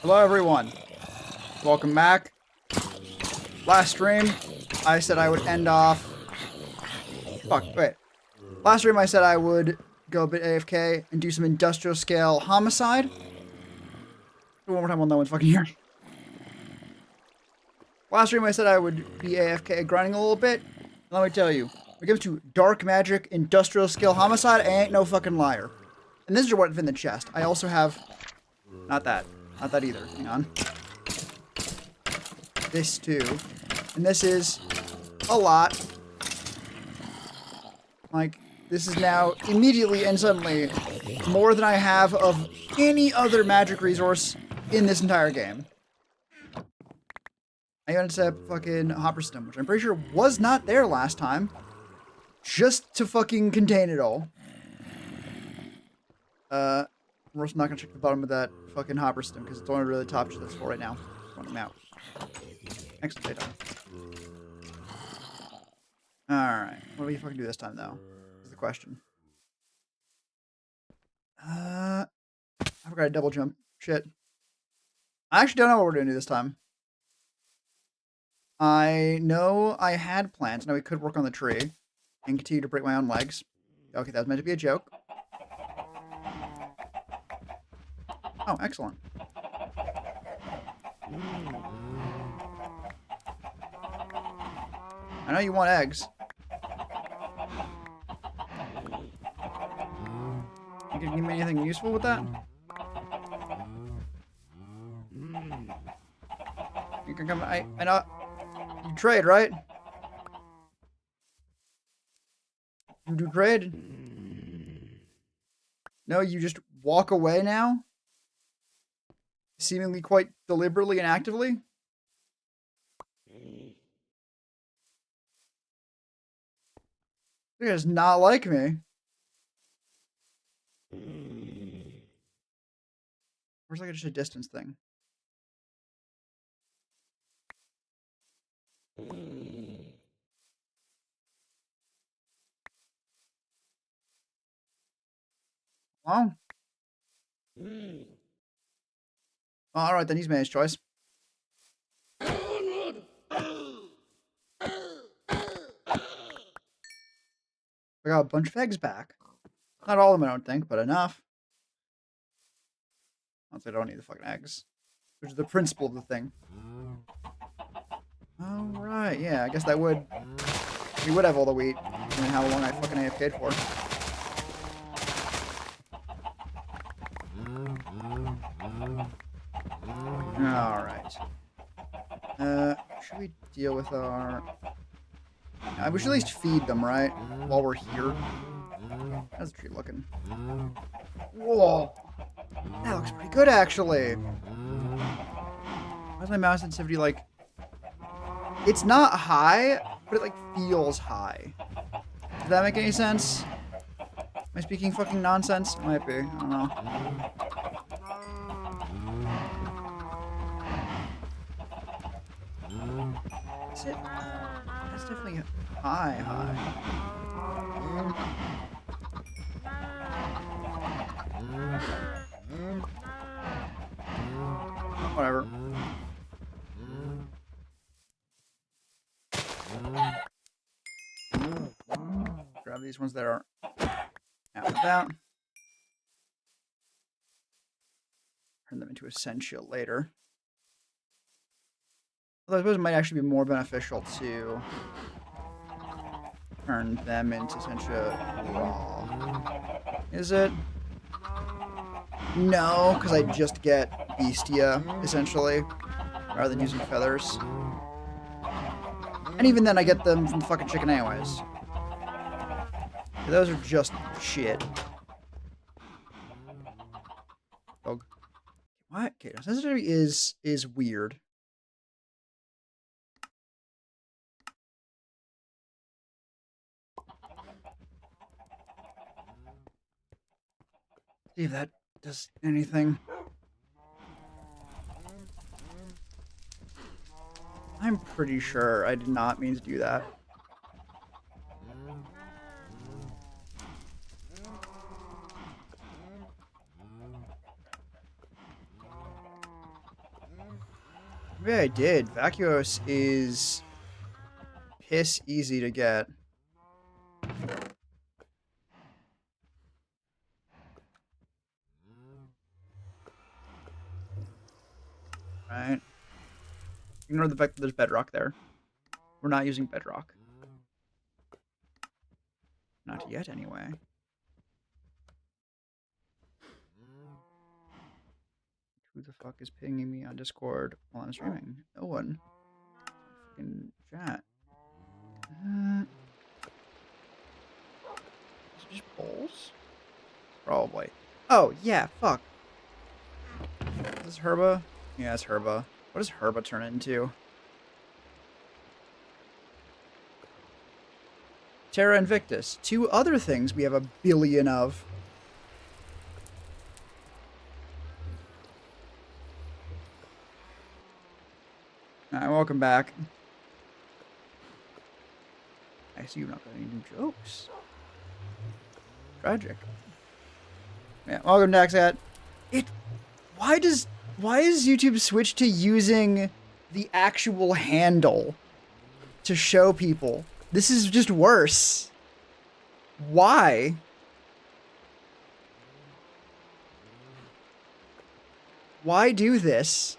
Hello everyone, welcome back. Last stream, I said I would end off... Last stream I said I would go a bit AFK and do some industrial scale homicide. Do one more time while no one's fucking here. Last stream I said I would be AFK grinding a little bit. Let me tell you, when it comes to dark magic industrial scale homicide, I ain't no fucking liar. And this is what's in the chest. I also have... Not that either. Hang on. This too. And this is a lot. Like, this is now immediately and suddenly more than I have of any other magic resource in this entire game. I even set up fucking hopper system, which I'm pretty sure was not there last time. Just to fucking contain it all. We're also not gonna check the bottom of that fucking hopper system because it's only really the top that's full right now. Want them out. Excellent done. Alright. What do we fucking do this time though? Is the question. I forgot to double jump. Shit. I actually don't know what we're gonna do this time. I know I had plans. Now we could work on the tree and continue to break my own legs. Okay, that was meant to be a joke. Oh, excellent. I know you want eggs. You can give me anything useful with that? You can come. I know. You trade, right? You do trade? No, you just walk away now? Seemingly quite deliberately and actively? He does not like me. Where's like just a distance thing? Oh. Alright, then he's made his choice. I got a bunch of eggs back. Not all of them, I don't think, but enough. Honestly, I don't need the fucking eggs. Which is the principle of the thing. Alright, yeah, I guess that would... We would have all the wheat. I mean, how long I fucking AFK'd for. Alright. Should we deal with our... we should at least feed them, right? While we're here. How's the tree looking? Whoa! That looks pretty good, actually. Why is my mouse sensitivity like... It's not high, but it like feels high. Does that make any sense? Am I speaking fucking nonsense? It might be. I don't know. Is it? That's definitely high. Whatever. Grab these ones that are out and about. Turn them into essential later. Although I suppose it might actually be more beneficial to turn them into essential raw. Is it? No, because I just get Bestia, essentially, rather than using feathers. And even then, I get them from fucking chicken anyways. Those are just shit. Dog. What? Okay, sensitivity is weird. See if that does anything. I'm pretty sure I did not mean to do that. Maybe I did. Vacuos is piss easy to get. Right. Ignore the fact that there's bedrock there. We're not using bedrock. Not yet, anyway. Who the fuck is pinging me on Discord while I'm streaming? No one. Fucking chat. Is it just bowls? Probably. Oh, yeah, fuck. Is this Herba? Yeah, it's Herba. What does Herba turn into? Terra Invictus. Two other things we have a billion of. Alright, welcome back. I see you're not got any new jokes. Tragic. Yeah, welcome Daxat. Why is YouTube switch to using the actual handle to show people? This is just worse. Why? Why do this?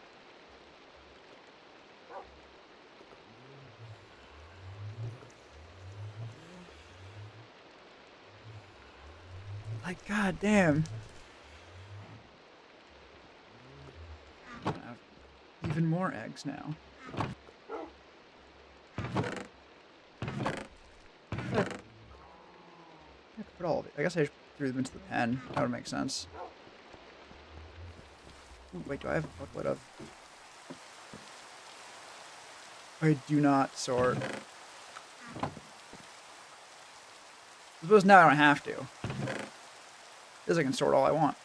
Like, goddamn. Even more eggs now. Put all of it. I guess I just threw them into the pen. That would make sense. Ooh, wait, do I have a bucklet of? I do not sort. I suppose now I don't have to. Because I can sort all I want.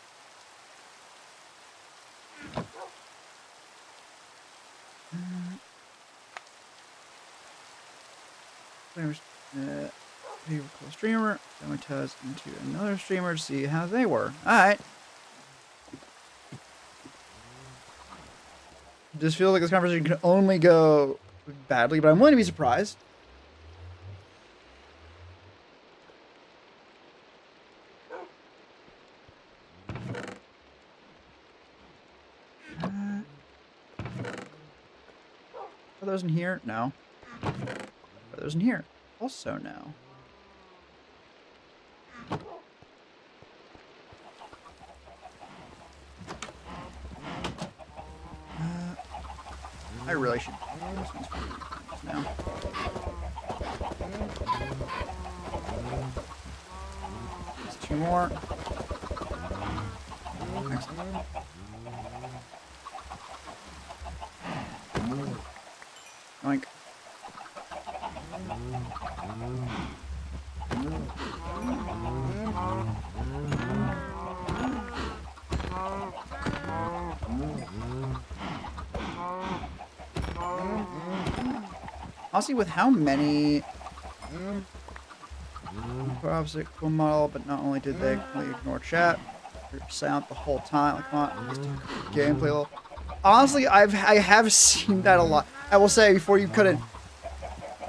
Streamer, then we test into another streamer to see how they were. Alright. Just feel like this conversation can only go badly, but I'm willing to be surprised. Are those in here? No. Are those in here? Also no. I really should. This one's pretty now. There's two more. Excellent. Oink. Honestly, with how many opposite cool model, but not only did they completely ignore chat, they're silent the whole time. Like, come on, just gameplay a little. Honestly, I have seen that a lot. I will say before you cut it,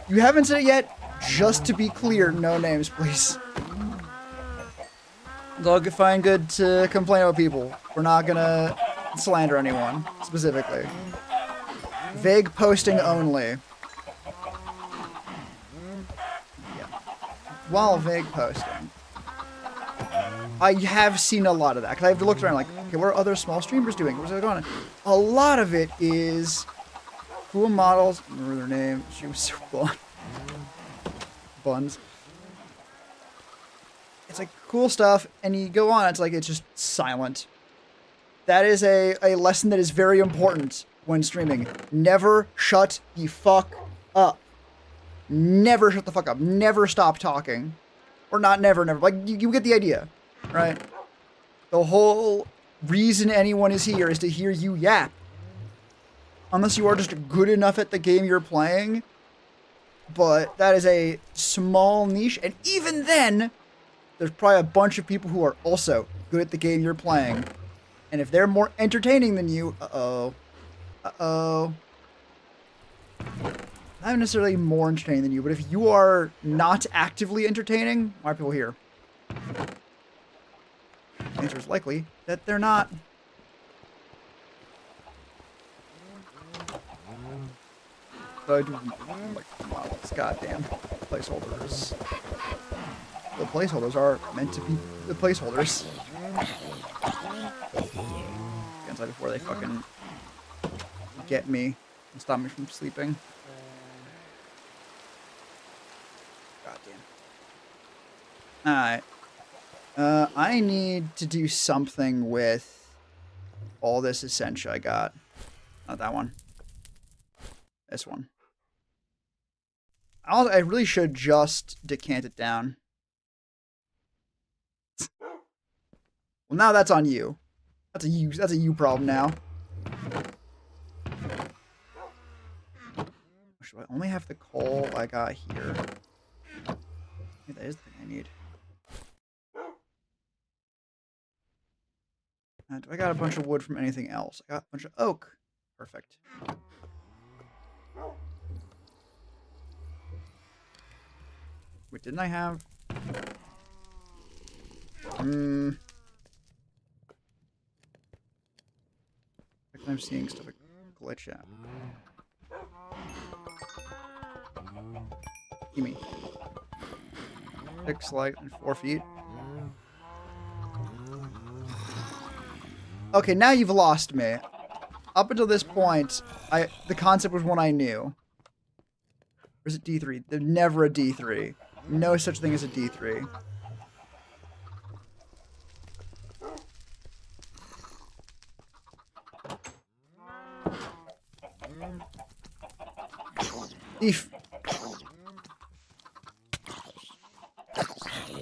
you haven't said it yet. Just to be clear, no names, please. It's all fine, good to complain about people. We're not gonna slander anyone specifically. Vague posting only. While vague posting, I have seen a lot of that, because I've looked around like, okay, what are other small streamers doing? What's going on? A lot of it is cool models. I remember their name. She was so blonde. Buns. It's like cool stuff, and you go on, it's like it's just silent. That is a lesson that is very important when streaming. Never shut the fuck up. Never shut the fuck up. Never stop talking. Or not never. Like, you get the idea, right? The whole reason anyone is here is to hear you yap. Unless you are just good enough at the game you're playing. But that is a small niche. And even then, there's probably a bunch of people who are also good at the game you're playing. And if they're more entertaining than you, uh-oh. Uh-oh. I'm necessarily more entertaining than you, but if you are not actively entertaining, why are people here? The answer is likely that they're not. But I do like models. Goddamn placeholders. The placeholders are meant to be the placeholders. Get inside before they fucking get me and stop me from sleeping. Goddamn. Alright. I need to do something with all this Essentia I got. Not that one. This one. I really should just decant it down. Well, now that's on you. That's a you problem now. Should I only have the coal I got here? Maybe that is the thing I need. Do I got a bunch of wood from anything else? I got a bunch of oak. Perfect. Wait, didn't I have... I'm seeing stuff like glitch out. Gimme. 6 like 4 feet. Okay, now you've lost me. Up until this point, the concept was one I knew. Or is it D3? There's never a D3. No such thing as a D3. Thief.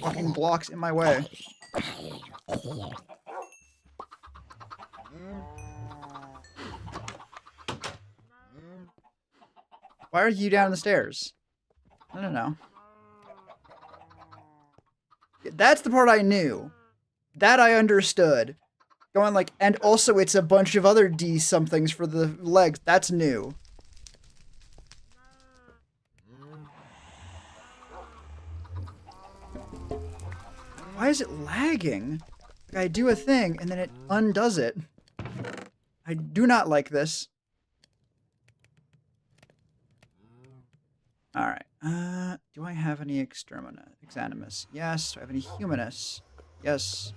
Fucking blocks in my way. Why are you down the stairs? I don't know. That's the part I knew. That I understood. Going like, and also it's a bunch of other D somethings for the legs. That's new. Why is it lagging? Like I do a thing and then it undoes it. I do not like this. Alright. Do I have any exanimus? Yes. Do I have any humanus? Yes.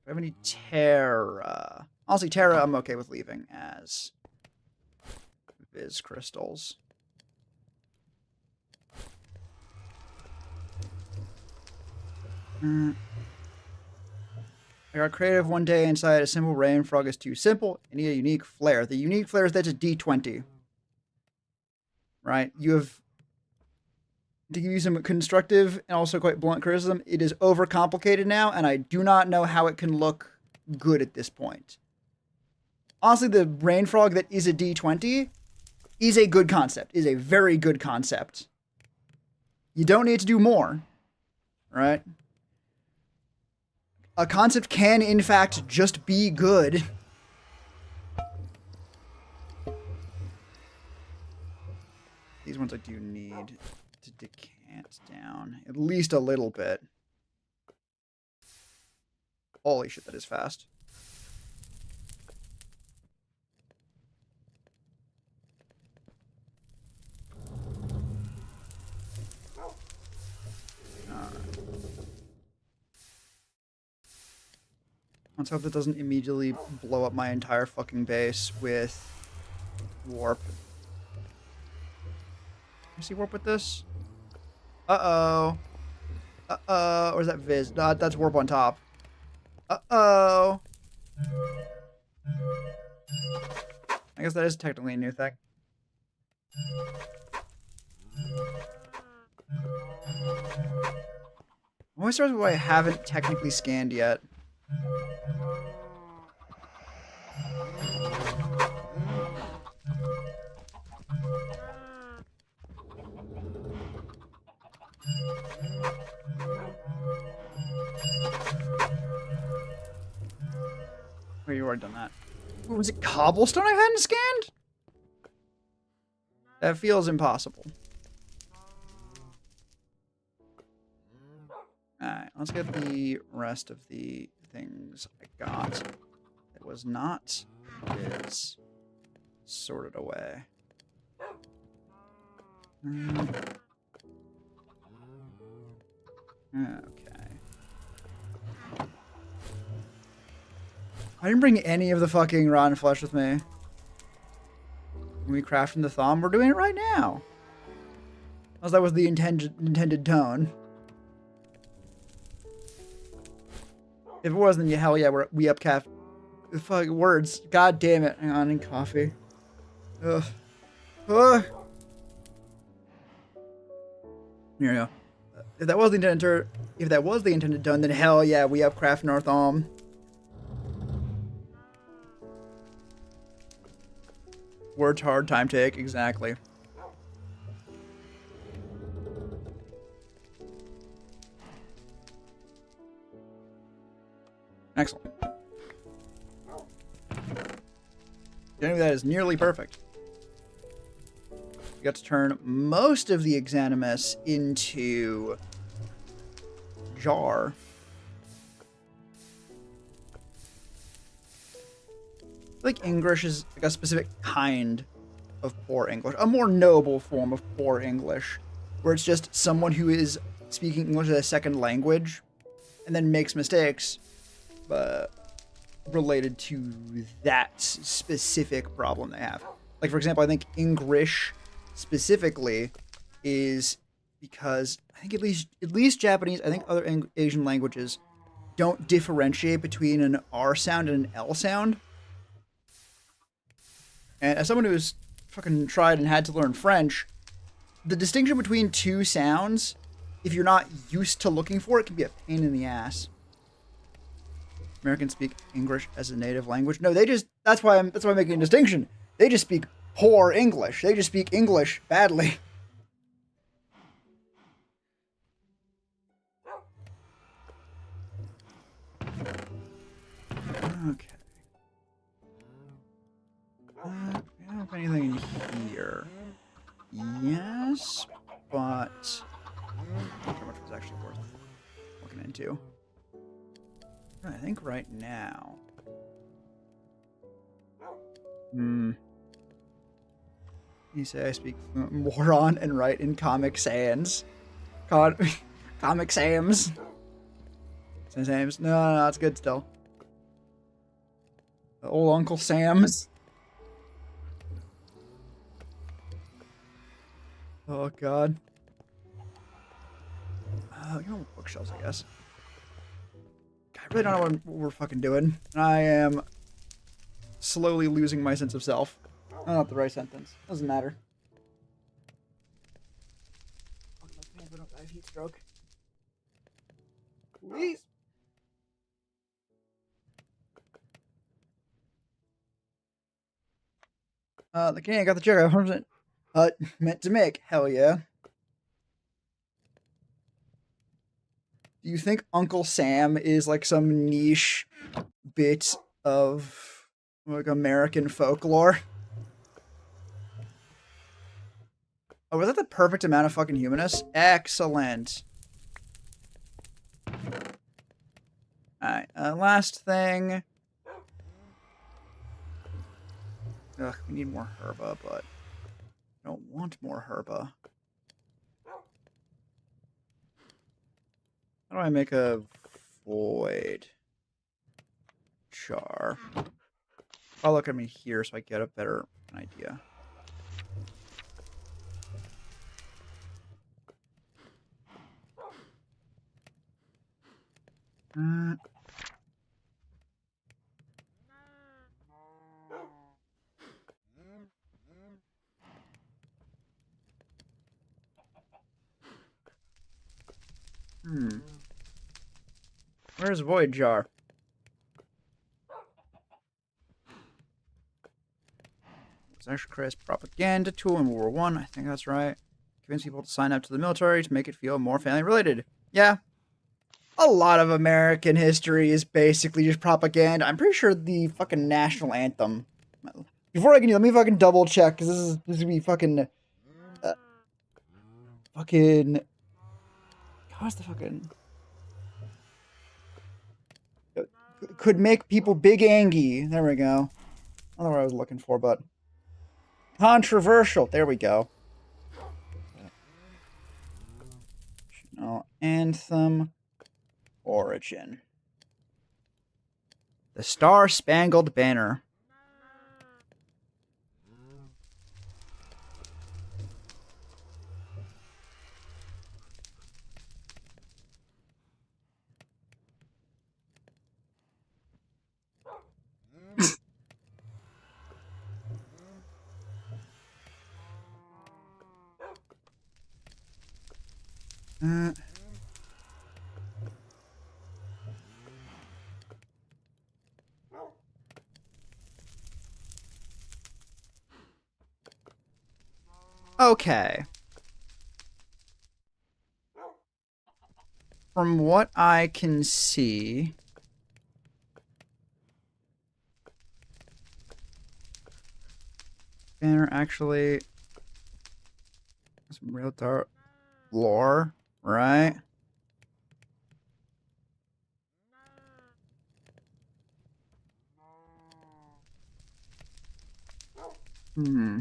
Do I have any terra? Honestly, terra I'm okay with leaving as Viz crystals. I got creative one day inside a simple rain frog is too simple. I need a unique flare. The unique flare is that's a D20. Right? You have to give you some constructive and also quite blunt criticism. It is overcomplicated now, and I do not know how it can look good at this point. Honestly, the rain frog that is a D20 is a good concept. Is a very good concept. You don't need to do more. Right? A concept can, in fact, just be good. These ones I do need to decant down at least a little bit. Holy shit, that is fast. Let's hope that doesn't immediately blow up my entire fucking base with warp. Can I see warp with this? Uh-oh. Uh-oh. Or is that Viz? No, that's warp on top. Uh-oh. I guess that is technically a new thing. I'm always starting with what I haven't technically scanned yet. Oh, you already done that. Ooh, was it cobblestone I hadn't scanned? That feels impossible. Alright, let's get the rest of the things I got. It was not is sorted away. Okay. I didn't bring any of the fucking rotten flesh with me. When we crafting the thumb, we're doing it right now. Unless that was the intended tone. If it was, then hell yeah, we upcap. Fuck words. God damn it. Hang on, I need coffee. Ugh. Ugh. Here we go. If that was the intended tone, then hell yeah, we upcraft our thumb. Words hard, time take, exactly. Excellent. Getting that is nearly perfect. We got to turn most of the Exanimus into jar. I think English is like a specific kind of poor English, a more noble form of poor English, where it's just someone who is speaking English as a second language and then makes mistakes related to that specific problem they have. Like, for example, I think English specifically is because I think at least Japanese, I think other Asian languages don't differentiate between an R sound and an L sound. And as someone who's fucking tried and had to learn French, the distinction between two sounds, if you're not used to looking for it, can be a pain in the ass. Americans speak English as a native language. No, that's why I'm making a distinction. They just speak poor English. They just speak English badly. Okay. We don't have anything in here. Yes, but not sure much was actually worth looking into. I think right now. You say I speak fluent moron and write in Comic Sans. Comic Sans. Sans. No, it's good still. The old Uncle Sam's. Oh god. You know, bookshelves, I guess. I really don't know what we're fucking doing. I am slowly losing my sense of self. Not the right sentence. Doesn't matter. I don't die of heat stroke. Please. The king got the check. 100%. Meant to make. Hell yeah. Do you think Uncle Sam is like some niche bit of like American folklore? Oh, was that the perfect amount of fucking humanness? Excellent. Alright, last thing. Ugh, we need more herba, but I don't want more herba. How do I make a void jar? I'll look at me here so I get a better idea. Where's void jar? It's actually Christ propaganda tool in World War I think that's right. Convince people to sign up to the military to make it feel more family related. Yeah. A lot of American history is basically just propaganda. I'm pretty sure the fucking national anthem. Before I can, let me fucking double check, because this is gonna be fucking Fucking. How's the fucking. Could make people big angry. There we go. I don't know what I was looking for, but. Controversial. There we go. National Anthem Origin. The Star Spangled Banner. uh, okay. From what I can see, banner actually some real dark lore, right? Hmm.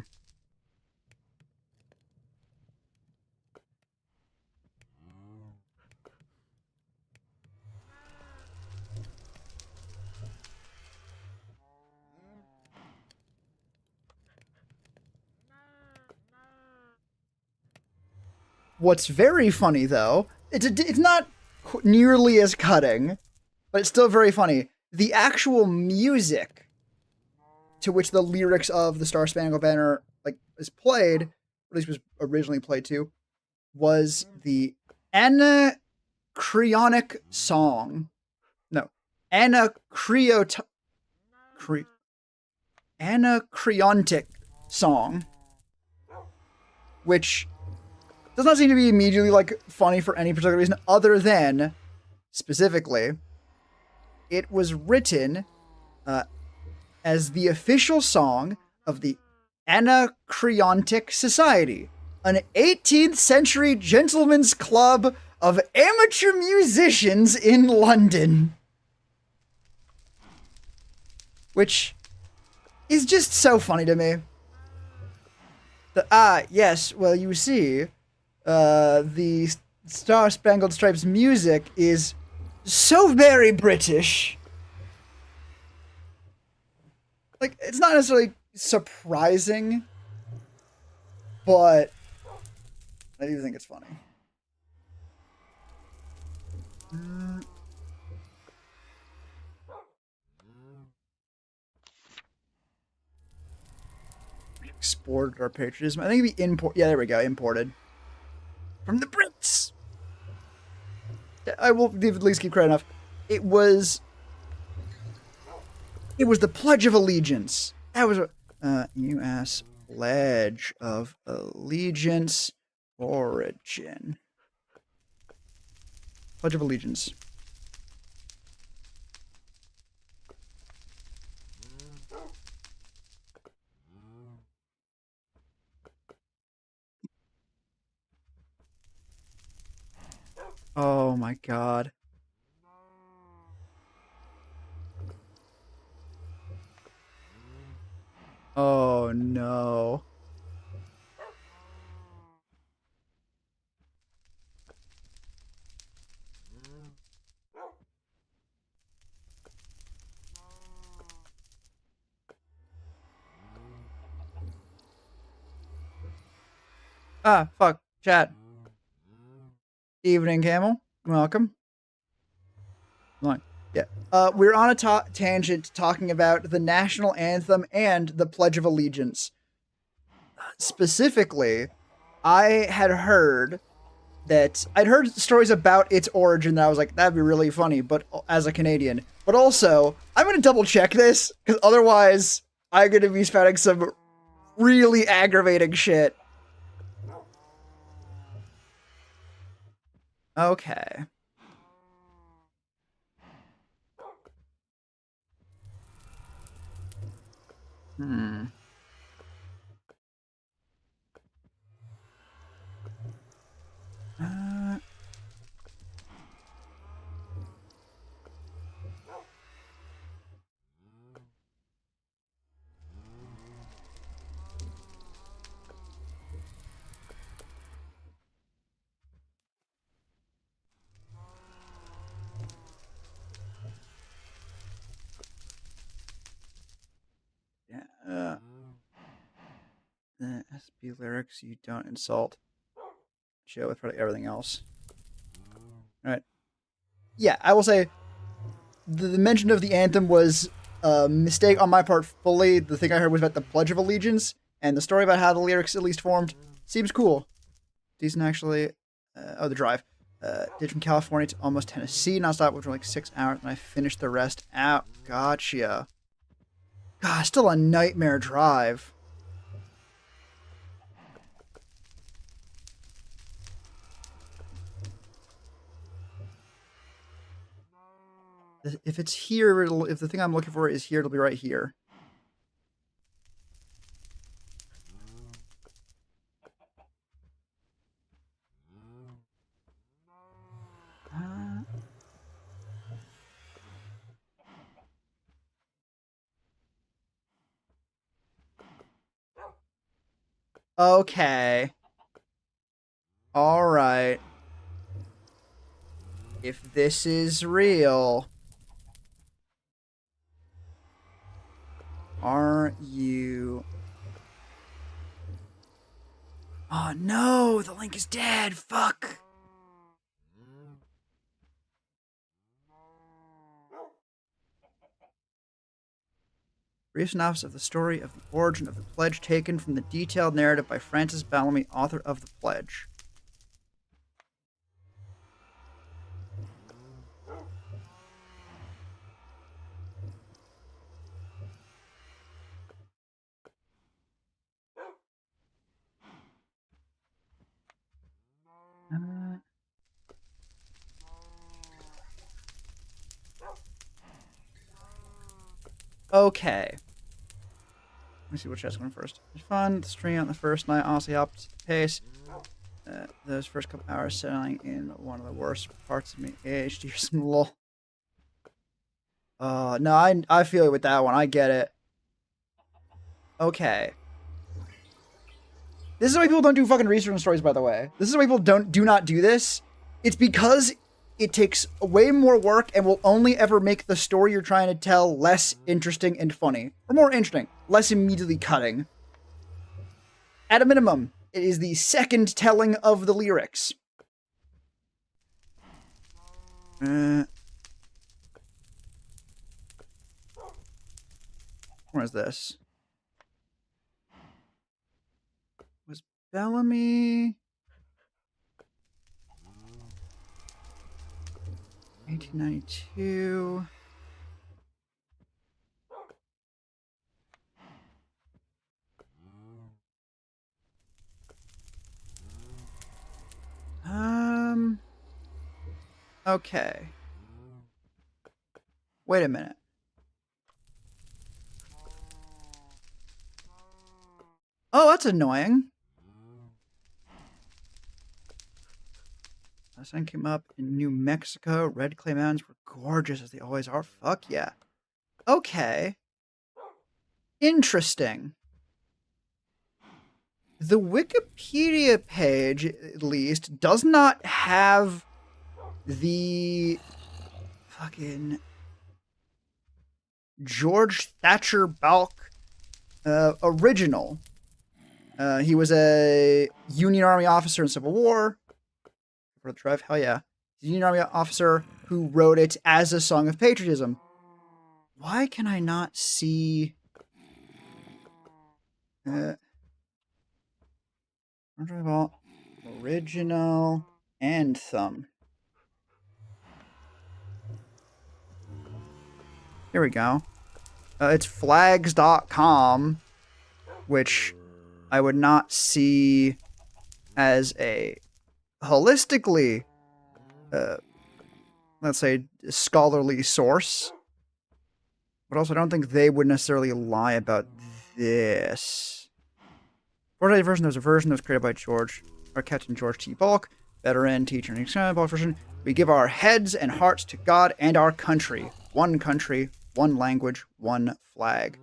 What's very funny though, it's not nearly as cutting, but it's still very funny. The actual music to which the lyrics of the Star Spangled Banner like is played, or at least was originally played to, was the Anacreonic song. No, Anacreot cre- Anacreontic song, which does not seem to be immediately like funny for any particular reason other than specifically it was written as the official song of the Anacreontic Society, an 18th century gentlemen's club of amateur musicians in London. Which is just so funny to me. Yes, well, you see, the Star Spangled Stripes music is so very British. Like, it's not necessarily surprising, but I do think it's funny. Exported our patriotism. I think it'd be import. Yeah, there we go. Imported from the Brits. I will at least keep credit enough. It was the Pledge of Allegiance. That was a U.S. Pledge of Allegiance origin. Pledge of Allegiance. Oh my god. Oh no. Ah, fuck. Chat. Evening, Camel. Welcome. Like, yeah. We're on a tangent talking about the national anthem and the Pledge of Allegiance. Specifically, I had heard that I'd heard stories about its origin that I was like, that'd be really funny, but as a Canadian. But also, I'm gonna double check this, because otherwise I'm gonna be spouting some really aggravating shit. Okay. be lyrics you don't insult. Show with probably everything else. All right. Yeah, I will say the mention of the anthem was a mistake on my part fully. The thing I heard was about the Pledge of Allegiance, and the story about how the lyrics at least formed seems cool. Decent, actually. The drive. Did from California to almost Tennessee nonstop, which were like 6 hours, and I finished the rest out. Gotcha. God, still a nightmare drive. If it's here, if the thing I'm looking for is here, it'll be right here. Okay. All right. If this is real, are you... Oh no, the link is dead. Fuck. Brief synopsis of the story of the origin of the pledge taken from the detailed narrative by Francis Bellamy, author of The Pledge. Okay. Let me see what chest going first. It was fun. The stream on the first night honestly helped the pace. Those first couple hours settling in one of the worst parts of me. ADHD or some lol. No, I feel it with that one. I get it. Okay. This is why people don't do fucking research on stories, by the way. This is why people do not do this. It's because it takes way more work and will only ever make the story you're trying to tell less interesting and funny. Or more interesting, less immediately cutting. At a minimum, it is the second telling of the lyrics. Where is this? Was Bellamy... 1892. Okay. Wait a minute. Oh, that's annoying. The sun came up in New Mexico. Red Clay Mountains were gorgeous as they always are. Fuck yeah. Okay. Interesting. The Wikipedia page, at least, does not have the fucking George Thatcher Balk original. He was a Union Army officer in Civil War. For the drive, hell yeah. He's a Union Army officer who wrote it as a song of patriotism. Why can I not see... original anthem. Here we go. It's flags.com, which I would not see as a holistically, let's say, scholarly source. But also, I don't think they would necessarily lie about this. For today's version, there's a version that was created by Captain George T. Balk, veteran, teacher, and extended Balk version. We give our heads and hearts to God and our country. One country, one language, one flag.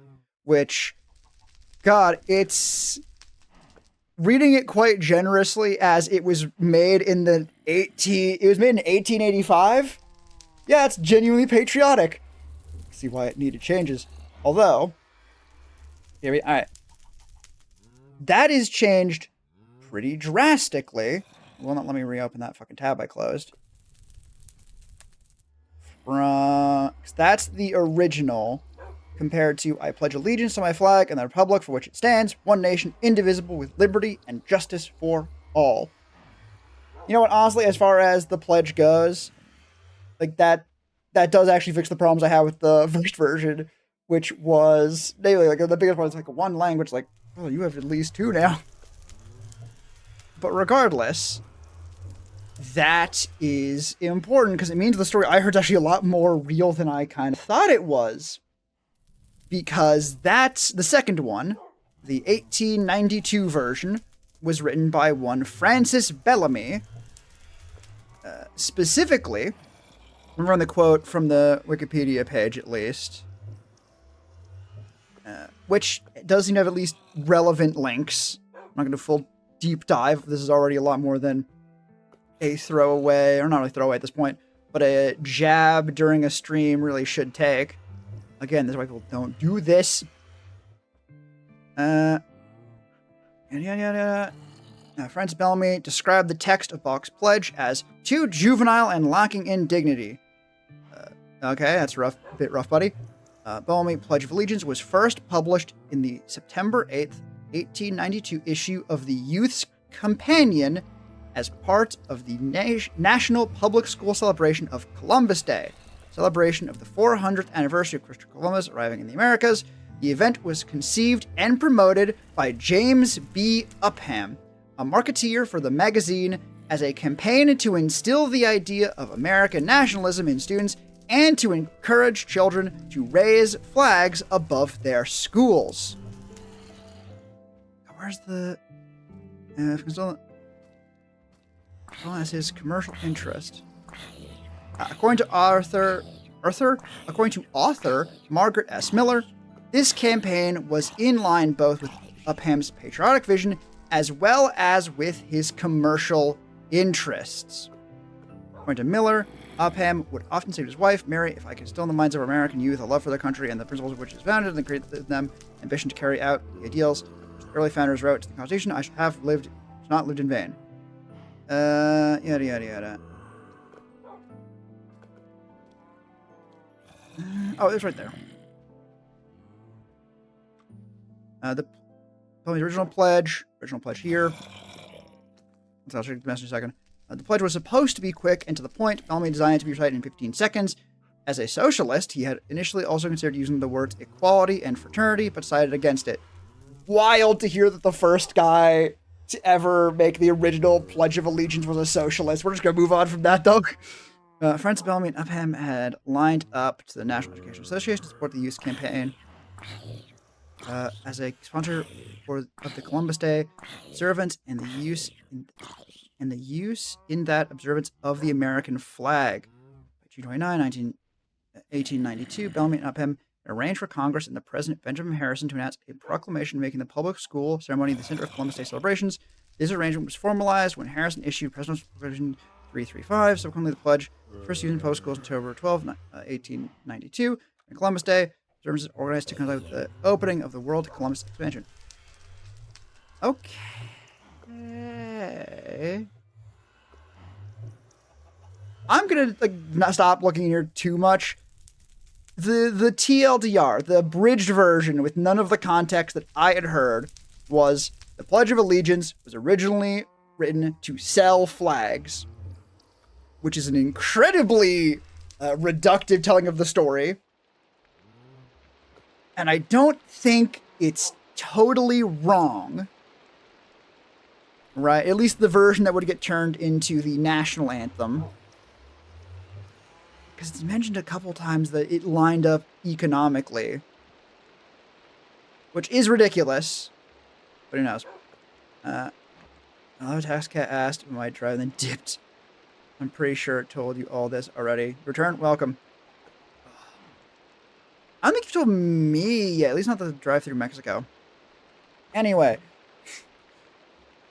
Which, God, it's... reading it quite generously as it was made in the 1885. Yeah, it's genuinely patriotic. See why it needed changes. Although, all right. that is changed pretty drastically. Will not let me reopen that fucking tab I closed. That's the original, compared to I pledge allegiance to my flag and the republic for which it stands, one nation, indivisible, with liberty and justice for all. You know what, honestly, as far as the pledge goes, like that does actually fix the problems I had with the first version, which was daily, like the biggest one is like one language, like, oh, you have at least two now. But regardless, that is important because it means the story I heard is actually a lot more real than I kind of thought it was. Because that's the second one, the 1892 version, was written by one Francis Bellamy. Specifically, I'm running the quote from the Wikipedia page at least, which does seem to have at least relevant links. I'm not going to do a full deep dive. This is already a lot more than a throwaway, or not really throwaway at this point, but a jab during a stream really should take. Again, this is why people don't do this. Francis Bellamy described the text of Bach's pledge as too juvenile and lacking in dignity. Okay, that's rough, a bit rough, buddy. Bellamy Pledge of Allegiance was first published in the September 8th, 1892 issue of the Youth's Companion as part of the National Public School celebration of Columbus Day, celebration of the 400th anniversary of Christopher Columbus arriving in the Americas. The event was conceived and promoted by James B. Upham, a marketeer for the magazine, as a campaign to instill the idea of American nationalism in students and to encourage children to raise flags above their schools. Where's the... as his commercial interest. According to author Margaret S. Miller, this campaign was in line both with Upham's patriotic vision as well as with his commercial interests. According to Miller, Upham would often say to his wife, Mary, if I can instill in the minds of American youth a love for their country and the principles of which it is founded and create in them ambition to carry out the ideals which the early founders wrote to the Constitution, I should have not lived in vain. Yada yada yada. Oh, it's right there. The original pledge here. I'll check the message in a second. The pledge was supposed to be quick and to the point. Bellamy designed it to be recited in 15 seconds. As a socialist, he had initially also considered using the words equality and fraternity, but decided against it. Wild to hear that the first guy to ever make the original Pledge of Allegiance was a socialist. We're just going to move on from that, though. Francis Bellamy and Upham had lined up to the National Education Association to support the youth campaign. As a sponsor of the Columbus Day observance and the use in that observance of the American flag. By June 29, 1892, Bellamy and Upham arranged for Congress and the President Benjamin Harrison to announce a proclamation making the public school ceremony the center of Columbus Day celebrations. This arrangement was formalized when Harrison issued President's Proclamation 335, subsequently the pledge, first used in public schools until October 12, 1892, and Columbus Day. Observances organized to coincide with the opening of the World Columbus Expansion. Okay. I'm gonna not stop looking here too much. The TLDR, the abridged version with none of the context that I had heard, was the Pledge of Allegiance was originally written to sell flags, which is an incredibly reductive telling of the story. And I don't think it's totally wrong, right? At least the version that would get turned into the national anthem. Because it's mentioned a couple times that it lined up economically. Which is ridiculous. But who knows? Another tax cat asked if I might drive and then dipped. I'm pretty sure it told you all this already. Return, welcome. I don't think you told me yet, at least not the drive through Mexico. Anyway.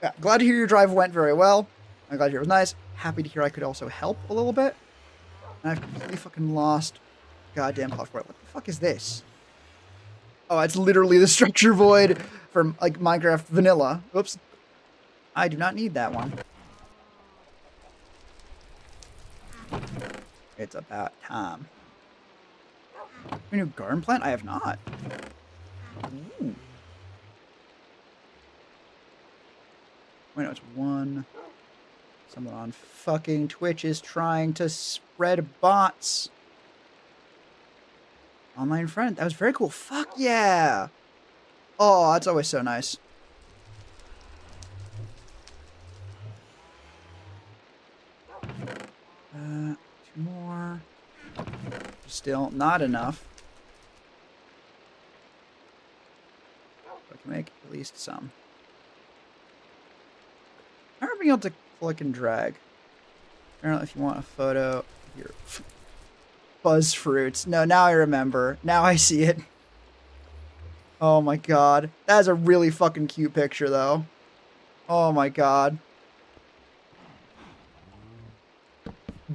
Yeah, glad to hear your drive went very well. I'm glad to hear it was nice. Happy to hear I could also help a little bit. And I've completely fucking lost goddamn Puffboy. What the fuck is this? Oh, it's literally the structure void from like Minecraft vanilla. Oops. I do not need that one. It's about time. A new garden plant? I have not. Ooh. Wait, no, it's one. Someone on fucking Twitch is trying to spread bots. Online friend. That was very cool. Fuck yeah. Oh, that's always so nice. Two more. Still not enough. But I can make at least some. I remember being able to click and drag. I don't know if you want a photo of your buzz fruits. No, now I remember. Now I see it. Oh my god. That is a really fucking cute picture, though. Oh my god.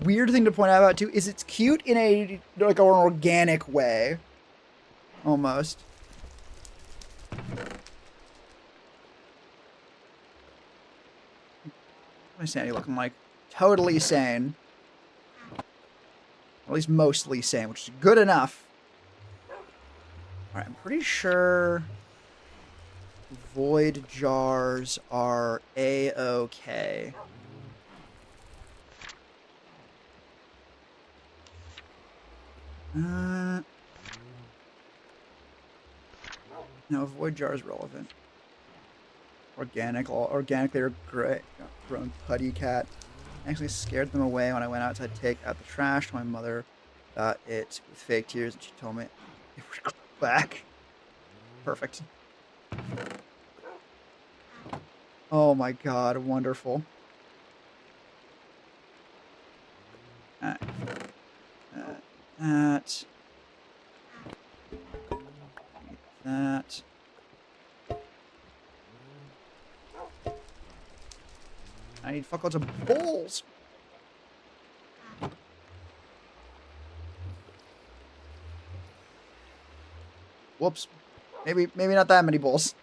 Weird thing to point out about, too, is it's cute in a, like, an organic way. Almost. My sanity looking like? Totally sane. Or at least mostly sane, which is good enough. Alright, I'm pretty sure void jars are A-okay. No, void jar is relevant. Organically or grown putty cat. I actually scared them away when I went out to take out the trash. My mother got it with fake tears, and she told me it would go back. Perfect. Oh my god, wonderful. Alright. That. That. I need fuckloads of bowls. Whoops. Maybe not that many bowls.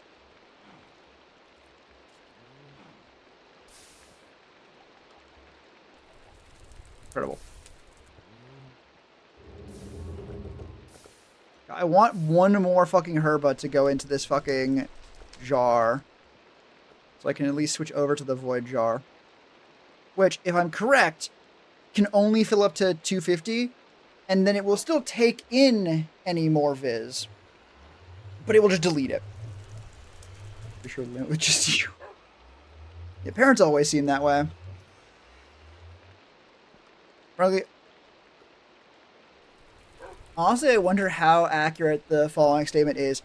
Incredible. I want one more fucking herba to go into this fucking jar. So I can at least switch over to the void jar. Which, if I'm correct, can only fill up to 250. And then it will still take in any more viz. But it will just delete it. Pretty sure it was just you. Yeah, parents always seem that way. Probably. Honestly, I wonder how accurate the following statement is.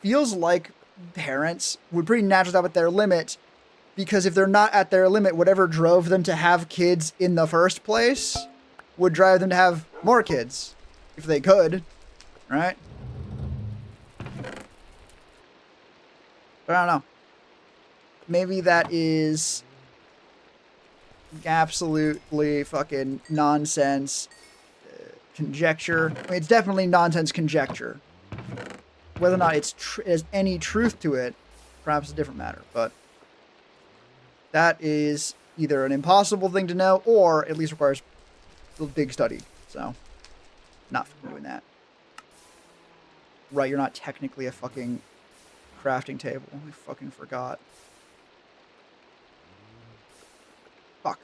Feels like parents would pretty naturally stop at their limit, because if they're not at their limit, whatever drove them to have kids in the first place would drive them to have more kids, if they could, right? But I don't know. Maybe that is absolutely fucking nonsense conjecture. I mean, it's definitely nonsense conjecture. Whether or not it's there's any truth to it, perhaps a different matter. But that is either an impossible thing to know, or at least requires a big study. So, not doing that. Right, you're not technically a fucking crafting table. I fucking forgot. Fuck.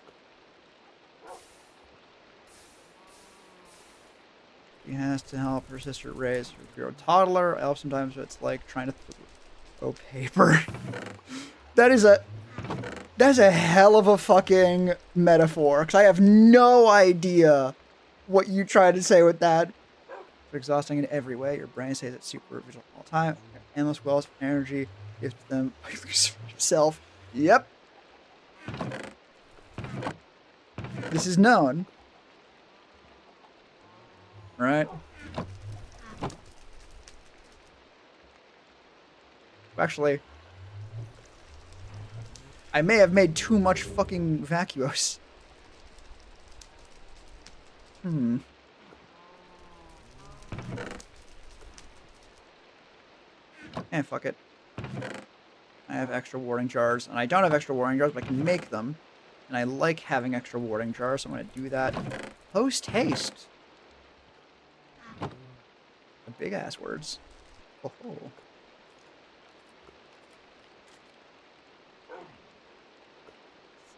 She has to help her sister raise her 3-year-old toddler. I help sometimes, but it's like trying to throw paper. That's a hell of a fucking metaphor, because I have no idea what you tried to say with that. It's exhausting in every way. Your brain stays at super vigilant all the time. Endless wells of energy. Gives them himself. Yep. This is known. Right? Actually, I may have made too much fucking vacuos. Fuck it. I have extra watering jars, and I don't have extra watering jars, but I can make them. And I like having extra watering jars, so I'm going to do that post haste. The big ass words. Oh.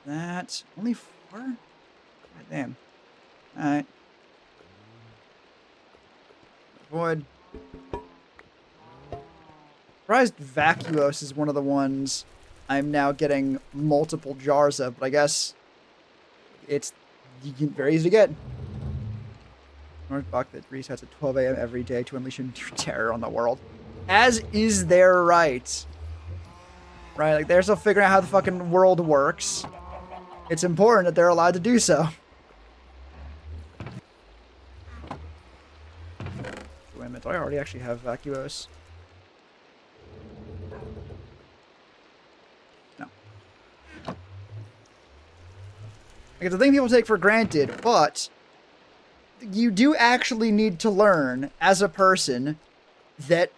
That only 4? God damn. Alright. Avoid. Surprised Vacuos is one of the ones I'm now getting multiple jars of, but I guess it's very easy to get. North Block that resets at 12 a.m. every day to unleash terror on the world. As is their right. Right? Like, they're still figuring out how the fucking world works. It's important that they're allowed to do so. Wait a minute, do I already actually have Vacuos? No. Like, it's a thing people take for granted, but you do actually need to learn, as a person, that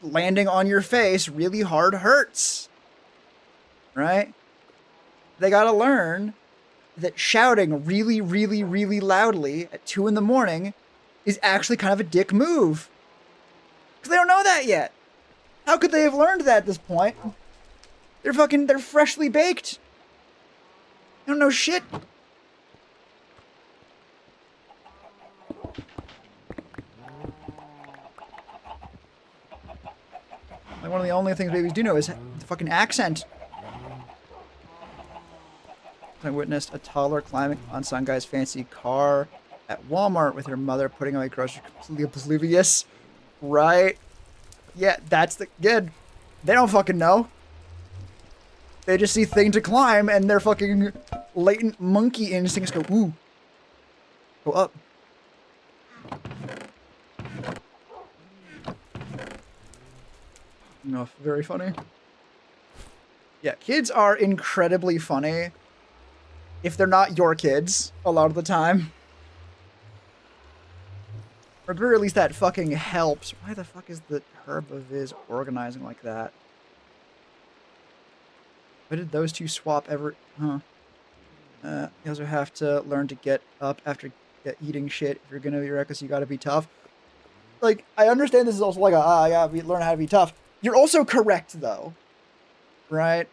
landing on your face really hard hurts. Right? They gotta learn that shouting really, really, really loudly at 2 in the morning is actually kind of a dick move. Because they don't know that yet. How could they have learned that at this point? They're freshly baked. They don't know shit. Like, one of the only things babies do know is the fucking accent. I witnessed a toddler climbing on some guy's fancy car at Walmart with her mother putting away groceries, completely oblivious. Right? Yeah, that's the good. They don't fucking know. They just see things to climb and their fucking latent monkey instincts go, ooh. Go up. No, very funny. Yeah, kids are incredibly funny. If they're not your kids, a lot of the time. Or at the very least that fucking helps. Why the fuck is the herb of Viz organizing like that? Why did those two swap ever? Huh. You also have to learn to get up after eating shit. If you're gonna be reckless, you gotta be tough. Like, I understand this is also like I gotta learn how to be tough. You're also correct, though. Right?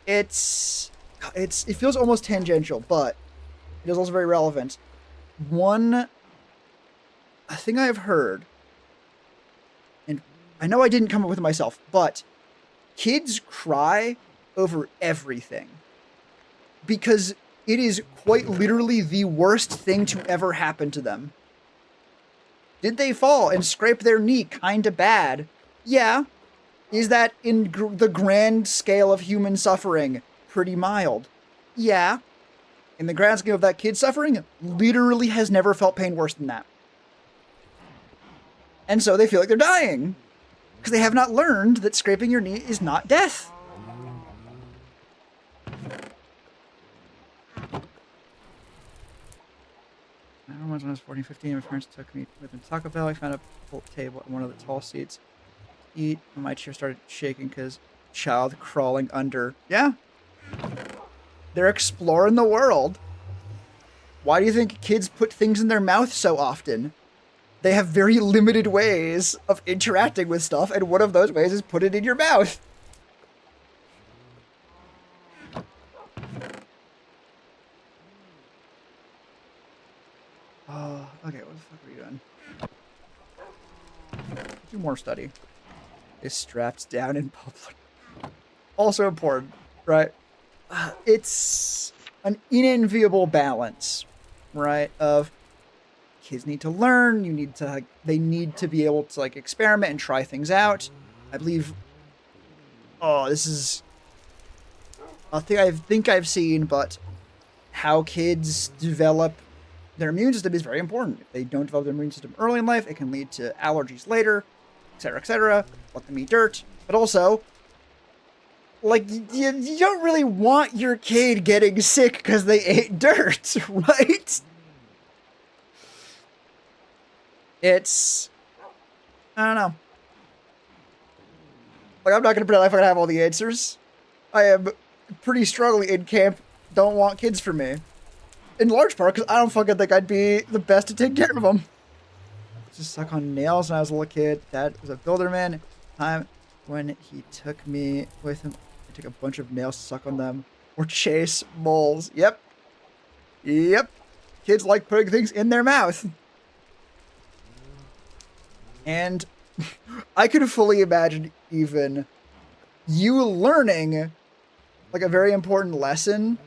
It feels almost tangential, but it is also very relevant. One thing I've heard, and I know I didn't come up with it myself, but kids cry over everything. Because it is quite literally the worst thing to ever happen to them. Did they fall and scrape their knee kinda bad? Yeah. Is that in the grand scale of human suffering pretty mild? Yeah. In the grand scheme of that kid suffering, literally has never felt pain worse than that. And so they feel like they're dying. Because they have not learned that scraping your knee is not death. I remember when I was 14, 15, my parents took me with them to Taco Bell. I found a full table at one of the tall seats. Eat, and my chair started shaking because child crawling under. Yeah. They're exploring the world. Why do you think kids put things in their mouth so often? They have very limited ways of interacting with stuff, and one of those ways is put it in your mouth. Oh, okay, what the fuck are we doing? Do more study. Is strapped down in public. Also important, right? It's an unenviable balance, right? Of kids need to learn, they need to be able to experiment and try things out. I believe, this is a thing I think I've seen, but how kids develop their immune system is very important. If they don't develop their immune system early in life, it can lead to allergies later, etc., etc. Let them eat dirt. But also, you don't really want your kid getting sick because they ate dirt, right? I don't know. Like, I'm not gonna pretend I fucking have all the answers. I am pretty strongly in camp, don't want kids for me. In large part because I don't fucking think I'd be the best to take care of them. Just suck on nails when I was a little kid. Dad was a builderman. Time when he took me with him, he took a bunch of nails to suck on them or chase moles. Yep. Yep. Kids like putting things in their mouth. And I could fully imagine even you learning like a very important lesson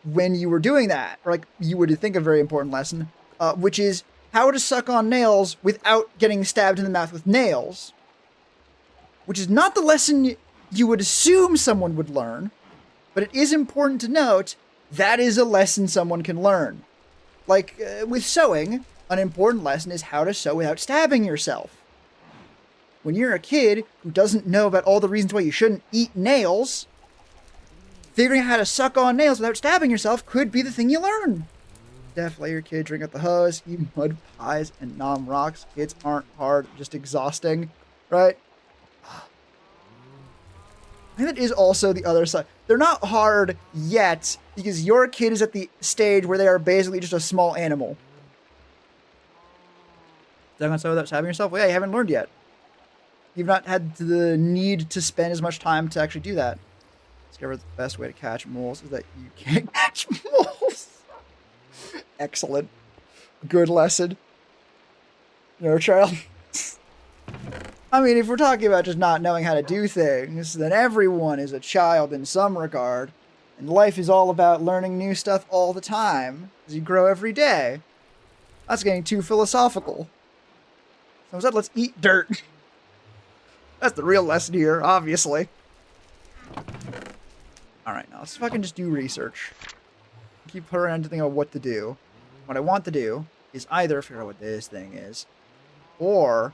when you were doing that. Or like you would think a very important lesson, which is how to suck on nails without getting stabbed in the mouth with nails. Which is not the lesson you would assume someone would learn, but it is important to note that is a lesson someone can learn. Like with sewing, an important lesson is how to sew without stabbing yourself. When you're a kid who doesn't know about all the reasons why you shouldn't eat nails, figuring out how to suck on nails without stabbing yourself could be the thing you learn. Definitely let your kid drink at the hose, eat mud pies, and nom rocks. Kids aren't hard, just exhausting, right? I think that is also the other side. They're not hard yet because your kid is at the stage where they are basically just a small animal. Is that without stabbing yourself? Well, yeah, you haven't learned yet. You've not had the need to spend as much time to actually do that. Discover the best way to catch moles is that you can't catch moles. Excellent. Good lesson. No, child. I mean, if we're talking about just not knowing how to do things, then everyone is a child in some regard. And life is all about learning new stuff all the time as you grow every day. That's getting too philosophical. So instead, let's eat dirt. That's the real lesson here, obviously. Alright, now let's fucking just do research. Keep putting around to think of what to do. What I want to do is either figure out what this thing is, or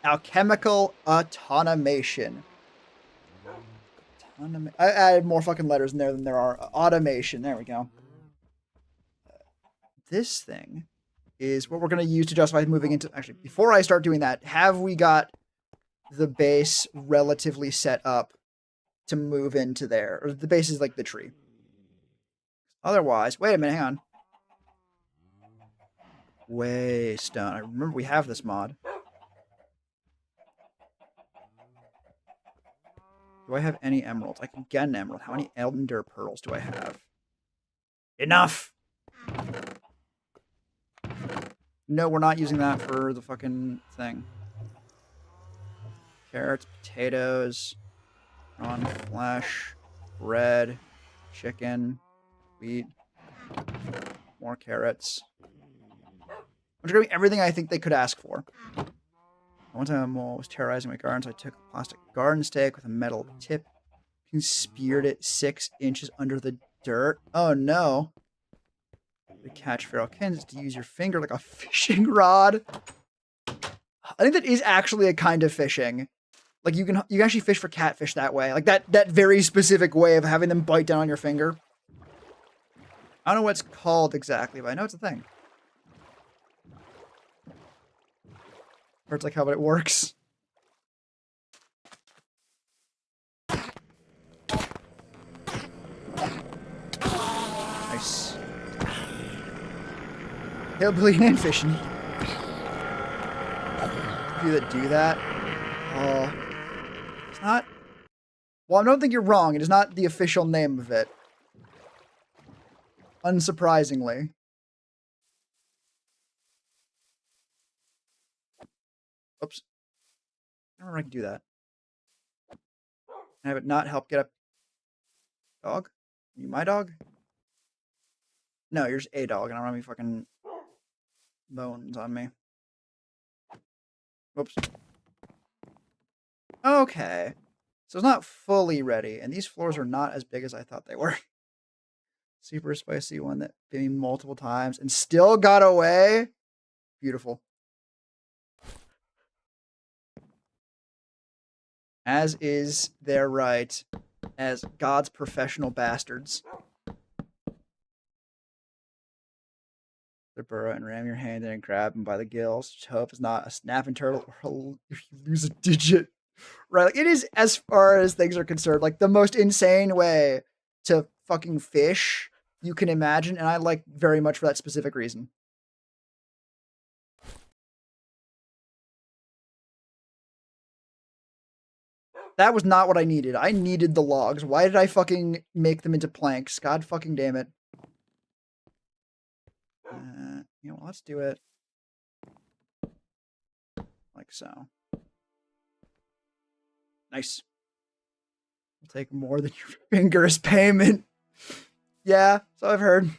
alchemical automation. I added more fucking letters in there than there are. Automation. There we go. This thing is what we're going to use to justify moving into... Actually, before I start doing that, have we got the base relatively set up to move into there? Or the base is like the tree. Otherwise... Wait a minute, hang on. Waystone. I remember we have this mod. Do I have any emeralds? I can get an emerald. How many ender pearls do I have? Enough! No, we're not using that for the fucking thing. Carrots, potatoes, prawn flesh, bread, chicken, wheat, more carrots. I'm just grabbing everything I think they could ask for. One time a mole was terrorizing my garden, so I took a plastic garden stake with a metal tip and speared it 6 inches under the dirt. Oh no. To catch feral kittens, to use your finger like a fishing rod. I think that is actually a kind of fishing. Like you can actually fish for catfish that way. Like that very specific way of having them bite down on your finger. I don't know what it's called exactly, but I know it's a thing. Or it's like how it works. Nice. Hillbilly and fishing. You that do that. Oh. It's not... Well, I don't think you're wrong. It is not the official name of it. Unsurprisingly. Oops. I don't remember I can do that. Can I have it not help get up? Dog? Are you my dog? No, you're just a dog, and I don't have any fucking bones on me. Whoops. Okay. So it's not fully ready, and these floors are not as big as I thought they were. Super spicy one that bit me multiple times and still got away. Beautiful. As is their right as God's professional bastards. The burrow and ram your hand in and grab him by the gills. Just hope it's not a snapping turtle or you lose a digit. Right? Like, it is, as far as things are concerned, like the most insane way to fucking fish you can imagine, and I like very much for that specific reason. That was not what I needed. I needed the logs. Why did I fucking make them into planks? God fucking damn it. Let's do it like so. Nice. I'll take more than your fingers payment. Yeah, so I've heard.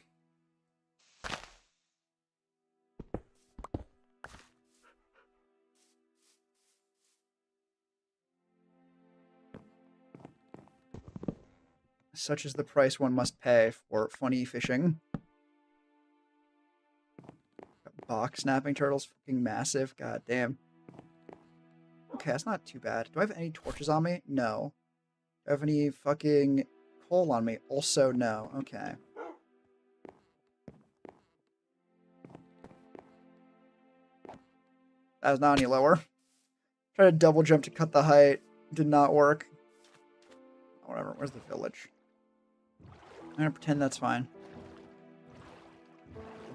Such is the price one must pay for funny fishing. Box snapping turtles, fucking massive. God damn. Okay, that's not too bad. Do I have any torches on me? No. Do I have any fucking coal on me? Also no. Okay. That was not any lower. Try to double jump to cut the height. Did not work. Whatever. Where's the village? I'm gonna pretend that's fine.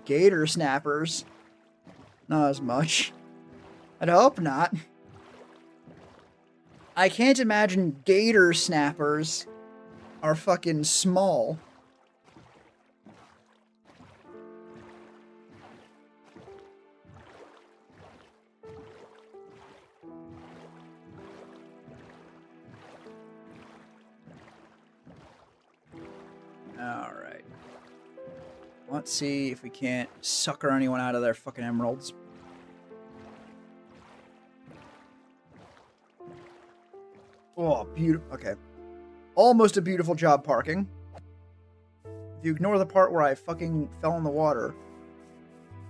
Gator snappers. Not as much. I'd hope not. I can't imagine gator snappers are fucking small. Alright. Let's see if we can't sucker anyone out of their fucking emeralds. Oh, beautiful. Okay. Almost a beautiful job parking. If you ignore the part where I fucking fell in the water,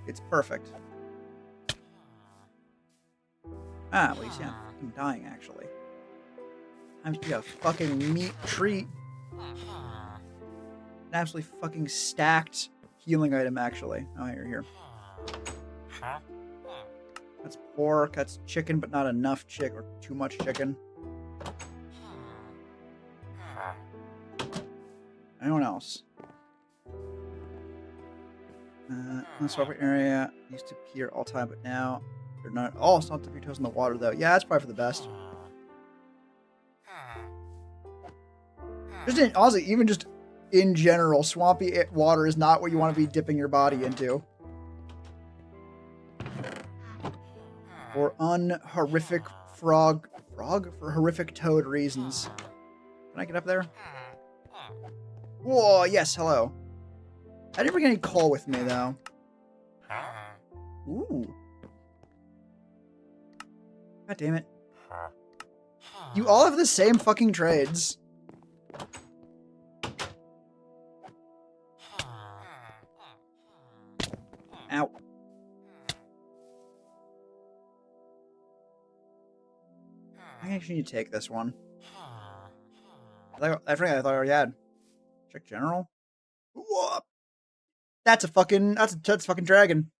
it's perfect. Ah, well, you see, I'm fucking dying, actually. Time to be a fucking meat treat. An absolutely fucking stacked healing item, actually. Oh, here. That's pork, that's chicken, but not enough chicken, or too much chicken. Anyone else? The swap area used to appear all time, but now they're not. Oh, it's not dip your toes in the water, though. Yeah, that's probably for the best. Honestly, even just in general, swampy water is not what you want to be dipping your body into. For unhorrific for horrific toad reasons. Can I get up there? Whoa, yes, hello. I didn't bring any coal with me, though. Ooh. God damn it. You all have the same fucking trades. Ow. I actually need to take this one. I thought I already had. Check general. Whoa. That's a fucking dragon.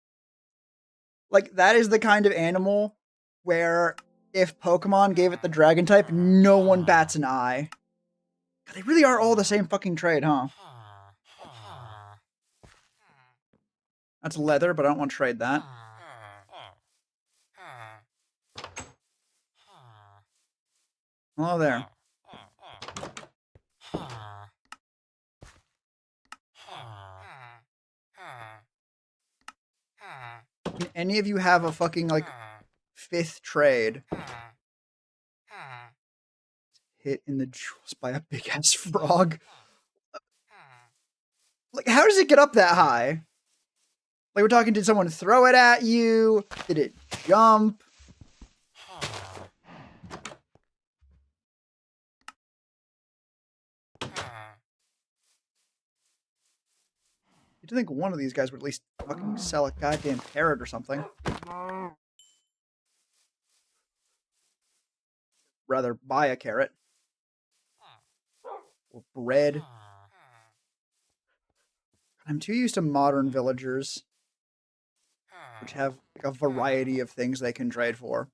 Like, that is the kind of animal where if Pokemon gave it the dragon type, no one bats an eye. God, they really are all the same fucking trade, huh? That's leather, but I don't want to trade that. Hello there. Can any of you have a fucking, like, 5th trade? Hit in the jewels by a big-ass frog. Like, how does it get up that high? Like, we're talking, did someone throw it at you? Did it jump? You'd think one of these guys would at least fucking sell a goddamn carrot or something. Rather buy a carrot. Or bread. I'm too used to modern villagers, which have like a variety of things they can trade for.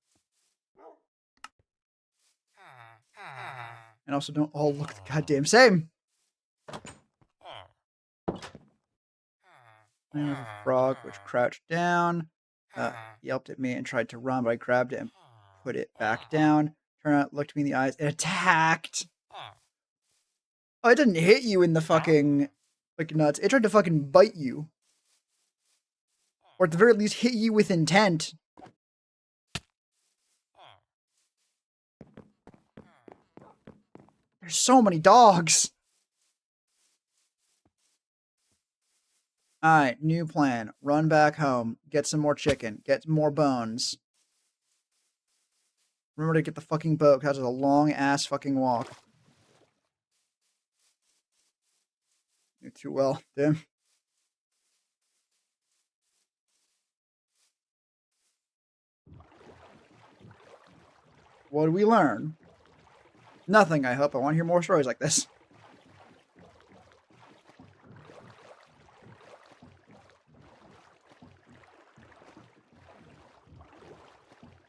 And also don't all look the goddamn same. And a frog which crouched down, yelped at me and tried to run, but I grabbed it and put it back down. Turned out, looked me in the eyes, and attacked. Oh, it didn't hit you in the fucking like nuts. It tried to fucking bite you. Or at the very least hit you with intent. There's so many dogs. Alright, new plan. Run back home. Get some more chicken. Get more bones. Remember to get the fucking boat, because it's a long-ass fucking walk. You're too well, Tim. What did we learn? Nothing, I hope. I want to hear more stories like this.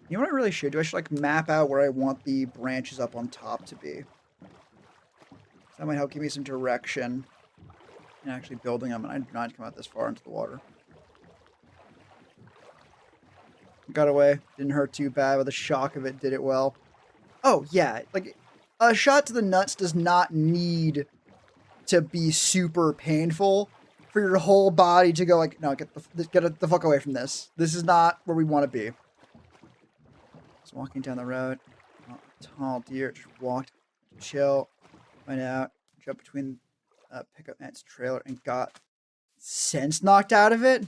You know what I really should do? I should, like, map out where I want the branches up on top to be. That might help give me some direction in actually building them, and I did not come out this far into the water. Got away. Didn't hurt too bad, but the shock of it did it well. Oh, yeah. Like, a shot to the nuts does not need to be super painful for your whole body to go like, no, get the fuck away from this. This is not where we want to be. Just walking down the road. Oh, tall deer. Just walked. Chill. Went out. Jumped between pickup and its trailer and got sense knocked out of it.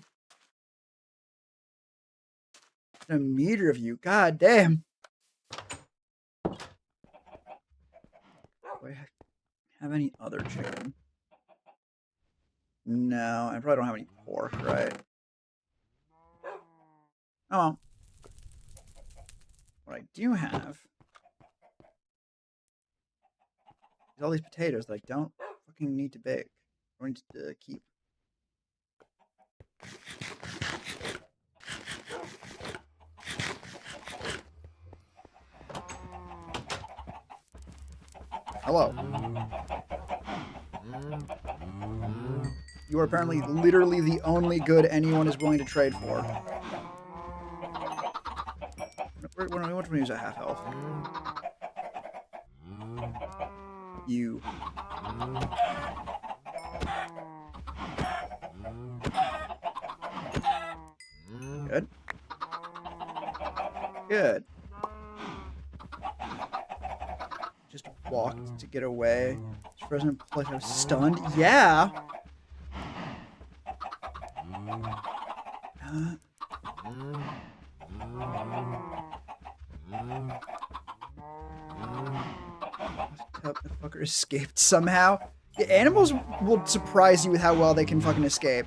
A meter of you. God damn. Do I have any other chicken? No, I probably don't have any pork, right? Oh well. What I do have is all these potatoes that I don't fucking need to bake. I need to keep. Hello. You are apparently literally the only good anyone is willing to trade for. Which one is at half health? You. Good. Good. Just walked to get away. This frozen place I was stunned. Yeah. The fucker escaped somehow. Yeah, animals will surprise you with how well they can fucking escape.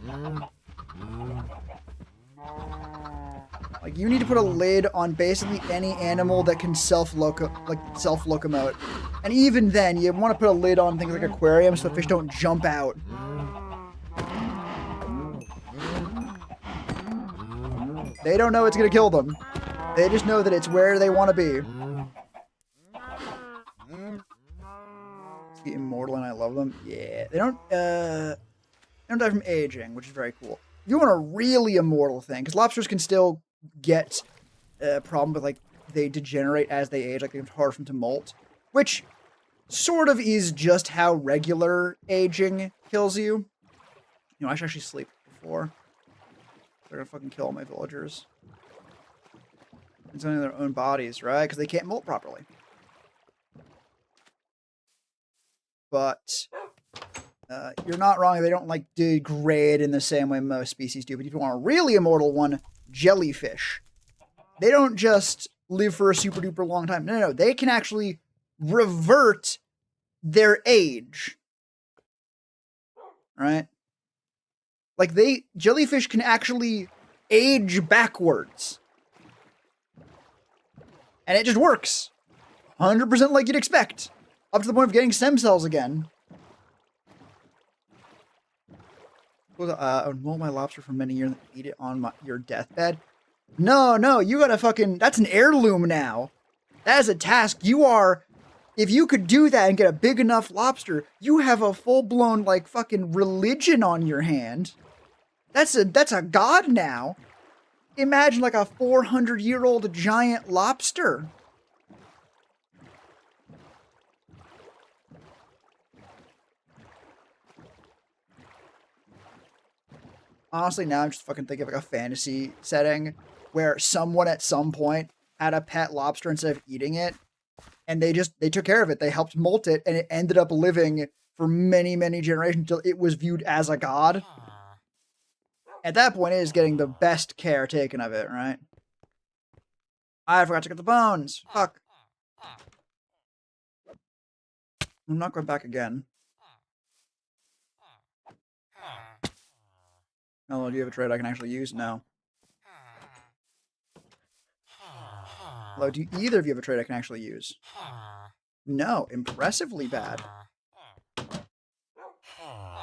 Like, you need to put a lid on basically any animal that can self-locomote. And even then, you want to put a lid on things like aquariums so the fish don't jump out. They don't know it's gonna kill them. They just know that it's where they want to be. It's immortal and I love them. Yeah, they don't die from aging, which is very cool. If you want a really immortal thing, because lobsters can still get a problem with, like, they degenerate as they age, like it's hard for them to molt, which sort of is just how regular aging kills you. You know, I should actually sleep before. They're gonna fucking kill all my villagers. It's only their own bodies, right? Because they can't molt properly. But you're not wrong. They don't, like, degrade in the same way most species do. But if you want a really immortal one, jellyfish. They don't just live for a super duper long time. No. They can actually revert their age. Right? Like, jellyfish can actually age backwards. And it just works. 100% like you'd expect. Up to the point of getting stem cells again. I would mold my lobster for many years and eat it on your deathbed. No, you gotta fucking... That's an heirloom now. That is a task. You are if you could do that and get a big enough lobster, you have a full-blown, like, fucking religion on your hand. That's a god now. Imagine, like, a 400-year-old giant lobster. Honestly, now I'm just fucking thinking of, like, a fantasy setting where someone at some point had a pet lobster instead of eating it. And they took care of it. They helped molt it, and it ended up living for many, many generations until it was viewed as a god. At that point, it is getting the best care taken of it, right? I forgot to get the bones. Fuck. I'm not going back again. Oh, do you have a trade I can actually use? No. Hello, do either of you have a trade I can actually use? No. Impressively bad.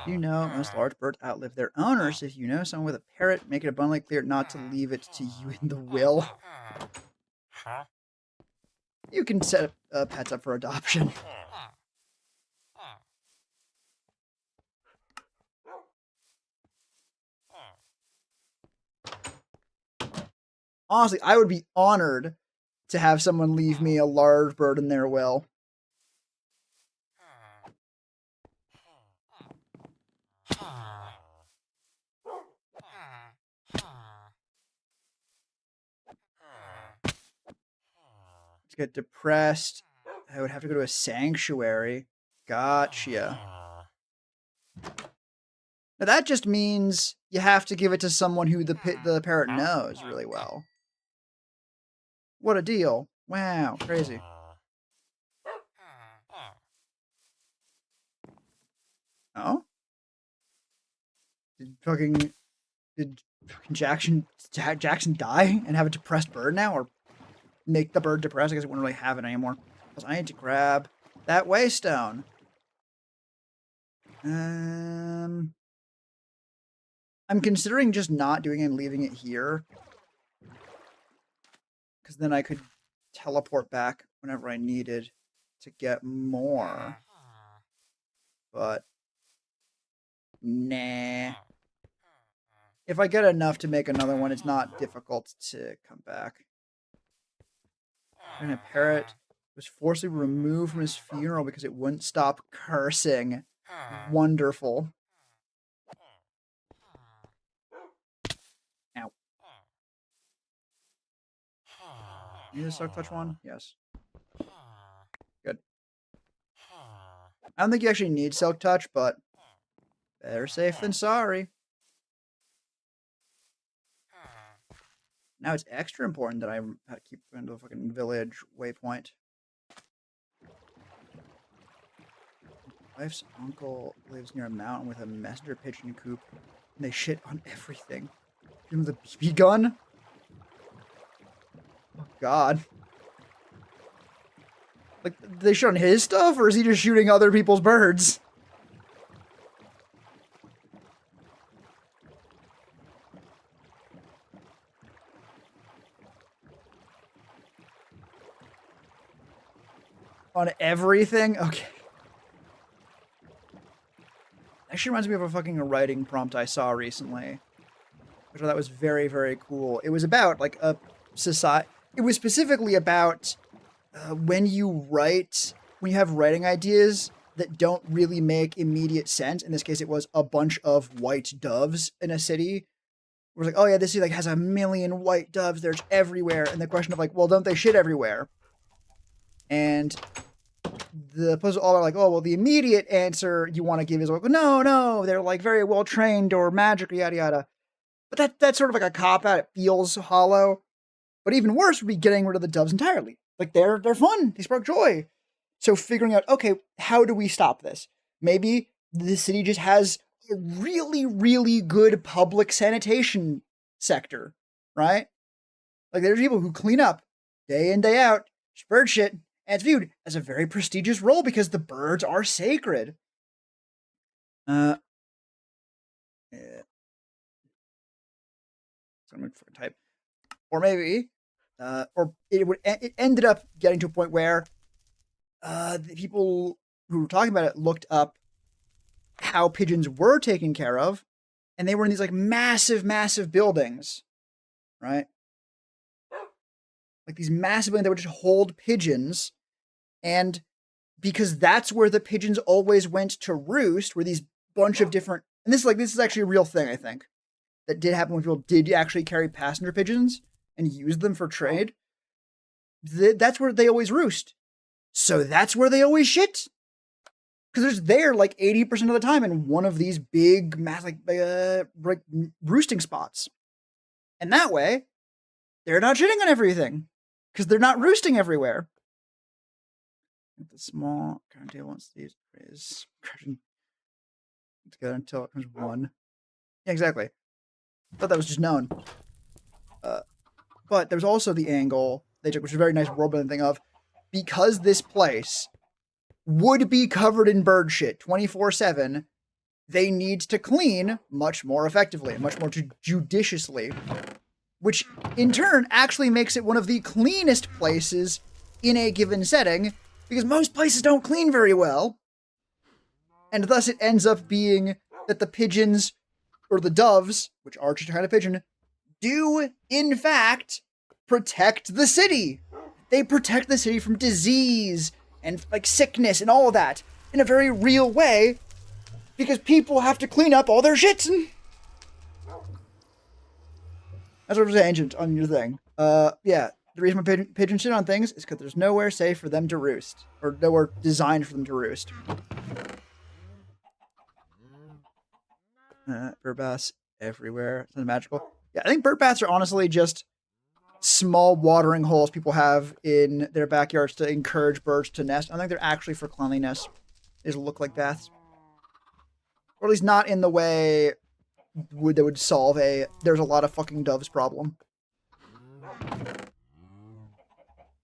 You know, most large birds outlive their owners. If you know someone with a parrot, make it abundantly clear not to leave it to you in the will. You can set pets up for adoption. Honestly, I would be honored to have someone leave me a large bird in their will. To get depressed, I would have to go to a sanctuary. Gotcha. Now that just means you have to give it to someone who the parrot knows really well. What a deal. Wow, crazy. Oh? Did fucking Jackson die and have a depressed bird now? Or make the bird depressed? I guess it wouldn't really have it anymore. Because I need to grab that waystone. I'm considering just not doing it and leaving it here. Because then I could teleport back whenever I needed to get more. But nah. If I get enough to make another one, it's not difficult to come back. And a parrot was forcibly removed from his funeral because it wouldn't stop cursing. Wonderful. Ow. You need a silk touch one? Yes. Good. I don't think you actually need silk touch, but better safe than sorry. Now it's extra important that I keep going to the fucking village waypoint. My wife's uncle lives near a mountain with a messenger pigeon coop, and they shit on everything. Give him the BB gun? Oh god. Like, they shit on his stuff, or is he just shooting other people's birds? On everything? Okay. Actually reminds me of a fucking writing prompt I saw recently, which I thought was very, very cool. It was about, like, a society... It was specifically about when you have writing ideas that don't really make immediate sense. In this case, it was a bunch of white doves in a city. It was like, oh yeah, this city like has 1 million white doves. They're everywhere. And the question of like, well, don't they shit everywhere? And the puzzle all are like, oh, well, the immediate answer you want to give is like, no, they're like very well trained or magic, yada yada. But that's sort of like a cop out. It feels hollow. But even worse would be getting rid of the doves entirely. Like they're fun. They spark joy. So figuring out, okay, how do we stop this? Maybe the city just has a really, really good public sanitation sector, right? Like there's people who clean up day in, day out, bird shit, and it's viewed as a very prestigious role because the birds are sacred. Yeah. So I'm going to type. Or maybe, or it ended up getting to a point where the people who were talking about it looked up how pigeons were taken care of, and they were in these like massive, massive buildings, right? Like these massive buildings that would just hold pigeons, and because that's where the pigeons always went to roost, were these bunch of different. And this is actually a real thing, I think, that did happen when people did actually carry passenger pigeons and use them for trade. That's where they always roost. So that's where they always shit. Because they're there like 80% of the time in one of these big, like roosting spots. And that way, they're not shitting on everything. Because they're not roosting everywhere. The small ground table wants these is together until it comes one. Yeah, exactly. I thought that was just known. But there's also the angle they took, which is a very nice world building thing of, because this place would be covered in bird shit 24/7, they need to clean much more effectively and much more judiciously, which in turn actually makes it one of the cleanest places in a given setting, because most places don't clean very well. And thus it ends up being that the pigeons, or the doves, which are just a kind of pigeon, do, in fact, protect the city. They protect the city from disease and like sickness and all of that in a very real way, because people have to clean up all their shit. That's what I was saying on your thing. Yeah, the reason why pigeons shit on things is because there's nowhere safe for them to roost, or nowhere designed for them to roost. Bird baths everywhere. Something magical. Yeah, I think bird baths are honestly just small watering holes people have in their backyards to encourage birds to nest. I don't think they're actually for cleanliness. They just look like baths. Or at least not in the way that would solve there's a lot of fucking doves problem.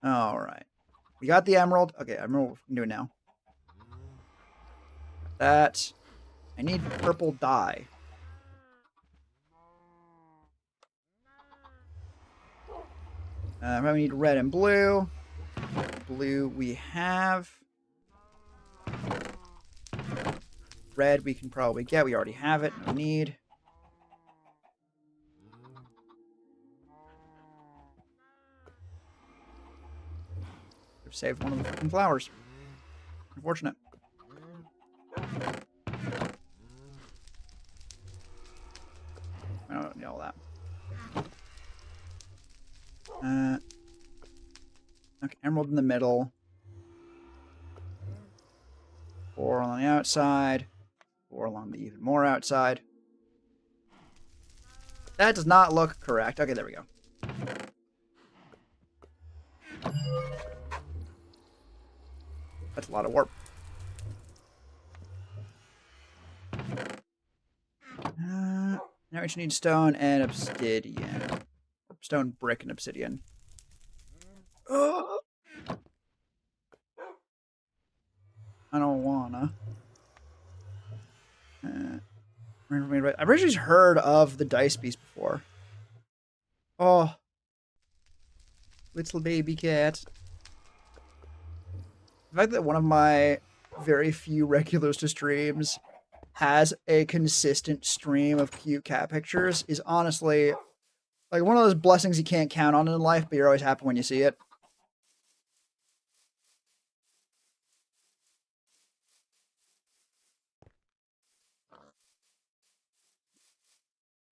Alright. We got the emerald. Okay, I remember what we can do now. That. I need purple dye. We need red and blue. Blue we have. Red we can probably get. We already have it. No need. I've saved one of the fucking flowers. Unfortunate. I don't need all that. Okay, emerald in the middle. 4 on the outside. 4 along the even more outside. That does not look correct. Okay, there we go. That's a lot of warp. Now we just need stone and obsidian. Stone, brick, and obsidian. I don't wanna. I've originally heard of the dice beast before. Oh. Little baby cat. The fact that one of my very few regulars to streams has a consistent stream of cute cat pictures is honestly like one of those blessings you can't count on in life, but you're always happy when you see it.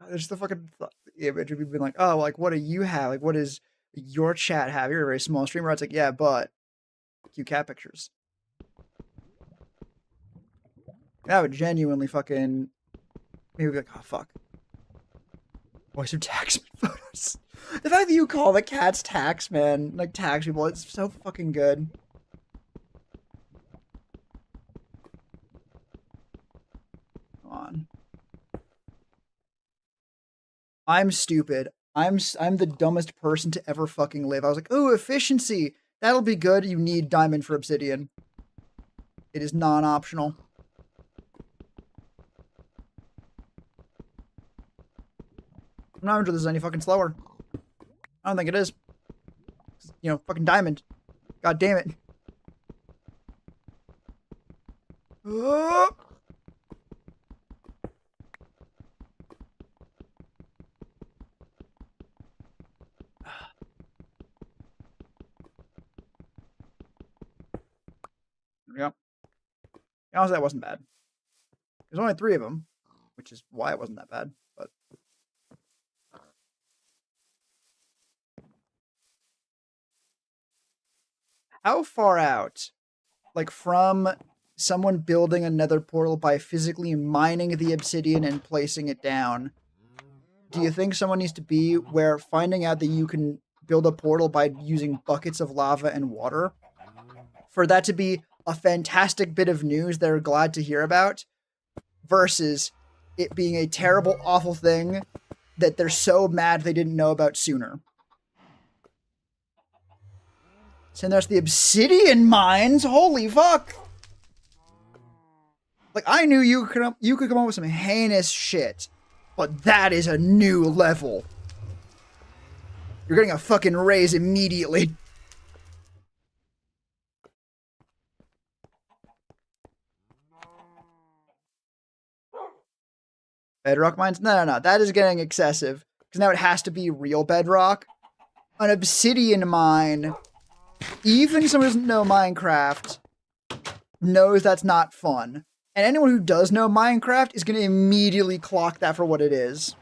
There's the fucking image of people being like, oh, like, what do you have? Like, what does your chat have? You're a very small streamer. It's like, yeah, but cute cat pictures. That would genuinely fucking maybe be like, oh, fuck. Voice of tax photos. The fact that you call the cats tax, man, like tax people, it's so fucking good. Come on. I'm stupid. I'm the dumbest person to ever fucking live. I was like, oh, efficiency. That'll be good. You need diamond for obsidian. It is non-optional. I'm not sure this is any fucking slower. I don't think it is. You know, fucking diamond. God damn it. Oh! There we go. Honestly, that wasn't bad. There's only 3 of them, which is why it wasn't that bad. But how far out, like from someone building another portal by physically mining the obsidian and placing it down, do you think someone needs to be where finding out that you can build a portal by using buckets of lava and water, for that to be a fantastic bit of news they're glad to hear about, versus it being a terrible, awful thing that they're so mad they didn't know about sooner? So there's the obsidian mines. Holy fuck! Like, I knew you could come up with some heinous shit, but that is a new level. You're getting a fucking raise immediately. Bedrock mines? No. That is getting excessive. Because now it has to be real bedrock. An obsidian mine, even someone who doesn't know Minecraft, knows that's not fun. And anyone who does know Minecraft is going to immediately clock that for what it is.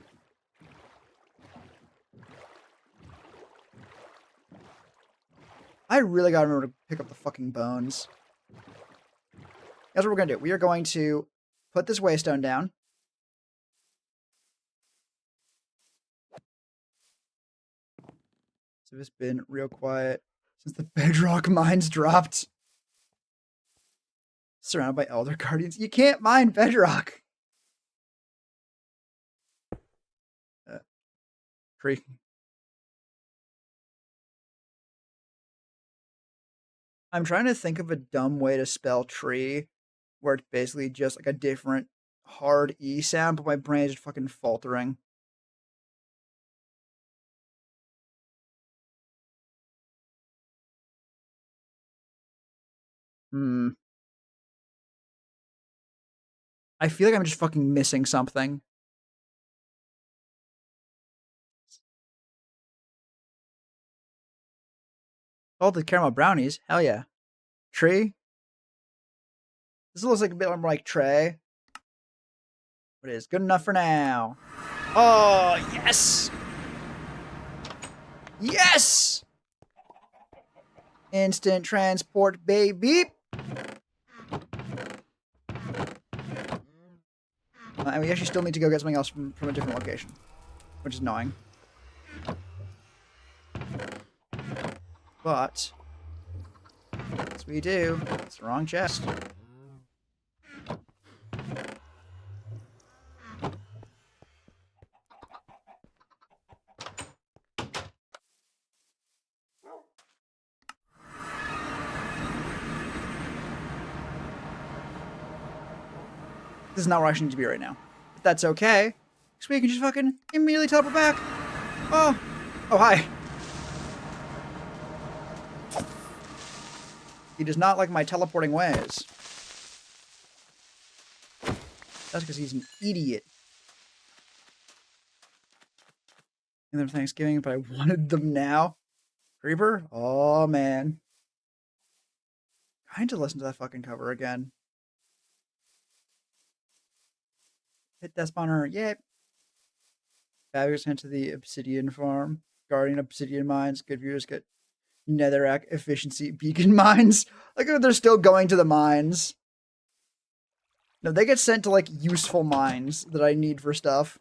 I really gotta remember to pick up the fucking bones. That's what we're gonna do. We are going to put this waystone down. So it's been real quiet since the bedrock mines dropped. Surrounded by elder guardians. You can't mine bedrock. Tree. I'm trying to think of a dumb way to spell tree, where it's basically just like a different hard E sound, but my brain is just fucking faltering. I feel like I'm just fucking missing something. Oh, the caramel brownies. Hell yeah. Tree. This looks like a bit more like tray. But it is good enough for now. Oh, yes! Yes! Instant transport, baby. And we actually still need to go get something else from a different location, which is annoying. But, as we do, it's the wrong chest. This is not where I need to be right now. But that's okay, because we can just fucking immediately teleport back. Oh, hi. He does not like my teleporting ways. That's because he's an idiot. And then Thanksgiving, but I wanted them now. Creeper? Oh, man. Trying to listen to that fucking cover again. Hit that spawner. Yep. Fabulous hint to the obsidian farm. Guardian obsidian mines. Good viewers get netherrack efficiency beacon mines. Like, they're still going to the mines. No, they get sent to, like, useful mines that I need for stuff.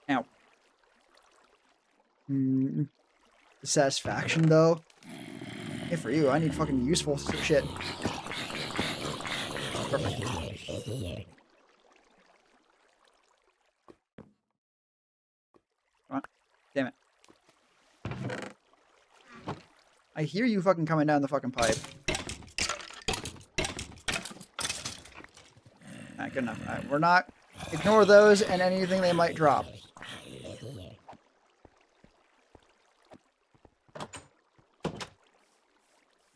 Ow. The satisfaction, though. Hey, for you, I need fucking useful shit. Perfect. Come on. Damn it. I hear you fucking coming down the fucking pipe. Alright, good enough. Alright, we're not... Ignore those and anything they might drop.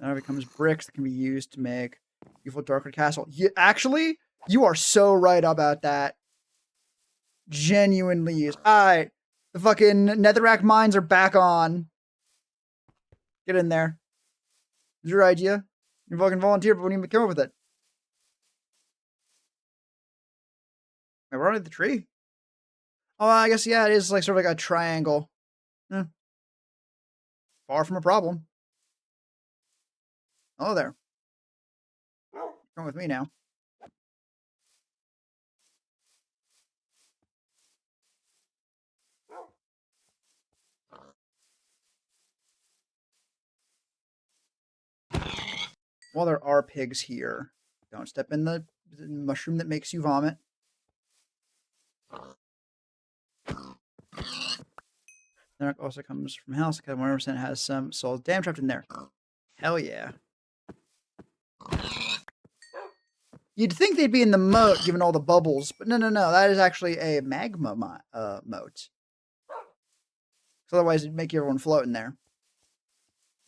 Now it becomes bricks that can be used to make beautiful darker castle. Actually, you are so right about that. Genuinely used. Alright. The fucking netherrack mines are back on. Get in there. It's your idea. You fucking volunteered, but we didn't even come up with it. Wait, we're on the tree? Oh, I guess, yeah, it is like sort of like a triangle. Far from a problem. Oh, there. Come with me now. Well, there are pigs here. Don't step in the mushroom that makes you vomit. That also comes from house because 100% has some souls damn trapped in there. Hell yeah. You'd think they'd be in the moat given all the bubbles, but no. That is actually a magma moat. So otherwise it'd make everyone float in there.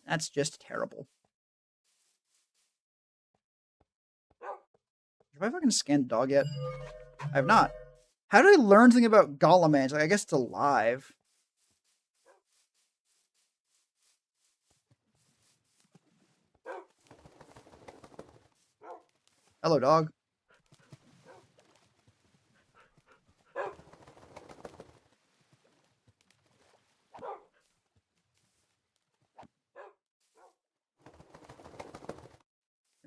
That's just terrible. Have I fucking scanned the dog yet? I have not. How did I learn something about Golemans? Like, I guess it's alive. Hello, dog.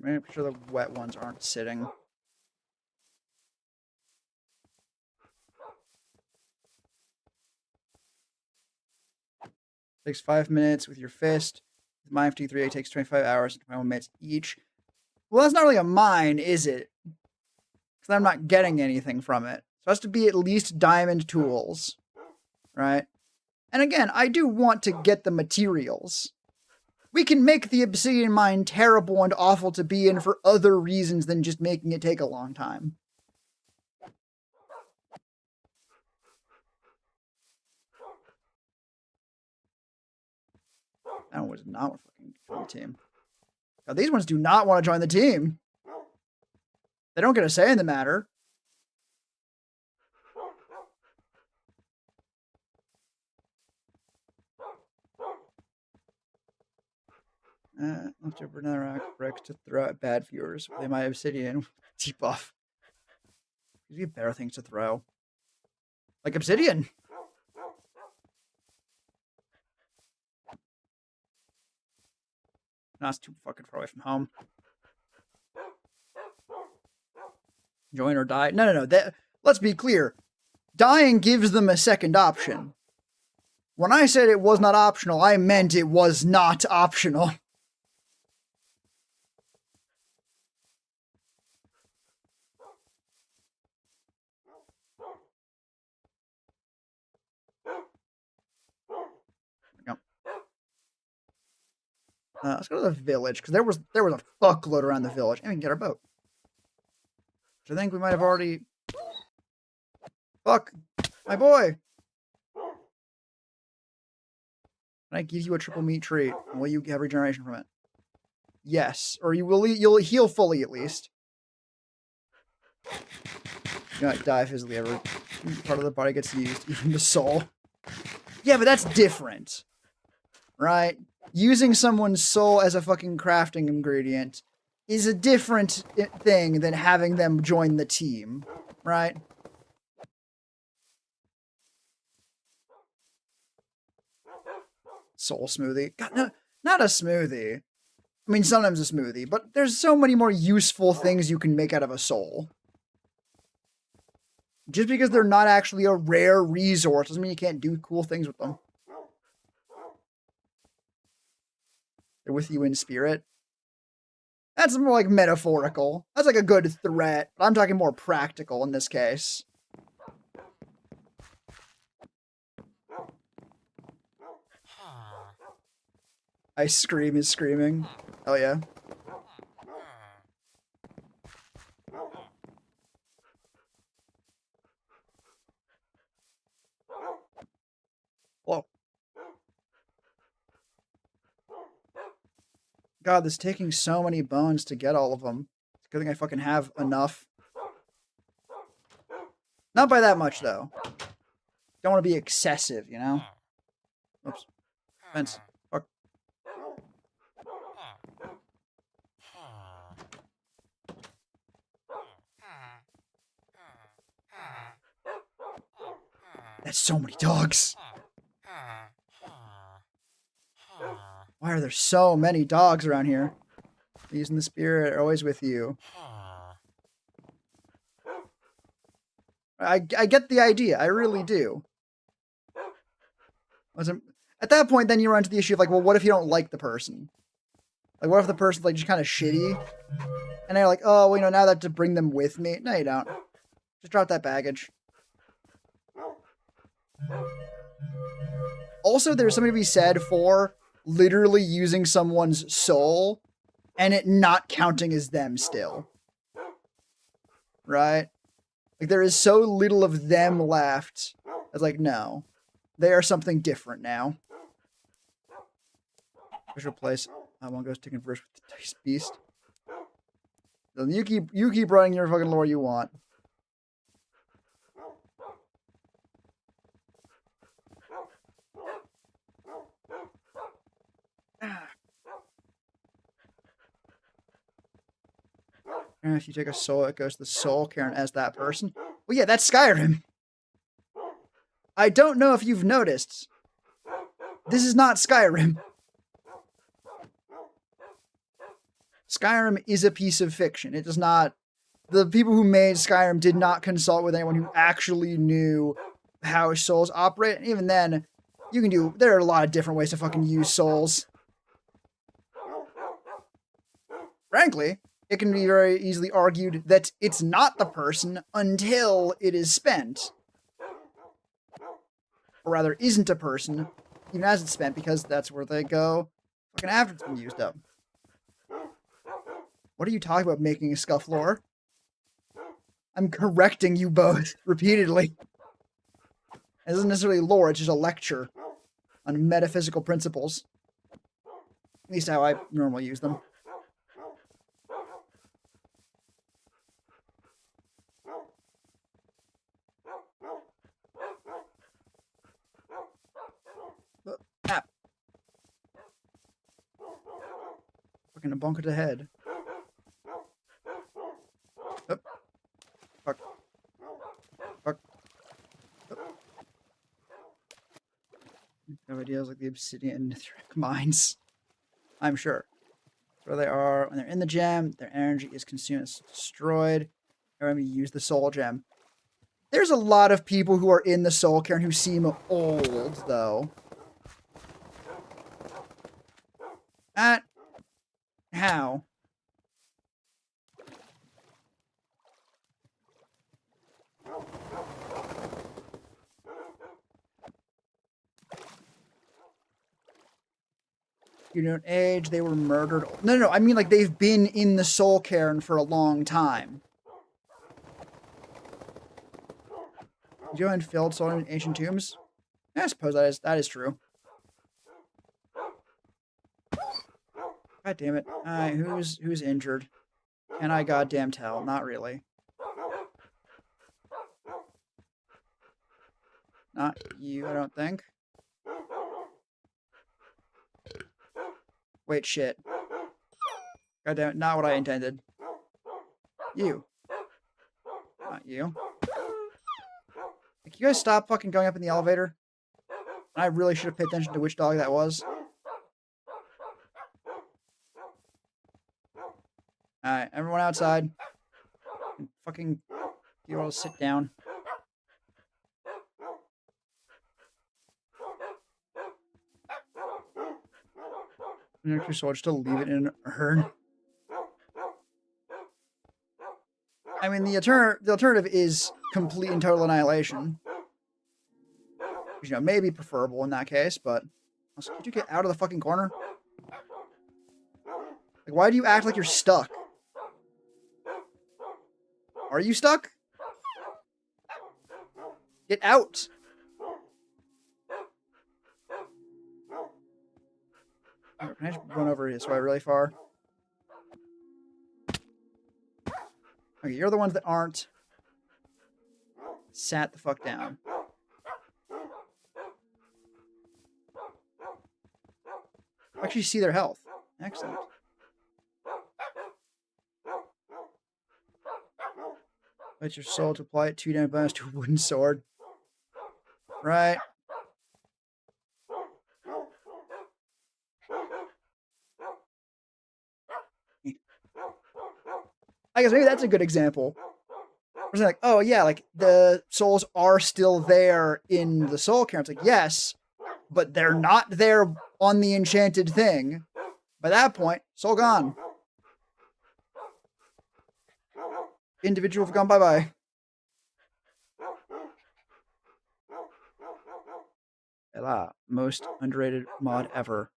Make sure the wet ones aren't sitting. Takes 5 minutes with your fist. With mine FT3, it takes 25 hours and 21 minutes each. Well, that's not really a mine, is it? Because I'm not getting anything from it. So it has to be at least diamond tools. Right? And again, I do want to get the materials. We can make the obsidian mine terrible and awful to be in for other reasons than just making it take a long time. That one was not fucking join the team. Now, these ones do not want to join the team. They don't get a say in the matter. Leftover netherrack bricks to throw at bad viewers. They might obsidian debuff. Gives you better things to throw. Like obsidian. No, it's too fucking far away from home. Join or die. No. Let's be clear. Dying gives them a second option. When I said it was not optional, I meant it was not optional. Let's go to the village, because there was a fuckload around the village. And we can get our boat. Which I think we might have already... Fuck! My boy! Can I give you a triple meat treat? And will you have regeneration from it? Yes. Or you'll heal fully, at least. You might die physically every part of the body gets used, even the soul. Yeah, but that's different. Right? Using someone's soul as a fucking crafting ingredient is a different thing than having them join the team, right? Soul smoothie. God, no, not a smoothie. I mean, sometimes a smoothie, but there's so many more useful things you can make out of a soul. Just because they're not actually a rare resource doesn't mean you can't do cool things with them. They're with you in spirit. That's more like metaphorical. That's like a good threat. But I'm talking more practical in this case. I scream is screaming. Oh yeah. Whoa. God, this is taking so many bones to get all of them. It's a good thing I fucking have enough. Not by that much, though. Don't want to be excessive, you know? Oops. Fence. Fuck. That's so many dogs. Why are there so many dogs around here? These in the spirit are always with you. I get the idea. I really do. At that point, then you run into the issue of like, well, what if you don't like the person? Like, what if the person's like just kind of shitty? And they're like, oh, well, you know, now that to bring them with me. No, you don't. Just drop that baggage. Also, there's something to be said for literally using someone's soul and it not counting as them still. Right? Like, there is so little of them left. It's like, no. They are something different now. Special place. I want to go to converse with the dice beast. Then you keep running your fucking lore you want. And if you take a soul, it goes to the soul Karen as that person. Well, yeah, that's Skyrim. I don't know if you've noticed. This is not Skyrim. Skyrim is a piece of fiction. It does not... The people who made Skyrim did not consult with anyone who actually knew how souls operate. And even then, you can do... There are a lot of different ways to fucking use souls. Frankly, it can be very easily argued that it's not the person until it is spent. Or rather, isn't a person, even as it's spent, because that's where they go fucking after it's been used up. What are you talking about making a scuff lore? I'm correcting you both repeatedly. It isn't necessarily lore, it's just a lecture on metaphysical principles. At least how I normally use them. Fucking a bonk to the head. Oh. Fuck. Fuck. Oh. No ideas like the obsidian and netherrack mines. I'm sure. Where they are, when they're in the gem, their energy is consumed, it's destroyed. Every time you use the soul gem. There's a lot of people who are in the soul cairn who seem old, though. How? You don't age, they were murdered. No, I mean like they've been in the soul cairn for a long time. Join filled soul in ancient tombs? I suppose that is true. God damn it. Alright, who's injured? Can I goddamn tell? Not really. Not you, I don't think. Wait, shit. God damn it, not what I intended. You. Not you. Can you guys stop fucking going up in the elevator? I really should have paid attention to which dog that was. Alright, everyone outside. Fucking you all sit down. So just to leave it in a urn. I mean, the alternative is complete and total annihilation. Which, you know, may be preferable in that case, but also, could you get out of the fucking corner? Like, why do you act like you're stuck? Are you stuck? Get out! Can I just run over this way really far? Okay, you're the ones that aren't. Sat the fuck down. Actually see their health. Excellent. Let your soul to apply it 2 damage bonus to a wooden sword. Right. I guess maybe that's a good example. It's like, oh yeah, like the souls are still there in the soul cairn. It's like, yes, but they're not there on the enchanted thing. By that point, soul gone. Individual have gone bye-bye. Ela, most underrated mod ever.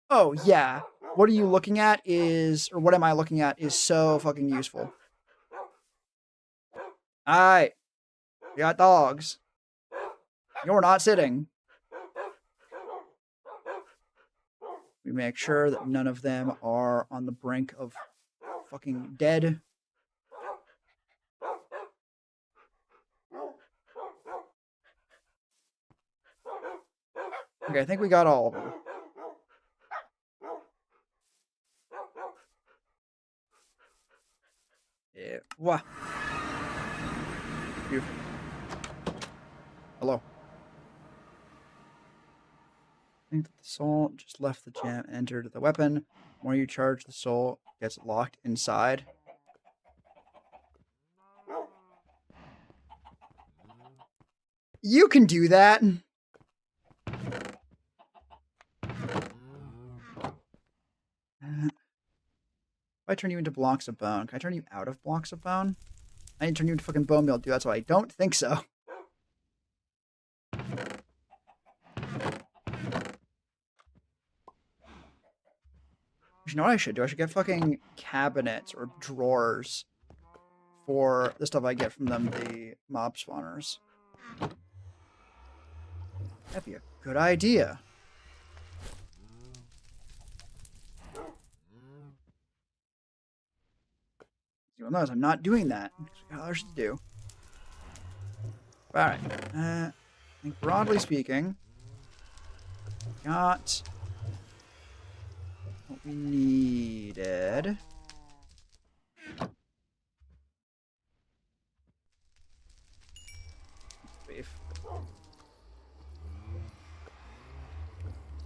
Oh yeah. What are you looking at or what am I looking at is so fucking useful. Alright. We got dogs. You're not sitting. We make sure that none of them are on the brink of fucking dead. Okay, I think we got all of them. Yeah. Wow. Beautiful. Hello. I think that the soul just left the gem and entered the weapon. The more you charge, the soul gets locked inside. You can do that. If I turn you into blocks of bone, can I turn you out of blocks of bone? I need to turn you into fucking bone meal, dude. That's why I don't think so. You know what I should do? I should get fucking cabinets or drawers for the stuff I get from them, the mob spawners. That'd be a good idea. You'll notice I'm not doing that. I got others to do. Alright. I think broadly speaking, got what we needed. Beef.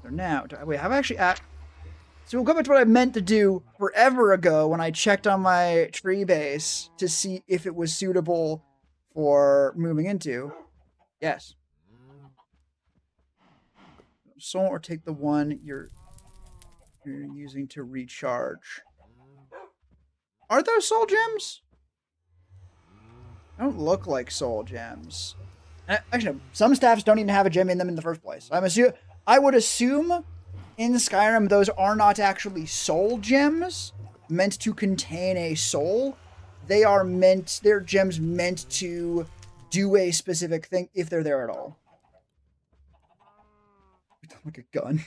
So now, wait, have I actually so we'll go back to what I meant to do forever ago when I checked on my tree base to see if it was suitable for moving into. Yes. Soul or take the one you're using to recharge. Are those soul gems? They don't look like soul gems. Actually, no, some staffs don't even have a gem in them in the first place. I would assume in Skyrim those are not actually soul gems meant to contain a soul. They're gems meant to do a specific thing if they're there at all. Like a gun.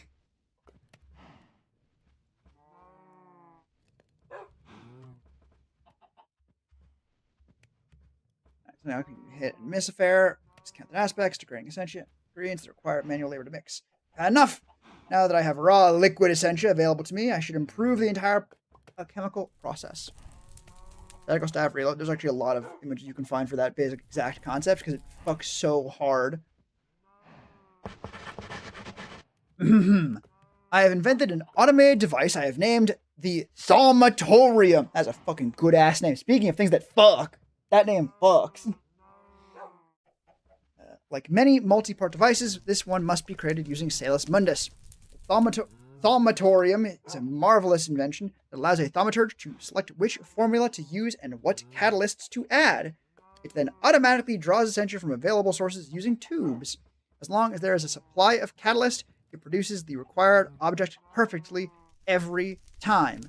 So now I can hit and miss a fair. Discounted aspects, degrading essentia, ingredients that require manual labor to mix. Enough! Now that I have raw liquid essentia available to me, I should improve the entire chemical process. Tactical staff reload. There's actually a lot of images you can find for that basic exact concept because it fucks so hard. I have invented an automated device I have named the Thaumcraft. That's a fucking good ass name. Speaking of things that fuck, that name fucks. Like many multi-part devices, this one must be created using Salus Mundus. Thaumatorium is a marvelous invention that allows a thaumaturge to select which formula to use and what catalysts to add. It then automatically draws essentia from available sources using tubes. As long as there is a supply of catalyst, it produces the required object perfectly every time.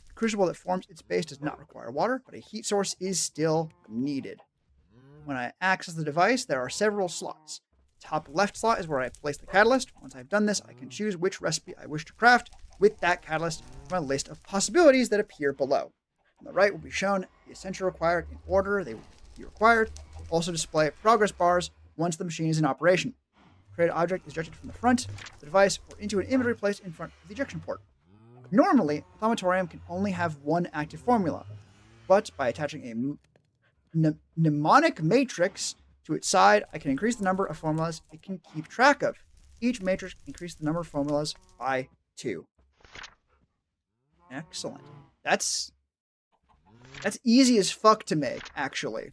The crucible that forms its base does not require water, but a heat source is still needed. When I access the device, there are several slots. top left slot is where I place the catalyst. Once I've done this, I can choose which recipe I wish to craft with that catalyst from a list of possibilities that appear below. On the right will be shown the essential required in order they will be required. Also display progress bars once the machine is in operation. Created object is ejected from the front of the device or into an inventory placed in front of the ejection port. Normally, a Thaumatorium can only have one active formula, but by attaching a mnemonic matrix to its side, I can increase the number of formulas it can keep track of. Each matrix increases the number of formulas by 2. Excellent. That's easy as fuck to make, actually.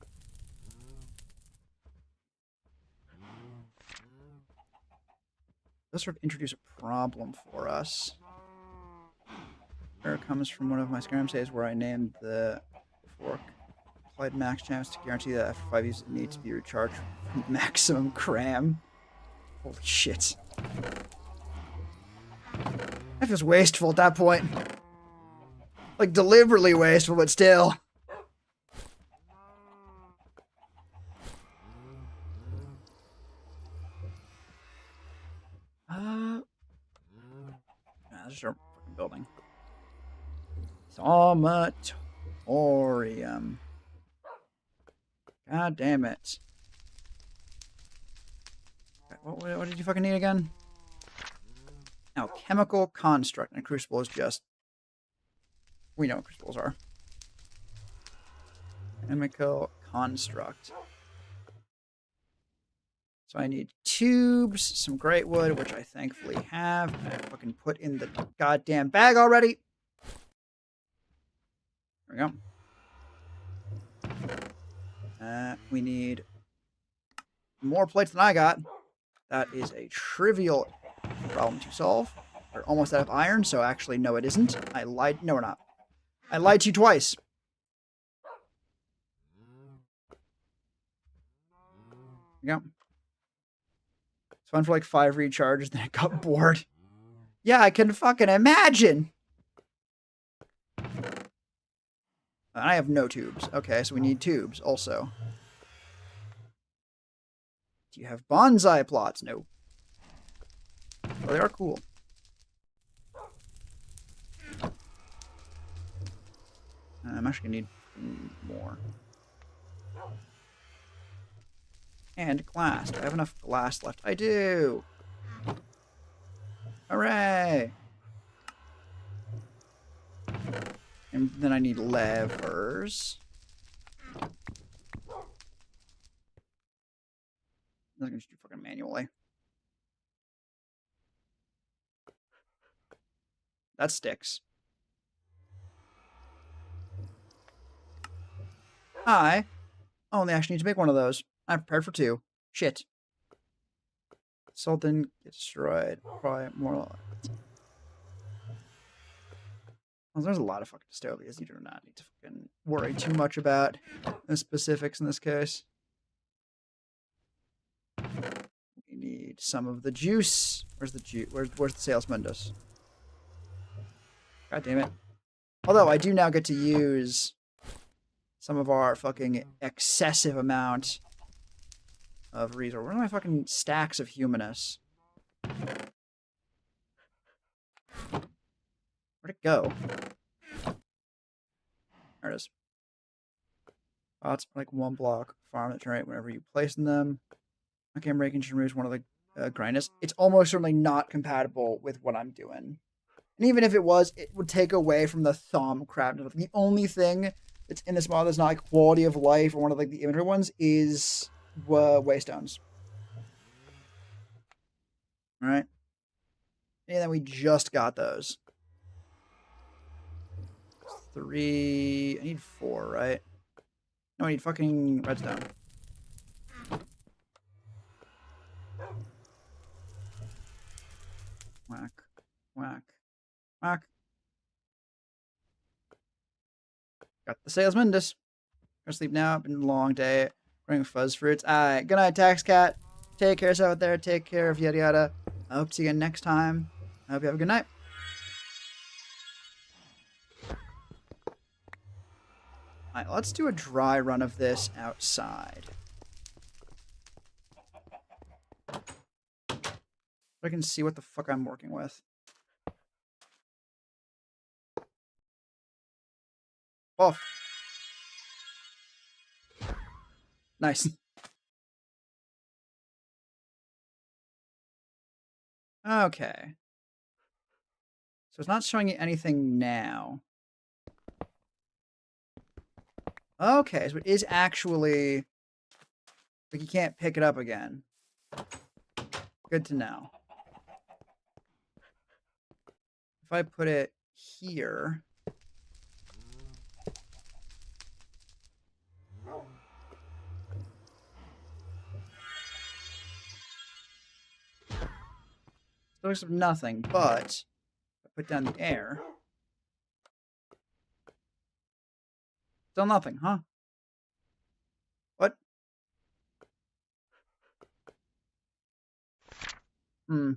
This sort of introduce a problem for us. Where it comes from one of my Skyrim saves where I named the fork applied max chance to guarantee that after 5 uses it needs to be recharged from maximum cram. Holy shit. That feels wasteful at that point. Like deliberately wasteful, but still. Let's start fucking building. Thaumatorium. God damn it. What did you fucking need again? Now, chemical construct. And a crucible is just... We know what crucibles are. Chemical construct. So I need tubes, some great wood, which I thankfully have. I fucking put in the goddamn bag already. There we go. We need more plates than I got. That is a trivial problem to solve. We're almost out of iron, so actually, no, it isn't. I lied. No, we're not. I lied to you twice. There we go. It's fun for like 5 recharges, then I got bored. Yeah, I can fucking imagine. I have no tubes. Okay, so we need tubes also. Do you have bonsai plots? No. Oh, they are cool. I'm actually gonna need more. And glass. Do I have enough glass left? I do! Hooray! And then I need levers. I'm gonna just do fucking manually. That sticks. I only actually need to make one of those. I'm prepared for 2. Shit. Salt didn't get destroyed. Probably more like... Well, there's a lot of fucking dystopias. You do not need to fucking worry too much about the specifics in this case. We need some of the juice. Where's the juice? Where's the salesman? God damn it. Although I do now get to use some of our fucking excessive amount of resource. Where are my fucking stacks of humanus? Where'd it go? There it is. Spots are like 1 block. Farm that generate whenever you place in them. Okay, I'm making sure removes one of the grinders. It's almost certainly not compatible with what I'm doing. And even if it was, it would take away from the Thaumcraft. The only thing that's in this model that's not like quality of life or one of like the inventory ones is waystones. Alright. And then we just got those. 3. I need 4, right? No, I need fucking redstone. Whack. Whack. Whack. Got the salesman. Just gonna sleep now. Been a long day. Growing fuzz fruits. Alright. Good night, Tax Cat. Take care of yourself out there. Take care of yada yada. I hope to see you again next time. I hope you have a good night. Alright, let's do a dry run of this outside. I can see what the fuck I'm working with. Off. Nice. Okay. So it's not showing you anything now. Okay, so it is actually... like you can't pick it up again. Good to know. If I put it here... Still looks like nothing, but... if I put down the air... still nothing, huh? What? Hmm.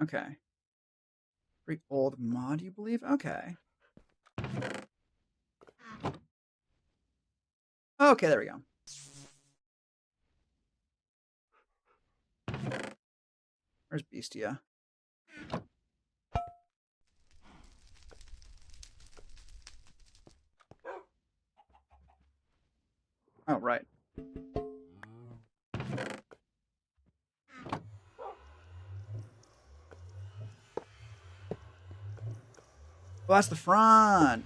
Okay. Pretty old mod, you believe? Okay. Okay, there we go. Where's Beastia? Oh, right. Well, that's the front.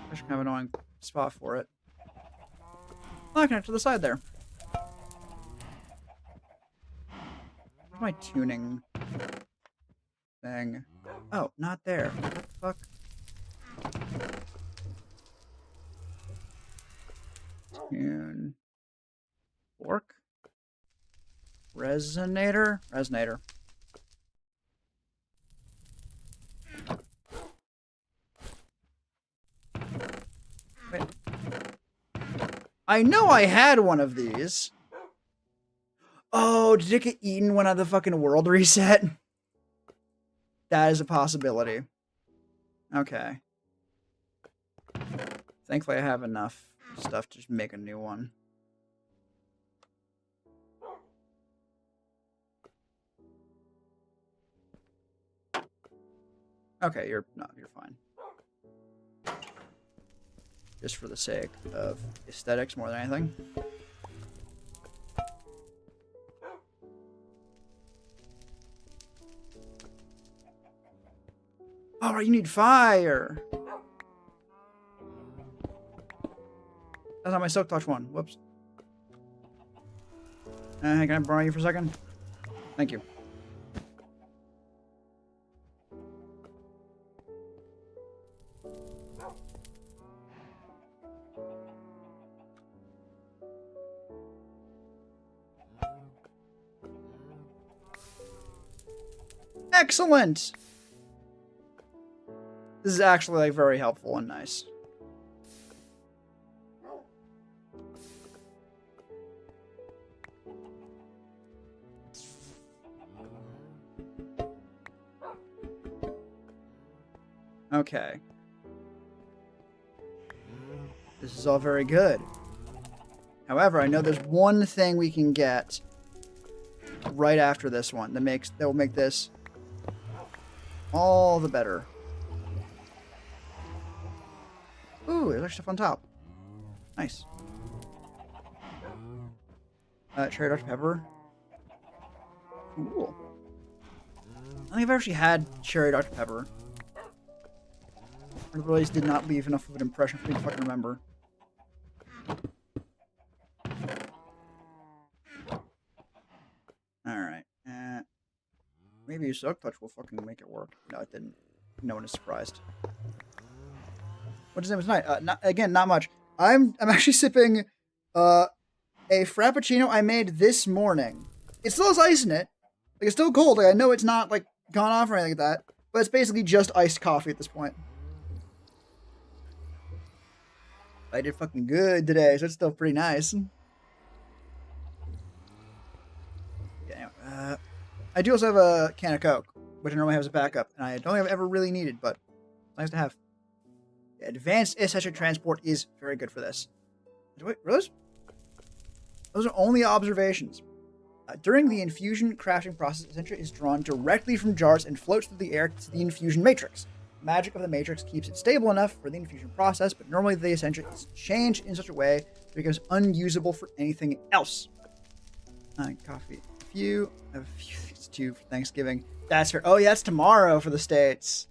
That's kind of an annoying spot for it. Oh, I connect to the side there. Where's my tuning thing? Oh, not there. What the fuck? Tune. Fork? Resonator? Resonator. Wait. I know I had one of these. Oh, did it get eaten when the fucking world reset? That is a possibility. Okay. Thankfully I have enough stuff to just make a new one. Okay, you're fine. Just for the sake of aesthetics more than anything. Oh, you need fire! That's not my silk touch one. Whoops. Can I borrow you for a second? Thank you. Excellent! This is actually like very helpful and nice. Okay. This is all very good. However, I know there's one thing we can get right after this one that will make this all the better. Ooh, there's stuff on top. Nice. Cherry Dr. Pepper. Cool. I don't think I've actually had Cherry Dr. Pepper. I really did not leave enough of an impression for me to fucking remember. Alright. Maybe a silk touch will fucking make it work. No, it didn't. No one is surprised. What is it tonight? Again, not much. I'm actually sipping a Frappuccino I made this morning. It still has ice in it. Like, it's still cold. Like, I know it's not, like, gone off or anything like that. But it's basically just iced coffee at this point. I did fucking good today, so it's still pretty nice. Yeah, anyway, I do also have a can of Coke, which I normally have as a backup, and I don't think I've ever really needed, but it's nice to have. Advanced essential transport is very good for this. Wait, those are only observations. During the infusion crafting process, Essentia is drawn directly from jars and floats through the air to the infusion matrix. The magic of the matrix keeps it stable enough for the infusion process, but normally the Essentia is changed in such a way that it becomes unusable for anything else. Coffee. A few things too for Thanksgiving. That's for. Oh yeah, that's tomorrow for the States.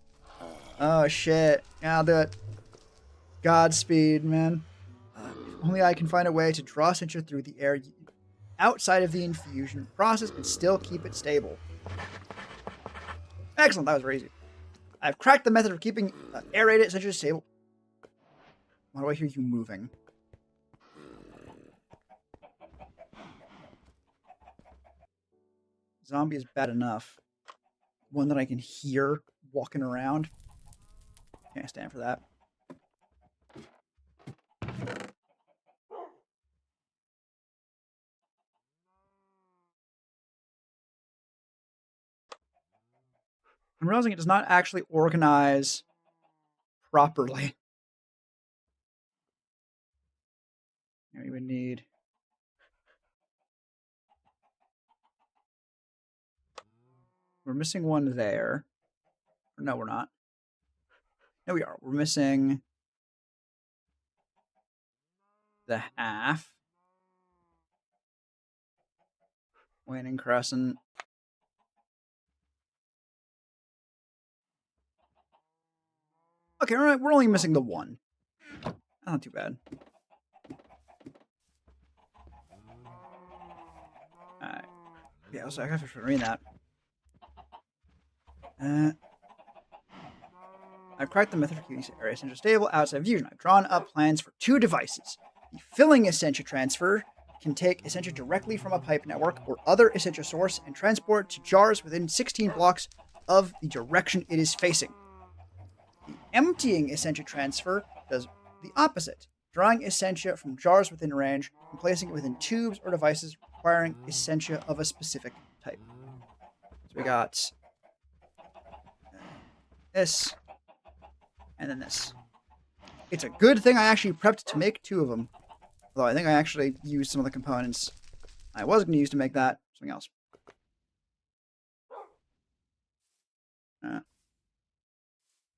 Oh shit. Yeah, I'll do it. Godspeed, man. If only I can find a way to draw Essentia through the air outside of the infusion process and still keep it stable. Excellent, that was very easy. I've cracked the method of keeping aerated Essentia stable. Why do I hear you moving? Zombie is bad enough. One that I can hear walking around. Can't stand for that. I'm realizing it does not actually organize properly. We would need... We're missing one there. No, we're not. No, we are. We're missing the half. Waning Crescent. Okay, we're only missing the one. Not too bad. Alright. Yeah, also, I have to read that. I've cracked the method for keeping area Essentia stable outside of fusion. I've drawn up plans for 2 devices. The filling Essentia transfer can take Essentia directly from a pipe network or other Essentia source and transport to jars within 16 blocks of the direction it is facing. The emptying Essentia transfer does the opposite, drawing Essentia from jars within range and placing it within tubes or devices requiring Essentia of a specific type. So we got this, and then this. It's a good thing I actually prepped to make 2 of them. Although I think I actually used some of the components I was going to use to make that something else.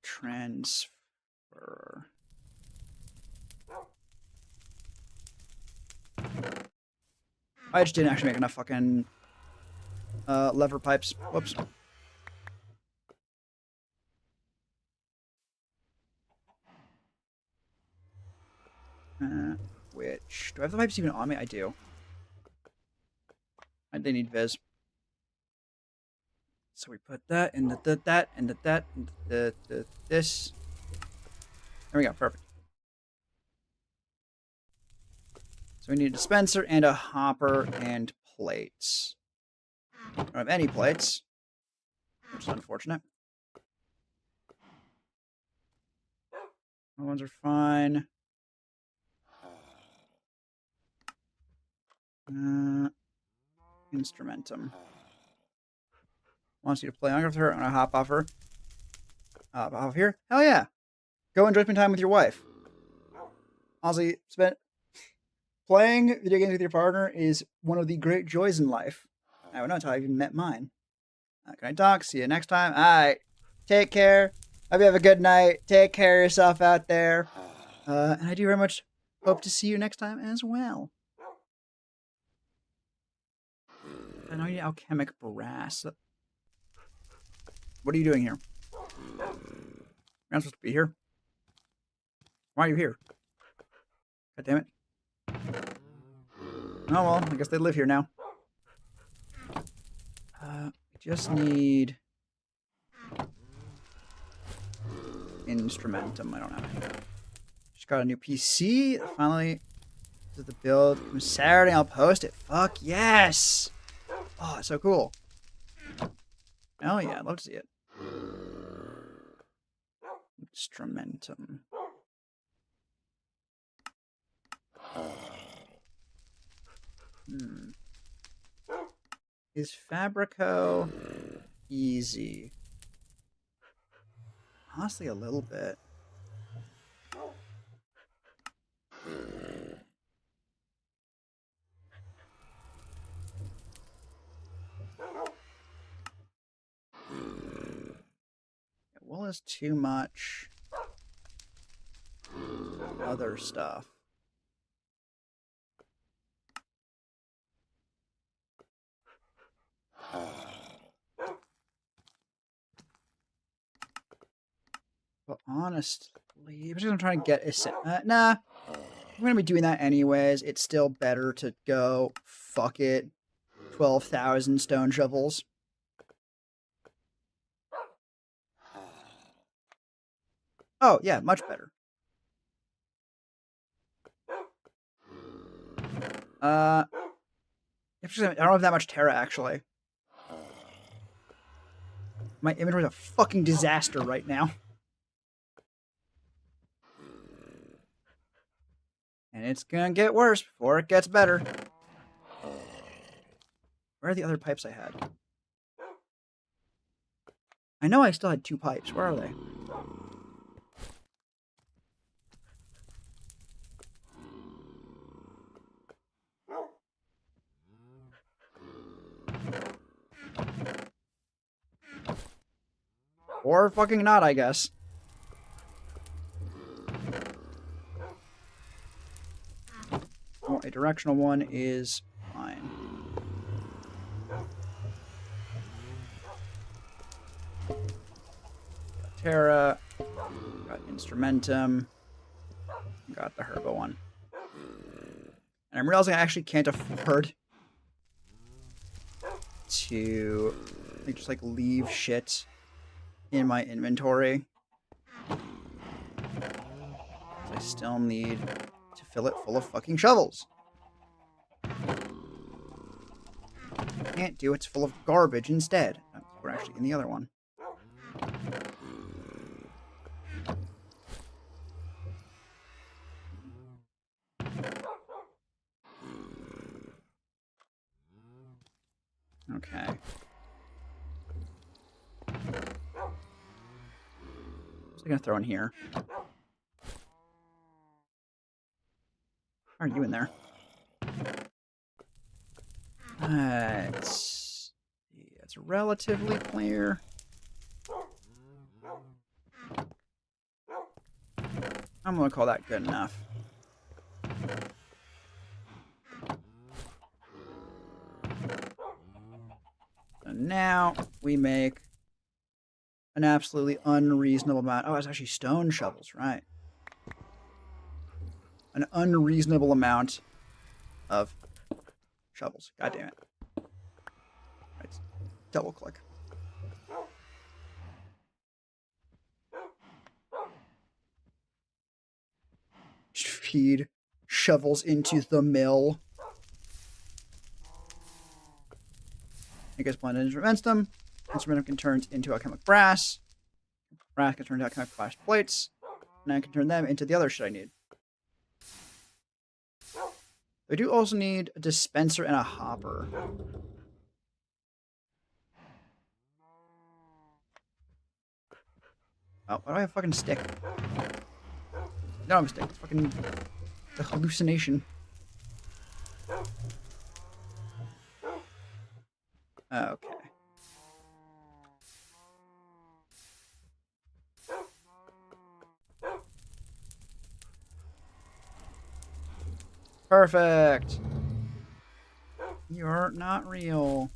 Transfer. I just didn't actually make enough fucking lever pipes. Whoops. Which... Do I have the pipes even on me? I do. They need Viz. So we put that, and that, and that, and this. There we go, perfect. So we need a dispenser and a hopper and plates. I don't have any plates, which is unfortunate. The ones are fine. Instrumentum. Wants you to play on with her. I'm gonna hop off her. Hop off here. Hell yeah. Go enjoy some time with your wife. Honestly, playing video games with your partner is one of the great joys in life. I don't know until I even met mine. Can I talk? See you next time. Alright. Take care. Hope you have a good night. Take care of yourself out there. And I do very much hope to see you next time as well. I know you need alchemic brass. What are you doing here? You're not supposed to be here. Why are you here? God damn it. Oh well, I guess they live here now. I just need... Instrumentum. I don't have. Just got a new PC. Finally, this is the build. From Saturday, I'll post it. Fuck yes! Oh, it's so cool. Oh yeah, I'd love to see it. Instrumentum. Is Fabrico easy? Honestly, a little bit. Wool is too much other stuff. But honestly, I'm just gonna try and get a nah. I'm gonna be doing that anyways. It's still better to go fuck it. 12,000 stone shovels. Oh yeah, much better. I don't have that much Terra actually. My inventory's a fucking disaster right now. And it's gonna get worse before it gets better. Where are the other pipes I had? I know I still had 2 pipes. Where are they? Or fucking not, I guess. Oh, a directional one is fine. Got Terra. Got Instrumentum. Got the Herbo one. And I'm realizing I actually can't afford to just like leave shit in my inventory. I still need to fill it full of fucking shovels. Can't do it's full of garbage instead. We're actually in the other one. Okay. What's I gonna throw in here? Why are you in there? It's relatively clear. I'm gonna call that good enough. And now we make an absolutely unreasonable amount. Oh, it's actually stone shovels, right? An unreasonable amount of shovels. God damn it. Right. Double click. Just feed shovels into the mill. It gets blended into instrumentum. Instrumentum can turn into alchemic brass. Brass can turn into alchemic flash plates. And I can turn them into the other shit I need. I do also need a dispenser and a hopper. Oh, why do I have a fucking stick? No, I'm a stick. It's fucking the hallucination. Okay. Perfect. You're not real.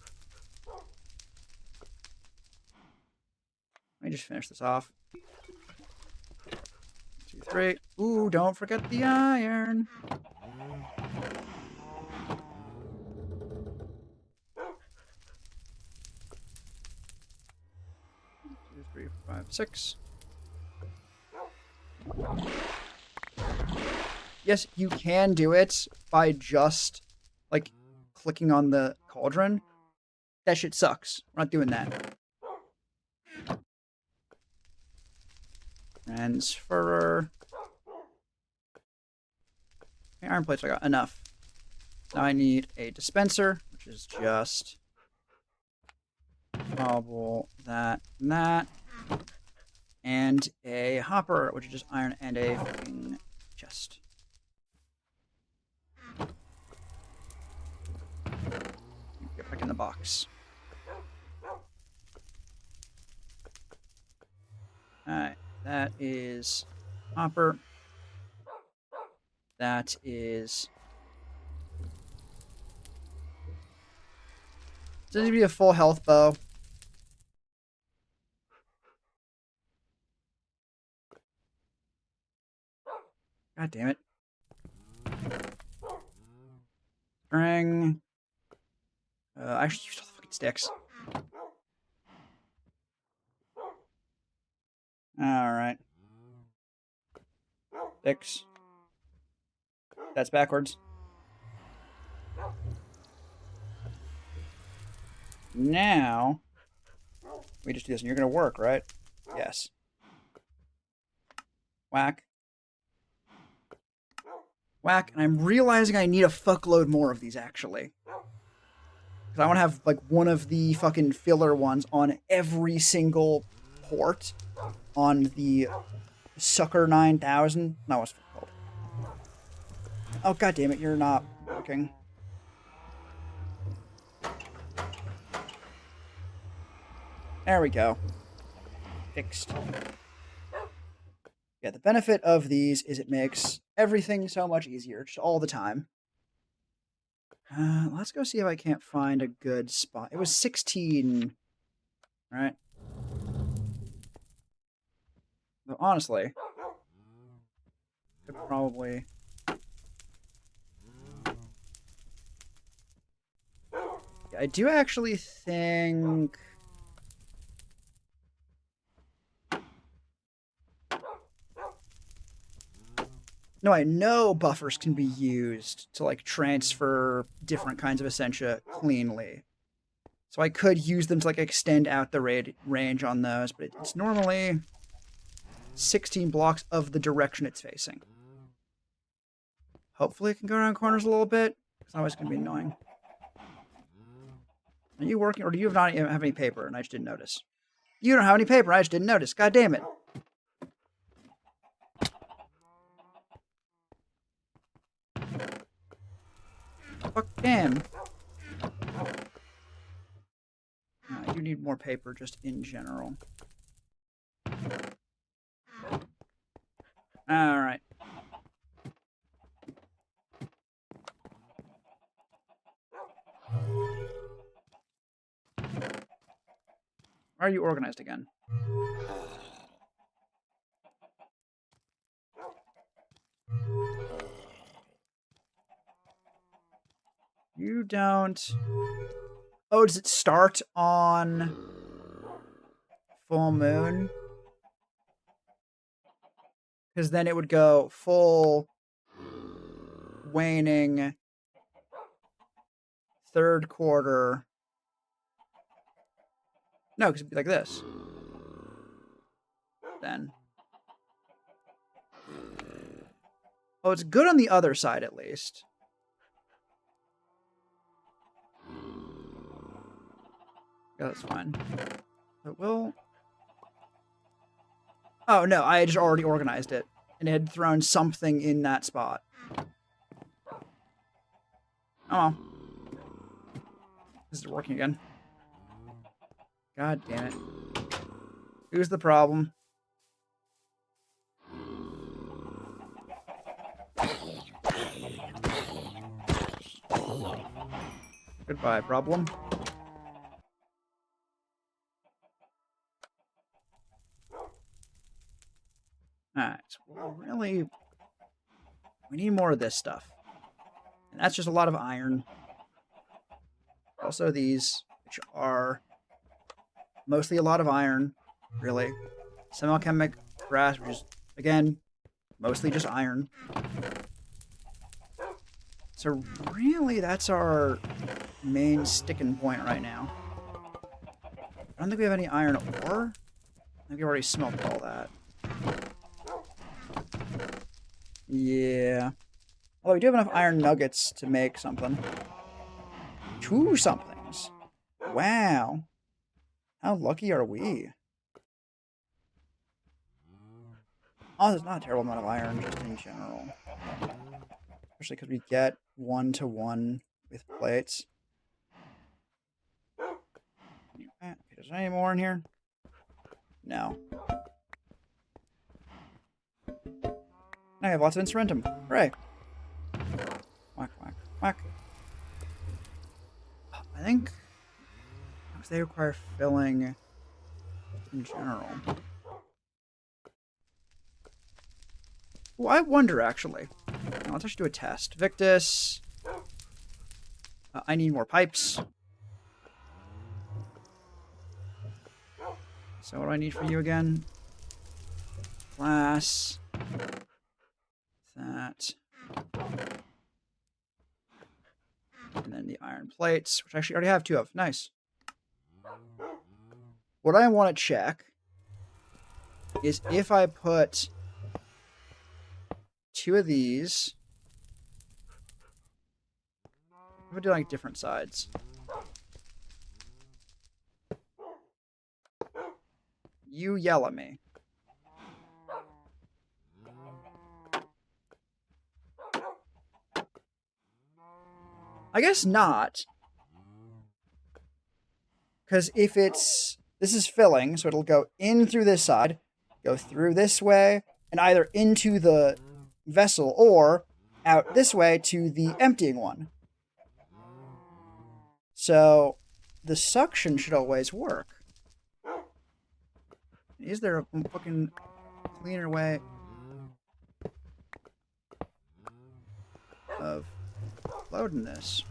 Let me just finish this off. 2, 3. Ooh, don't forget the iron. 2, 3, 4, 5, 6. Yes, you can do it by just, like, clicking on the cauldron. That shit sucks. We're not doing that. Transferer. Okay, iron plates, I got enough. Now I need a dispenser, which is just cobble, that, and that. And a hopper, which is just iron, and a fucking chest. Get back in the box. Alright, that is hopper. That is... Does it need to be a full health bow? God damn it. String. Actually, use all the fucking sticks. Alright. Sticks. That's backwards. Now, we just do this and you're going to work, right? Yes. Whack. Whack. And I'm realizing I need a fuckload more of these, actually. Because I want to have, like, one of the fucking filler ones on every single port on the Sucker 9000. No, what's it called? Oh, god damn it, you're not working. There we go. Fixed. Yeah, the benefit of these is it makes everything so much easier, just all the time. Let's go see if I can't find a good spot. It was 16, right? But honestly, could probably... Yeah, I do actually think... No, I know buffers can be used to, like, transfer different kinds of Essentia cleanly. So I could use them to, like, extend out the range on those, but it's normally 16 blocks of the direction it's facing. Hopefully it can go around corners a little bit. It's always going to be annoying. Are you working, or do you not even have any paper, and I just didn't notice? You don't have any paper, I just didn't notice. God damn it. Fuck damn. I do need more paper just in general. Alright. Are you organized again? You don't... Oh, does it start on full moon? Because then it would go full, waning, third quarter. No, because it'd be like this. Then. Oh, it's good on the other side, at least. Yeah, that's fine. It will... Oh, no, I had just already organized it. And it had thrown something in that spot. Oh. This is working again. God damn it. Who's the problem? Goodbye, problem. Alright, so really... We need more of this stuff. And that's just a lot of iron. Also these, which are mostly a lot of iron, really. Some alchemic brass, which is, again, mostly just iron. So really, that's our main sticking point right now. I don't think we have any iron ore. I think we already smoked all that. Yeah. Although we do have enough iron nuggets to make something. 2 somethings. Wow. How lucky are we? Oh, there's not a terrible amount of iron just in general. Especially because we get 1-to-1 with plates. Okay, is there any more in here? No. I have lots of instrumentum. Hooray. Whack, whack, whack. I think because they require filling in general. Well, I wonder, actually. Now, let's actually do a test. Victus. I need more pipes. So what do I need from you again? Glass. That. And then the iron plates, which I actually already have 2 of. Nice. What I want to check is if I put 2 of these. If I do like different sides. You yell at me. I guess not. Because if it's... This is filling, so it'll go in through this side, go through this way, and either into the vessel or out this way to the emptying one. So the suction should always work. Is there a fucking cleaner way of loading this?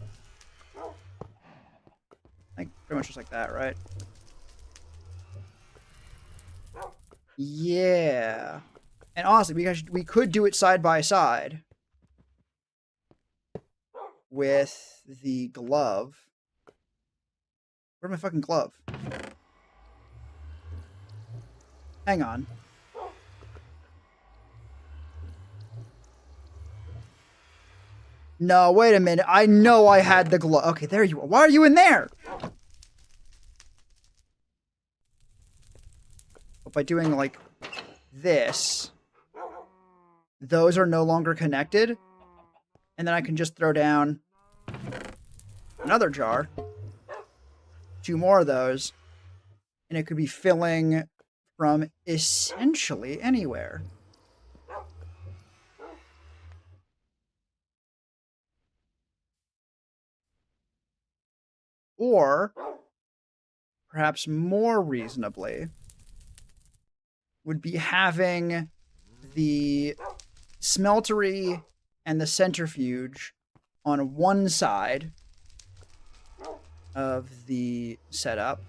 I think pretty much just like that, right? Yeah. And honestly, we could do it side by side with the glove. Where's my fucking glove? Hang on. No, wait a minute. I know I had the glove. Okay, there you are. Why are you in there? By doing like this, those are no longer connected. And then I can just throw down another jar. 2 more of those. And it could be filling from essentially anywhere. Or, perhaps more reasonably, would be having the smeltery and the centrifuge on one side of the setup,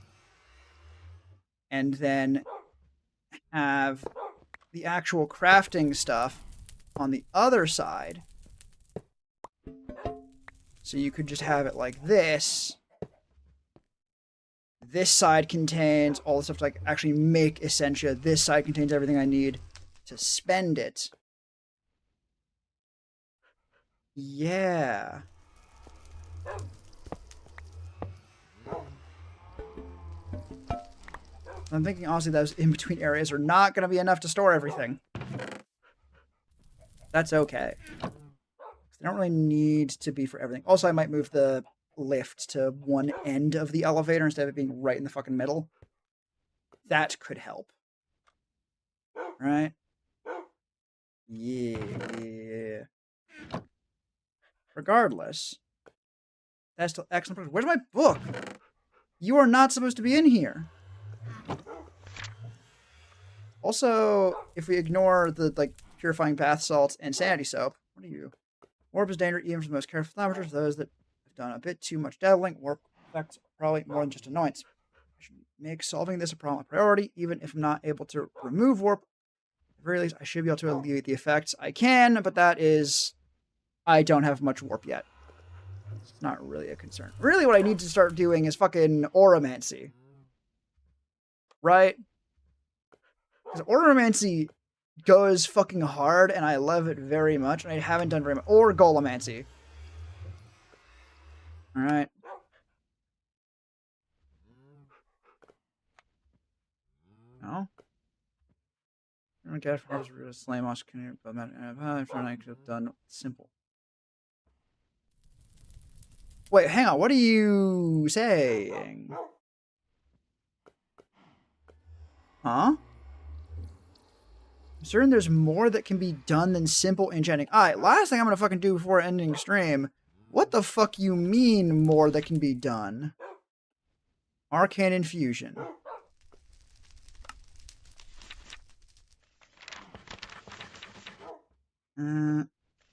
and then have the actual crafting stuff on the other side. So you could just have it like this. This side contains all the stuff to like actually make Essentia. This side contains everything I need to spend it. Yeah. I'm thinking honestly those in-between areas are not going to be enough to store everything. That's okay. They don't really need to be for everything. Also, I might move the lift to one end of the elevator instead of it being right in the fucking middle. That could help. Right? Yeah. Regardless, that's still excellent. Where's my book? You are not supposed to be in here. Also, if we ignore the like purifying bath salts and sanity soap, what are you? Warp is dangerous even for the most careful laboratories. Those that have done a bit too much dabbling, warp effects are probably more than just annoyance. I should make solving this a problem a priority, even if I'm not able to remove warp. At the very least, I should be able to alleviate the effects. I can, but that is... I don't have much warp yet. It's not really a concern. Really what I need to start doing is fucking oromancy. Right? Because oromancy goes fucking hard, and I love it very much, and I haven't done very much. Or Golomancy. Alright. hell? I don't get for slime moss can but I'm trying to have done simple. Wait, hang on, what are you saying? Huh? I'm certain there's more that can be done than simple enchanting. Alright, last thing I'm gonna fucking do before ending stream. What the fuck you mean more that can be done? Arcane infusion.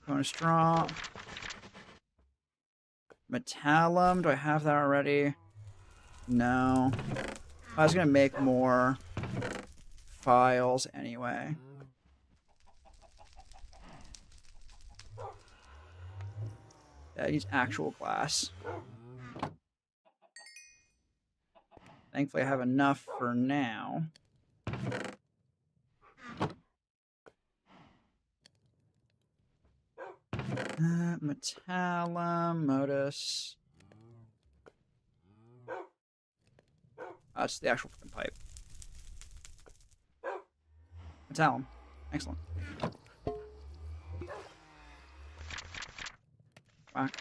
Bonus straw. Metallum. Do I have that already? No. I was gonna make more files anyway. Yeah, I use actual glass. Thankfully, I have enough for now. Metallum, modus. That's the actual fucking pipe. Metallum. Excellent. Whack.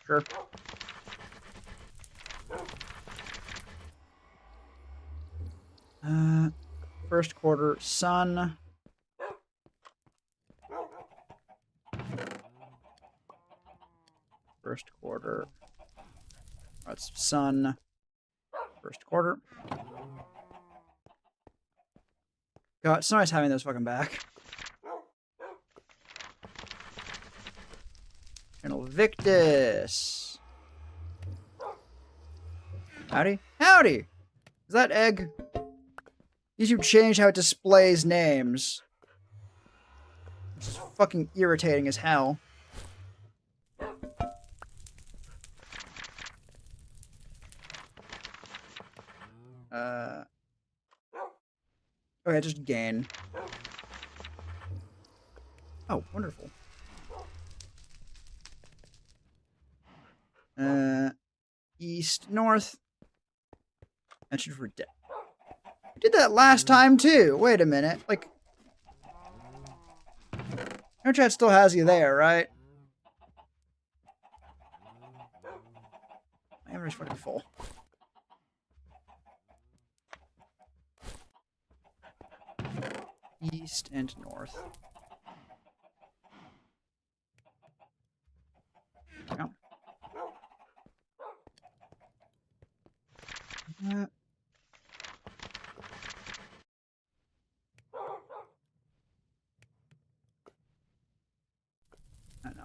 Sure. First quarter, sun. First quarter. That's sun. First quarter. God, it's nice having those fucking back. Invictus. Howdy? Howdy! Is that egg? YouTube changed how it displays names. Which is fucking irritating as hell. Okay, just gain. Oh, wonderful. East, north. That should for dead. Did that last time too. Wait a minute. Like, your chat still has you there, right? My inventory's fucking full. East and north. No. No,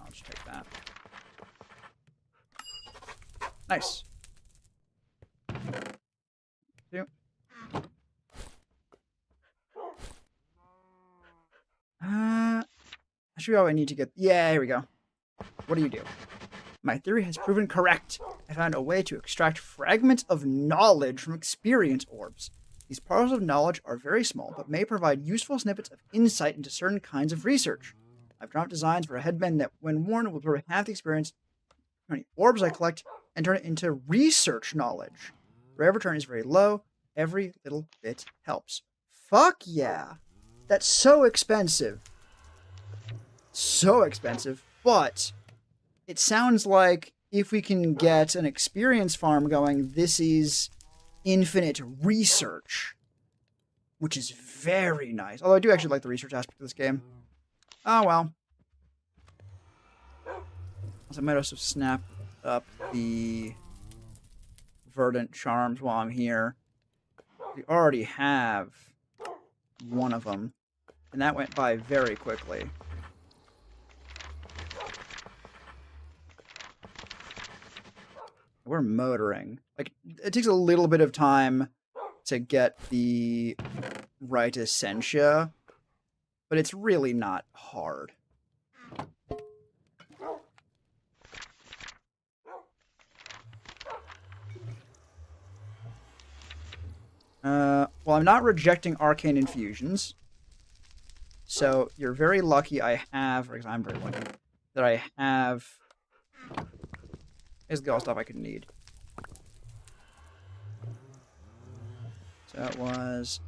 I'll just take that. Nice. Two. That should be all I need to get. Yeah, here we go. What do you do? My theory has proven correct. I found a way to extract fragments of knowledge from experience orbs. These particles of knowledge are very small, but may provide useful snippets of insight into certain kinds of research. I've drawn up designs for a headband that, when worn, will provide half the experience how many orbs I collect and turn it into research knowledge. The rate of return is very low. Every little bit helps. Fuck yeah. That's so expensive. So expensive, but it sounds like if we can get an experience farm going, this is infinite research, which is very nice. Although I do actually like the research aspect of this game. Oh well. I might also snap up the Verdant Charms while I'm here. We already have one of them, and that went by very quickly. We're motoring. Like, it takes a little bit of time to get the right essentia, but it's really not hard. Well, I'm not rejecting arcane infusions. So, you're very lucky I have, or I'm very lucky, that I have... Here's the all stuff I could need. So it was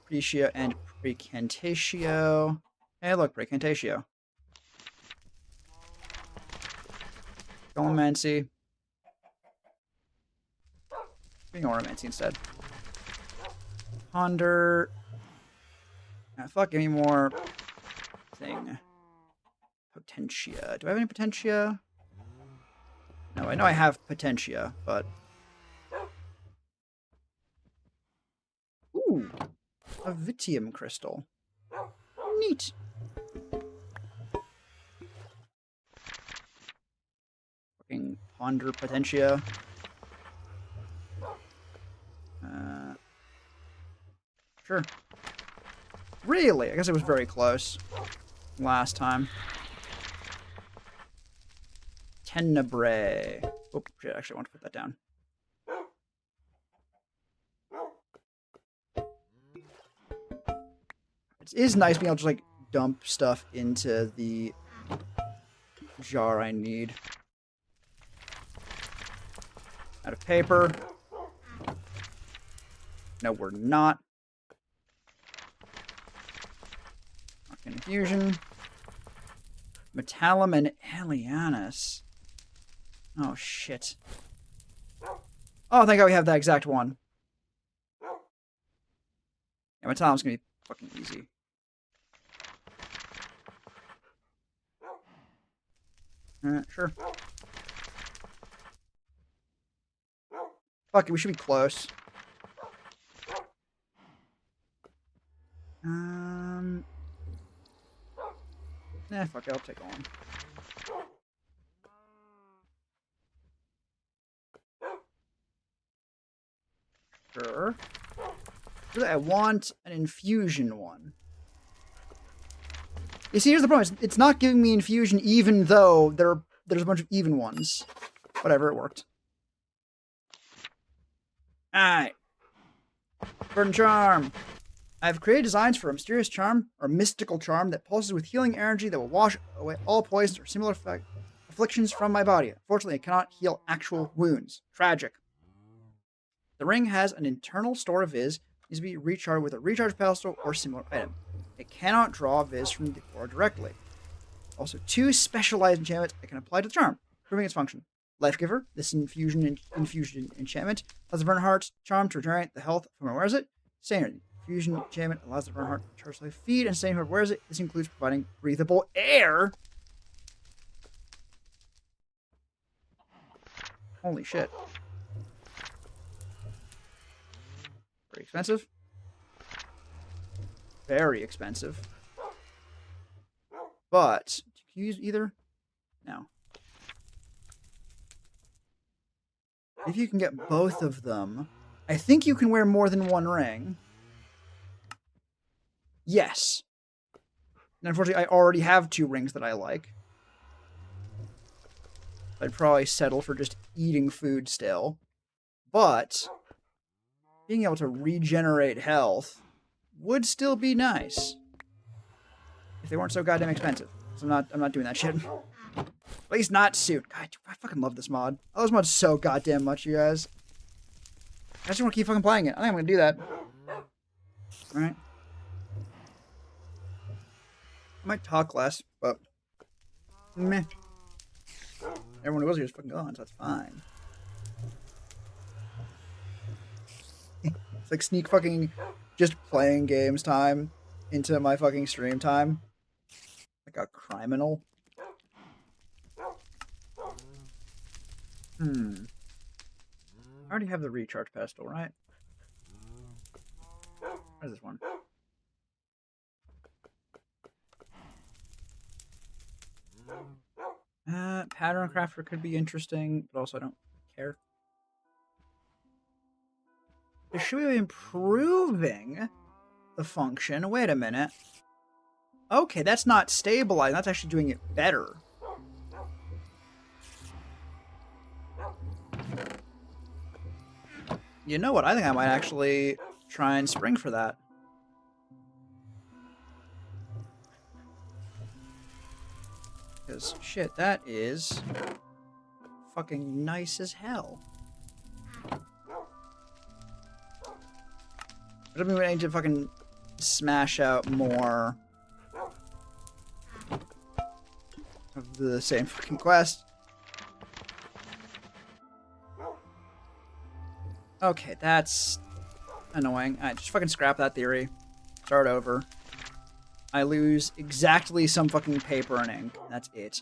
Precio and Precantatio. Hey, look, Precantatio. Ornamency. Being Ornamency instead. Ponder. Ah, fuck, give me more thing. Potentia. Do I have any Potentia? No, I know I have Potentia, but... Ooh, a Vitium crystal. Neat. Fucking Ponder Potentia. Sure. Really? I guess it was very close last time. Tenebrae. Oh, shit, I actually want to put that down. It is nice being able to just, like, dump stuff into the jar I need. Out of paper. No, we're not. Infusion. Metallum and Alianus. Oh, shit. Oh, thank God we have that exact one. Yeah, Metallum's gonna be fucking easy. Sure. Fuck it, we should be close. Nah, fuck it, I'll take on. Sure. Really, I want an infusion one. You see, here's the problem. It's not giving me infusion even though there's a bunch of even ones. Whatever, it worked. Alright. Burden Charm. I've created designs for a mysterious charm or mystical charm that pulses with healing energy that will wash away all poisons or similar afflictions from my body. Unfortunately, it cannot heal actual wounds. Tragic. The ring has an internal store of Viz. Needs to be recharged with a recharge pedestal or similar item. It cannot draw Viz from the core directly. Also, 2 specialized enchantments I can apply to the charm, proving its function. Life Giver. This infusion enchantment allows the Vernhardt charm to regenerate the health from whoever wears it. Sanity. Fusion enchantment allows the Vernhardt to charge life feed and sustain whoever wears it. This includes providing breathable air. Holy shit. Very expensive. Very expensive. But, can you use either? No. If you can get both of them, I think you can wear more than one ring. Yes. And unfortunately, I already have 2 rings that I like. I'd probably settle for just eating food still. But being able to regenerate health would still be nice. If they weren't so goddamn expensive. So I'm not doing that shit. At least not soon. God, I fucking love this mod. I love this mod so goddamn much, you guys. I just want to keep fucking playing it. I think I'm gonna do that. Alright. I might talk less, but meh. Everyone who was here is fucking gone, so that's fine. It's like sneak fucking just playing games time into my fucking stream time. Like a criminal. I already have the recharge pedestal, right? Where's this one? Pattern crafter could be interesting, but also I don't care. Should we be improving the function? Wait a minute. Okay, that's not stabilizing. That's actually doing it better. You know what? I think I might actually try and spring for that. Because, shit, that is fucking nice as hell. I don't mean we need to fucking smash out more of the same fucking quest. Okay, that's annoying. Alright, just fucking scrap that theory. Start over. I lose exactly some fucking paper and ink. That's it.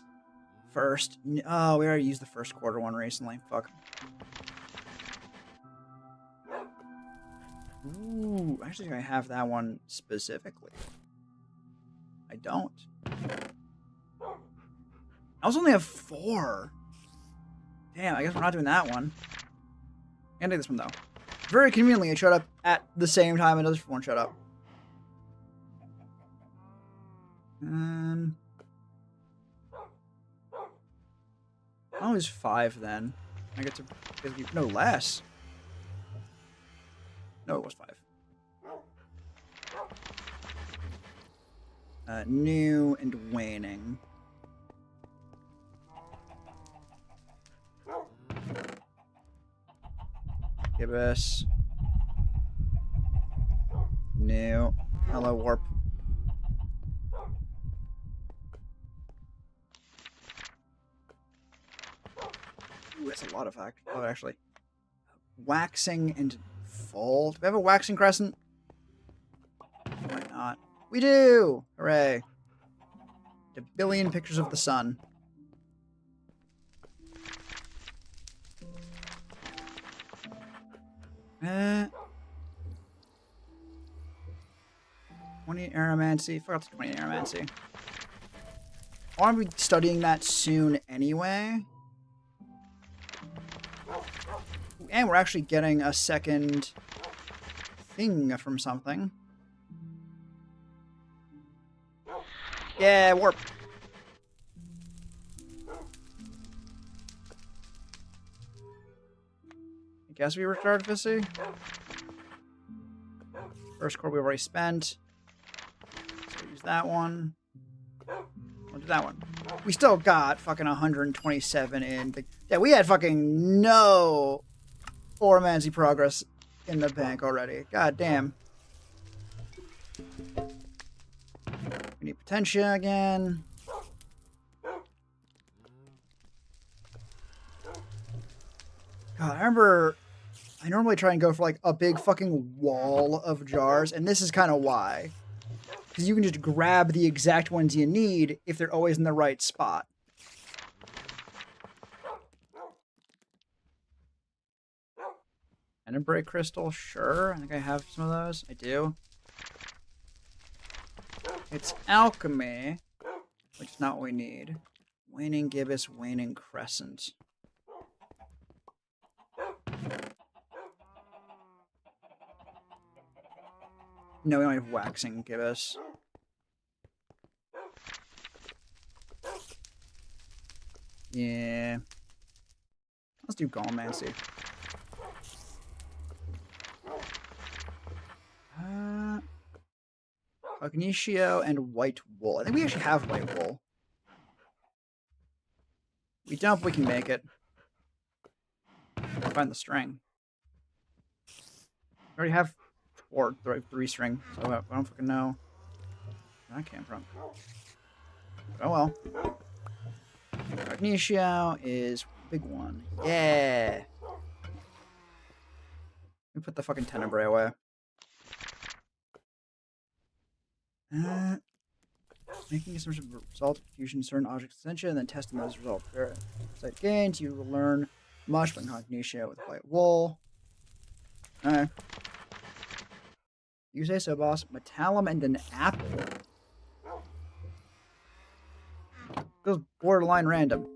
First. Oh, we already used the first quarter one recently. Fuck. Ooh, actually I have that one specifically. I don't. I also only have 4. Damn, I guess we're not doing that one. I can do this one though. Very conveniently, it showed up at the same time another one showed up. I'll lose 5 then. I get to no less. No, it was 5. New and waning. Give us new. Hello, warp. Ooh, that's a lot of actually. Waxing and full. Do we have a waxing crescent? Why not? We do! Hooray. A billion pictures of the sun. Uh, 20 aromancy. Forgot the 20 aromancy. I want to be studying that soon anyway. And we're actually getting a second thing from something. Yeah, warp. I guess we restarted Visi. First core we've already spent. So use that one. We'll do that one. We still got fucking 127 in. Yeah, we had fucking no Oromancy progress in the bank already. God damn. We need Potentia again. God, I remember I normally try and go for like a big fucking wall of jars, and this is kind of why. Because you can just grab the exact ones you need if they're always in the right spot. Tenebrae crystal, sure. I think I have some of those. I do. It's alchemy, which is not what we need. Waning gibbous, waning crescent. No, we don't have waxing gibbous. Yeah. Let's do Galmancy. Cognitio and white wool. I think we actually have white wool. We don't, we can make it. Find the string. We already have 3 string, so I don't fucking know where that came from. Oh well. Cognitio is big one. Yeah. Let me put the fucking Tenebrae away. Making some result fusion certain objects essential, and then testing those results. Site gains, you will learn much from Cognitio with white wool. Alright. You say so, boss. Metallum and an apple. Goes borderline random.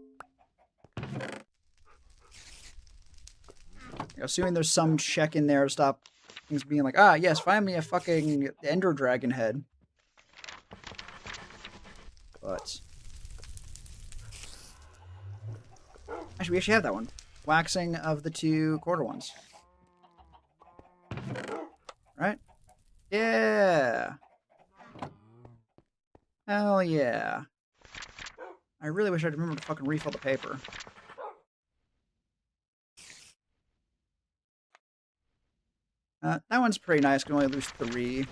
Assuming there's some check in there to stop things being like, ah, yes, find me a fucking Ender Dragon head. But actually, we actually have that one. Waxing of the 2 quarter ones. Right? Yeah. Hell yeah. I really wish I'd remember to fucking refill the paper. That one's pretty nice. Can only lose 3.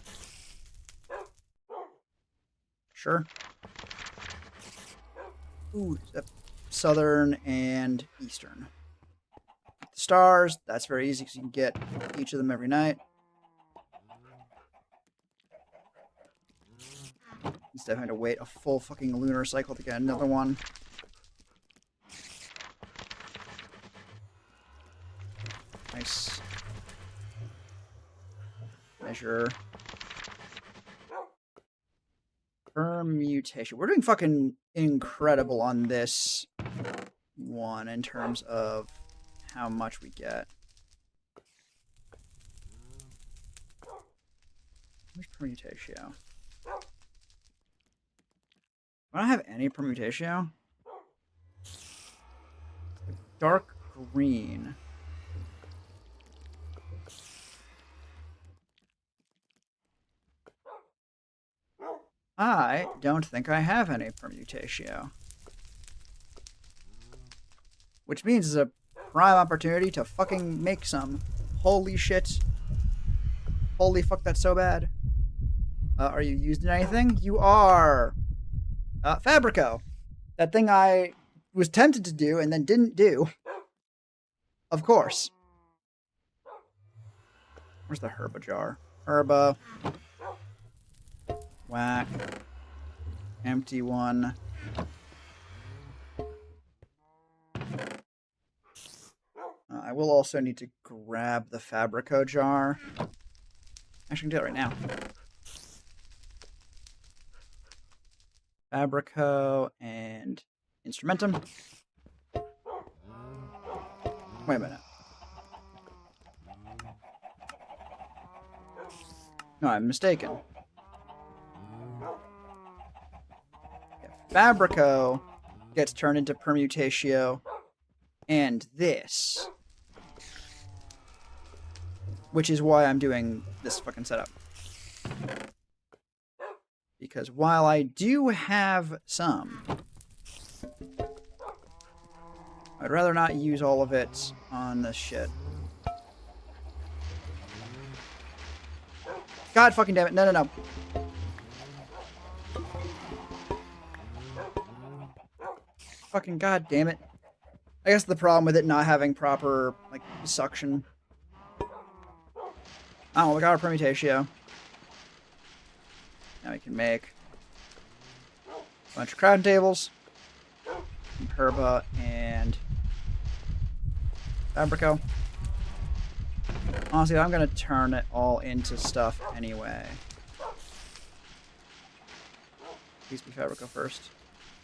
Sure. Ooh, southern and eastern. The stars, that's very easy because you can get each of them every night. Instead of having to wait a full fucking lunar cycle to get another one. Nice. Measure. Permutation. We're doing fucking incredible on this one in terms of how much we get. Where's permutatio? I don't have any permutatio. Dark green. I don't think I have any permutatio. Which means it's a prime opportunity to fucking make some. Holy shit. Holy fuck, that's so bad. Are you used in anything? You are! Fabrico. That thing I was tempted to do and then didn't do. Of course. Where's the herba jar? Herba. Whack. Empty one. I will also need to grab the Fabrico jar. Actually, I can do it right now. Fabrico and Instrumentum. Wait a minute. No, I'm mistaken. Fabrico gets turned into permutatio and this. Which is why I'm doing this fucking setup. Because while I do have some, I'd rather not use all of it on this shit. God fucking damn it. No, no, no. Fucking god damn it. I guess the problem with it not having proper, like, suction. Oh, we got our permutatio. Now we can make a bunch of crafting tables, and herba, and Fabrico. Honestly, I'm going to turn it all into stuff anyway. Please be Fabrico first.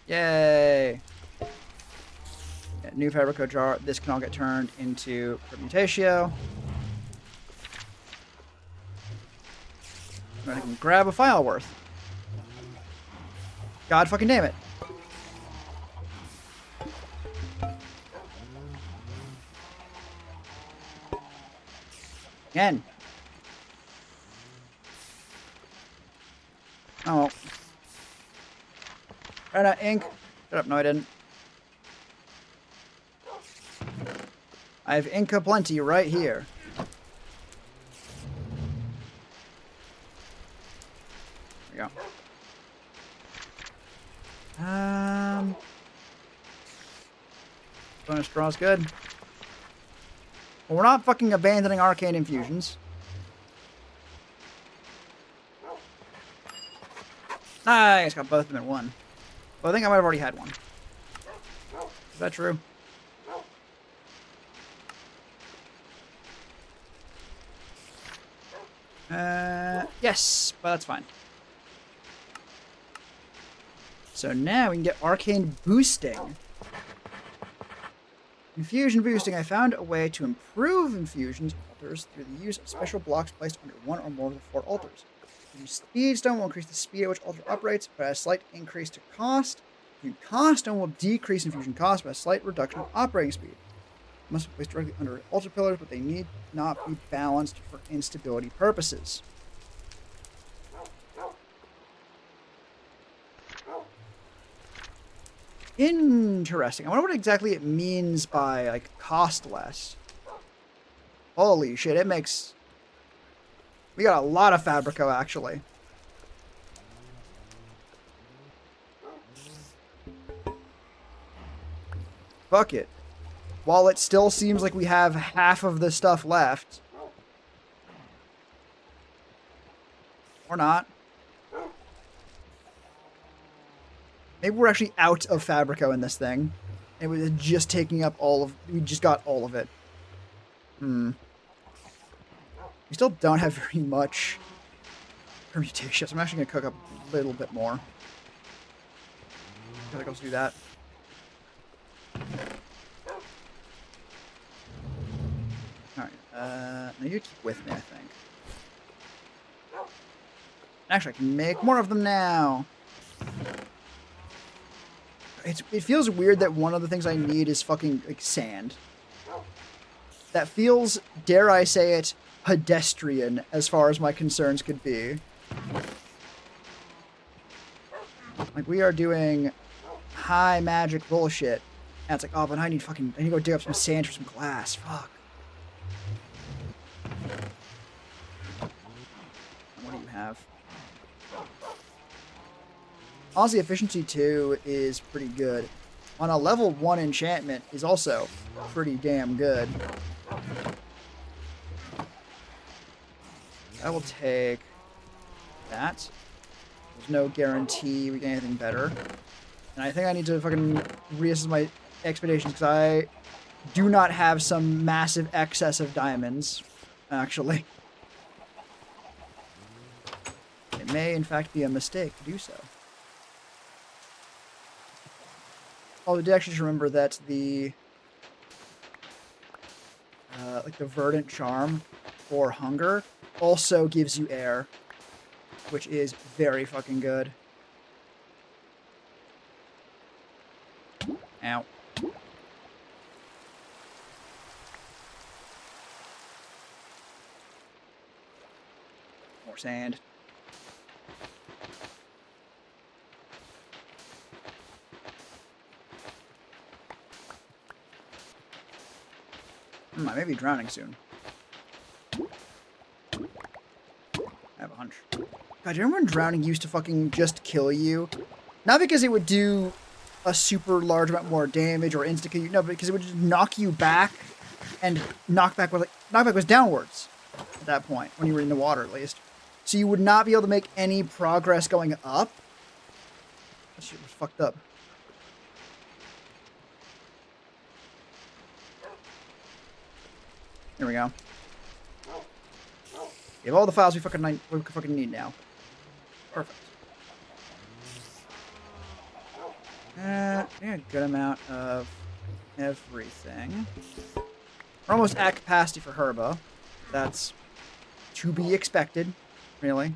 Yay! Yeah, new Fabrico jar. This can all get turned into permutatio. I can grab a file worth. God fucking damn it. Again. Oh. Ran out ink. Shut up. No, I didn't. I have ink aplenty right here. There we go. Bonus draw's good. Well, we're not fucking abandoning arcane infusions. Nice, got both of them in one. Well, I think I might have already had one. Is that true? Yes, but that's fine. So now we can get arcane boosting. Infusion boosting. I found a way to improve infusions altars through the use of special blocks placed under one or more of the 4 altars. The speed stone will increase the speed at which altar operates, but at a slight increase to cost. The cost stone will decrease infusion cost by a slight reduction of operating speed. Must be placed directly under altar pillars, but they need not be balanced for instability purposes. Interesting. I wonder what exactly it means by, like, cost less. Holy shit, it makes We got a lot of Fabrico, actually. Fuck it. While it still seems like we have half of the stuff left. Or not. Maybe we're actually out of Fabrico in this thing. It was just taking up all of... We just got all of it. We still don't have very much permutations. I'm actually going to cook up a little bit more. Gotta go do that. Alright, now you keep with me, I think. Actually, I can make more of them now. It feels weird that one of the things I need is fucking, like, sand. That feels, dare I say it, pedestrian as far as my concerns could be. Like, we are doing high magic bullshit. And it's like, oh, but I need to go dig up some sand for some glass. Fuck. What do you have? Honestly, efficiency 2 is pretty good. On a level 1 enchantment is also pretty damn good. I will take that. There's no guarantee we get anything better. And I think I need to fucking reassess my expectations because I do not have some massive excess of diamonds, actually. It may, in fact, be a mistake to do so. Oh, I did actually just remember that the like the verdant charm for hunger also gives you air, which is very fucking good. Ow. More sand. I may be drowning soon. I have a hunch. God, do you remember when drowning used to fucking just kill you? Not because it would do a super large amount more damage or insta-kill you, no, but because it would just knock you back, and knockback was downwards at that point, when you were in the water at least. So you would not be able to make any progress going up. That shit was fucked up. Here we go. We have all the files we fucking need now. Perfect. Yeah, a good amount of everything. We're almost at capacity for Herba. That's to be expected, really.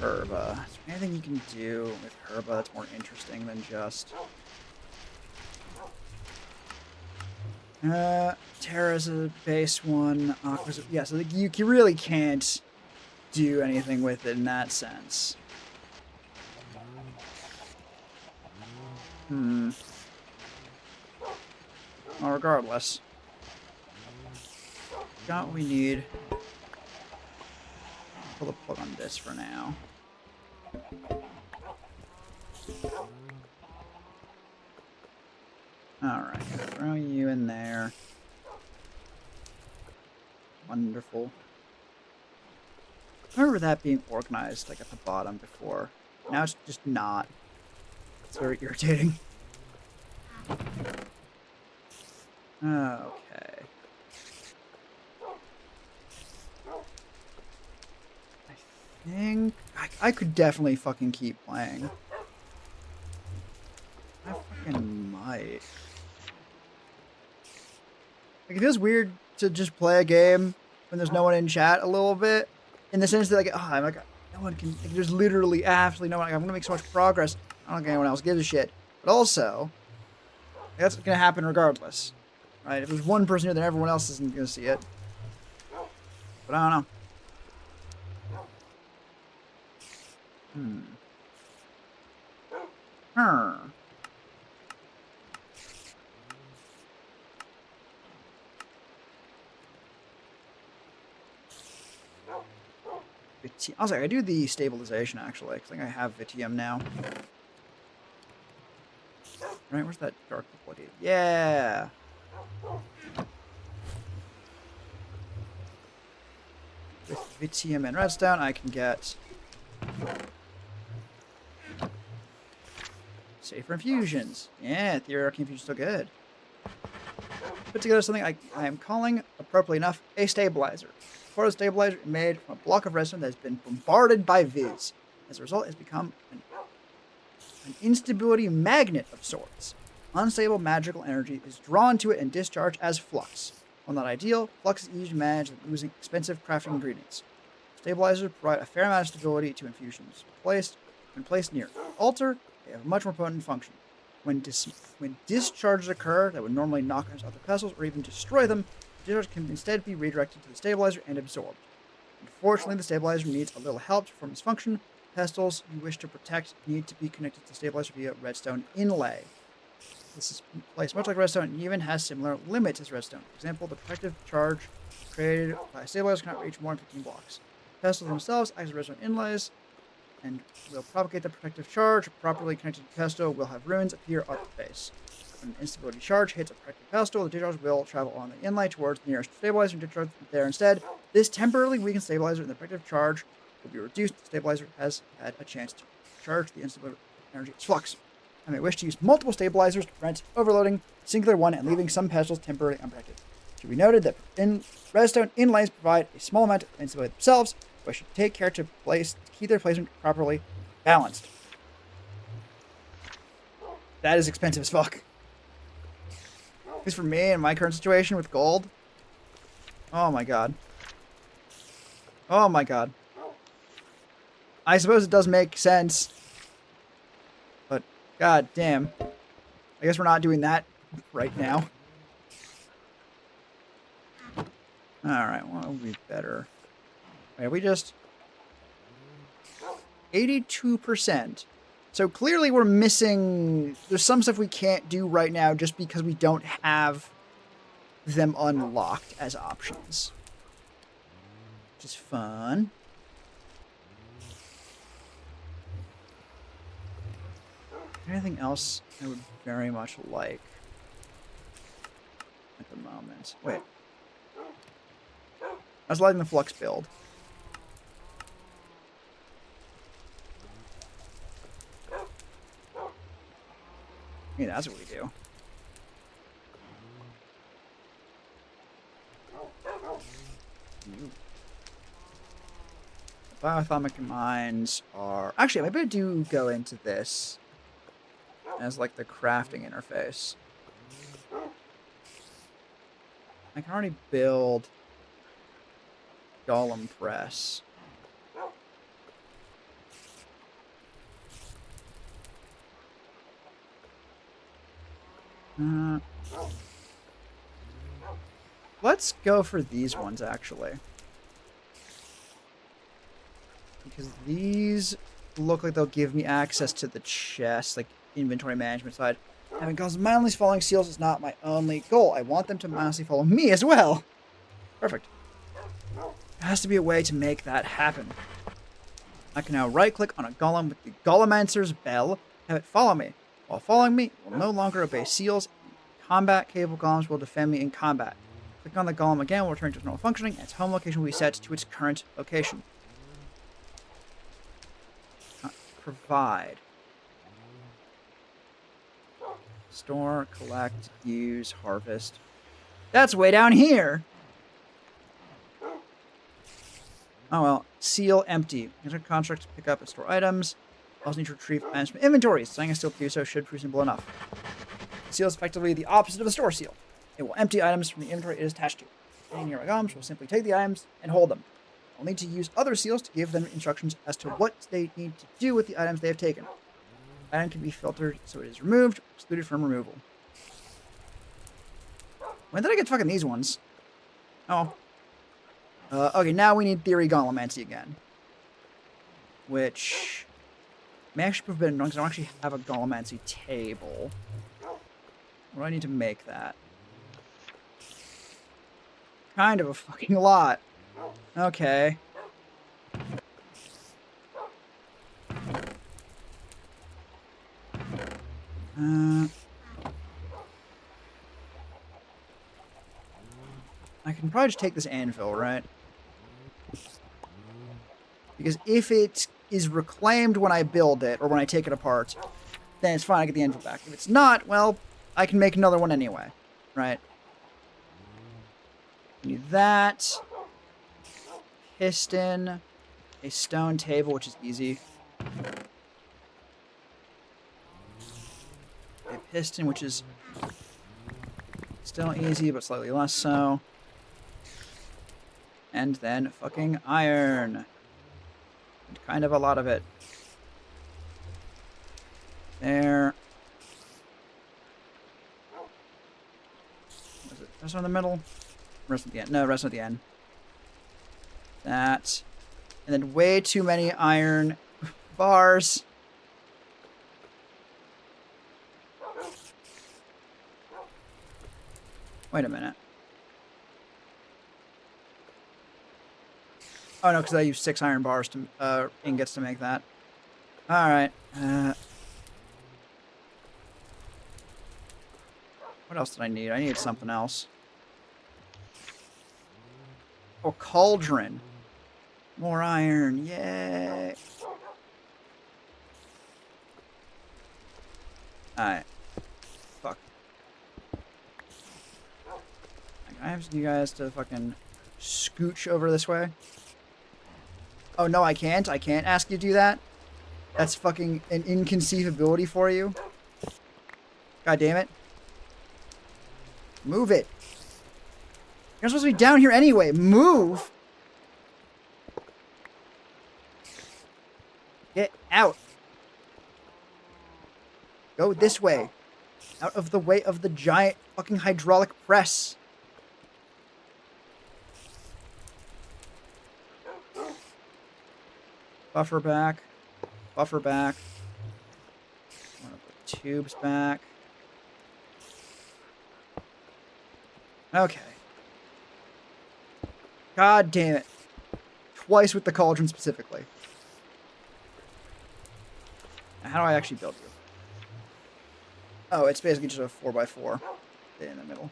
Herba. Is there anything you can do with Herba that's more interesting than just... Terra's a base one. Aqua's a, yeah, so you really can't do anything with it in that sense. Well, regardless. Got what we need. Pull the plug on this for now. Alright, throw you in there. Wonderful. I remember that being organized, like, at the bottom before. Now it's just not. It's very irritating. Okay. I think... I could definitely fucking keep playing. I fucking might. Like, it feels weird to just play a game when there's no one in chat a little bit. In the sense that, like, oh, I'm like, no one can, like, there's literally absolutely no one, like, I'm gonna make so much progress, I don't think anyone else gives a shit. But also, that's gonna happen regardless. Right? If there's one person here, then everyone else isn't gonna see it. But I don't know. I was like, I do the stabilization actually, because I think I have Vitium now. Right, where's that dark located? Yeah. With Vitium and Redstone, I can get safer infusions. Yeah, Theory Arcane Infusion's still good. Put together something I am calling, appropriately enough, a stabilizer. Part of the stabilizer is made from a block of redstone that has been bombarded by Viz. As a result, it's become an instability magnet of sorts. Unstable magical energy is drawn to it and discharged as flux. While not ideal, flux is easy to manage without losing expensive crafting ingredients. Stabilizers provide a fair amount of stability to infusions. When placed near an altar, they have a much more potent function. When discharges occur that would normally knock out other vessels or even destroy them, the discharge can instead be redirected to the stabilizer and absorbed. Unfortunately, the stabilizer needs a little help to perform its function. Pestles you wish to protect need to be connected to the stabilizer via redstone inlay. This is placed much like redstone and even has similar limits as redstone. For example, the protective charge created by a stabilizer cannot reach more than 15 blocks. Pestles themselves act as redstone inlays and will propagate the protective charge. Properly connected pestle will have runes appear at the base. When an instability charge hits a protective pestle, the discharge will travel on the inlay towards the nearest stabilizer and discharge there instead. This temporarily weakens stabilizer and the protective charge will be reduced. The stabilizer has had a chance to charge the instability energy as flux. I may wish to use multiple stabilizers to prevent overloading a singular one and leaving some pestles temporarily unprotected. It should be noted that redstone inlays provide a small amount of instability themselves, but I should take care to keep their placement properly balanced. That is expensive as fuck. At least for me in my current situation with gold. Oh my god. Oh my god. I suppose it does make sense. But god damn. I guess we're not doing that right now. Alright, well, it'll be better. Wait, we just 82%. So clearly we're missing... There's some stuff we can't do right now just because we don't have them unlocked as options. Which is fun. Anything else I would very much like at the moment? Wait. I was liking the flux build. Yeah, that's what we do. The biothermic mines are... Actually, maybe I do go into this as, like, the crafting interface. I can already build Golem Press. Let's go for these ones, actually. Because these look like they'll give me access to the chest, like inventory management side. Having guns mindlessly following seals is not my only goal. I want them to mindlessly follow me as well. Perfect. There has to be a way to make that happen. I can now right-click on a golem with the Golemancer's Bell, have it follow me. While following me, it will no longer obey seals. Combat-capable golems will defend me in combat. Click on the golem again, will return to its normal functioning, and its home location will be set to its current location. Provide. Store, collect, use, harvest. That's way down here! Oh well. Seal empty. Enter construct to pick up and store items. Also need to retrieve items from inventories. Saying I still do so should prove simple enough. The seal is effectively the opposite of a store seal. It will empty items from the inventory it is attached to. Any nearby golems will simply take the items and hold them. I'll need to use other seals to give them instructions as to what they need to do with the items they have taken. The item can be filtered so it is removed or excluded from removal. When did I get fucking these ones? Oh. Okay, now we need Theory Golemancy again. Which may actually prove a bit annoying because I don't actually have a Golemancy table. What do I need to make that? Kind of a fucking lot. Okay. I can probably just take this anvil, right? Because if it is reclaimed when I build it, or when I take it apart, then it's fine, I get the anvil back. If it's not, well, I can make another one anyway, right? Need that. Piston. A stone table, which is easy. A piston, which is still easy, but slightly less so. And then fucking iron. And kind of a lot of it. There. Was it rest in the middle? Rest at the end. No, rest at the end. That. And then way too many iron bars. Wait a minute. Oh no, because I used 6 iron bars to ingots to make that. All right. What else did I need? I needed something else. Oh, cauldron. More iron. Yay. Alright. Fuck. I have you guys to fucking scooch over this way. Oh, no, I can't. I can't ask you to do that. That's fucking an inconceivability for you. God damn it. Move it. You're supposed to be down here anyway. Move. Get out. Go this way. Out of the way of the giant fucking hydraulic press. Buffer back. Buffer back. One of the tubes back. Okay. God damn it. Twice with the cauldron specifically. How do I actually build you? Oh, it's basically just a 4x4 in the middle.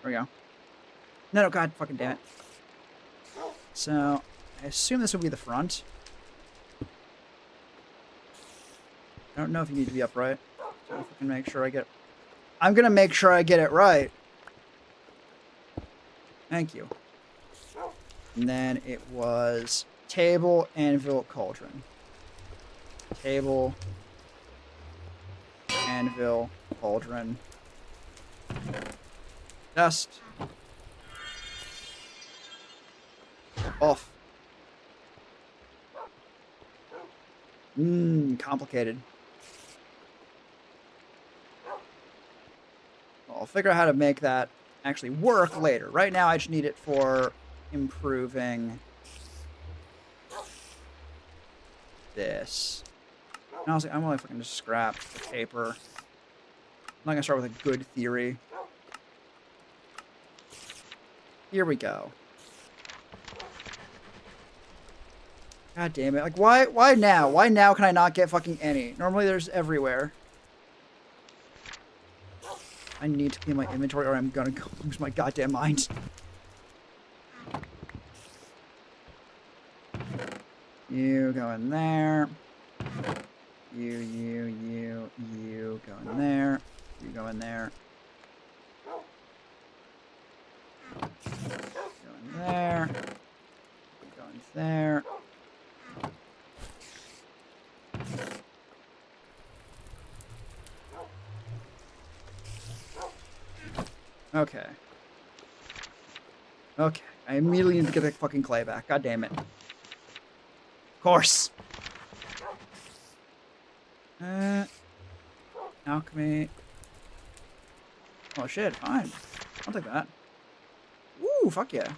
There we go. No, god fucking damn it. So, I assume this will be the front. I don't know if you need to be upright. So if I can make sure I get... I'm gonna make sure I get it right. Thank you. And then it was table, anvil, cauldron. Table, anvil, cauldron. Dust. Off. Complicated. Well, I'll figure out how to make that actually work later. Right now, I just need it for improving this. And honestly, I'm only fucking just scrap the paper. I'm not gonna start with a good theory. Here we go. God damn it. Like, why now? Why now can I not get fucking any? Normally there's everywhere. I need to clean my inventory or I'm gonna lose my goddamn mind. You go in there. You go in there. You go in there. Go in there. You go in there. Okay. Okay. I immediately need to get the fucking clay back. God damn it. Of course. Alchemy. Oh shit, fine. I'll take that. Woo, fuck yeah.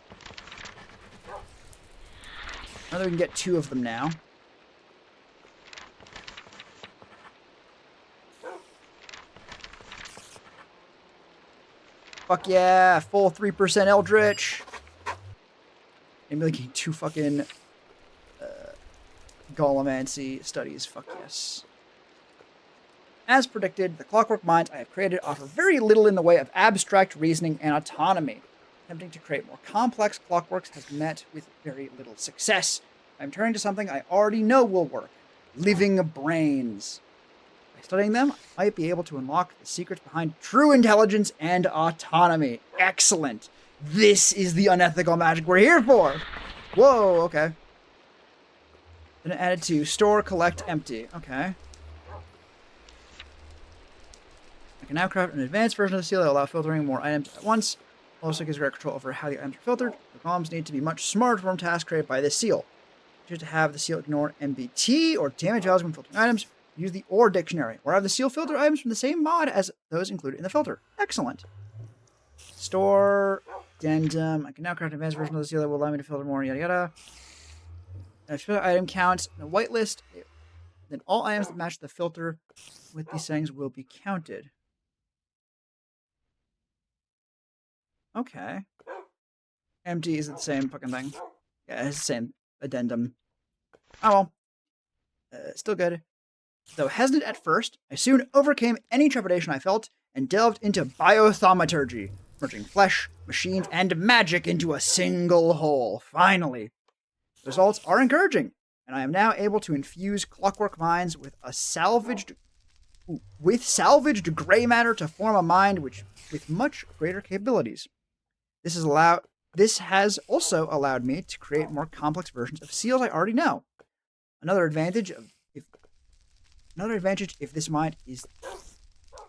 Now that we can get 2 of them now. Fuck yeah, full 3% Eldritch. Maybe like 2 fucking Golemancy studies. Fuck yes. As predicted, the clockwork mines I have created offer very little in the way of abstract reasoning and autonomy. Attempting to create more complex clockworks has met with very little success. I'm turning to something I already know will work. Living brains. By studying them, I might be able to unlock the secrets behind true intelligence and autonomy. Excellent. This is the unethical magic we're here for. Whoa, okay. Then added to store, collect, empty. Okay. I can now craft an advanced version of the seal that will allow filtering more items at once. Also gives great control over how the items are filtered. The columns need to be much smarter from tasks created by this seal. Choose to have the seal ignore MBT or damage values when filtering items. Use the OR dictionary, or have the seal filter items from the same mod as those included in the filter. Excellent. Store, addendum. I can now craft an advanced version of the seal that will allow me to filter more, yada yada. And if item counts in a whitelist, then all items that match the filter with these settings will be counted. Okay. Empty is the same fucking thing. Yeah, it's the same addendum. Oh well. Still good. Though hesitant at first, I soon overcame any trepidation I felt and delved into biothaumaturgy, merging flesh, machines, and magic into a single whole. Finally. The results are encouraging, and I am now able to infuse clockwork mines with salvaged gray matter to form a mind with much greater capabilities. This has also allowed me to create more complex versions of seals I already know. Another advantage if this mind is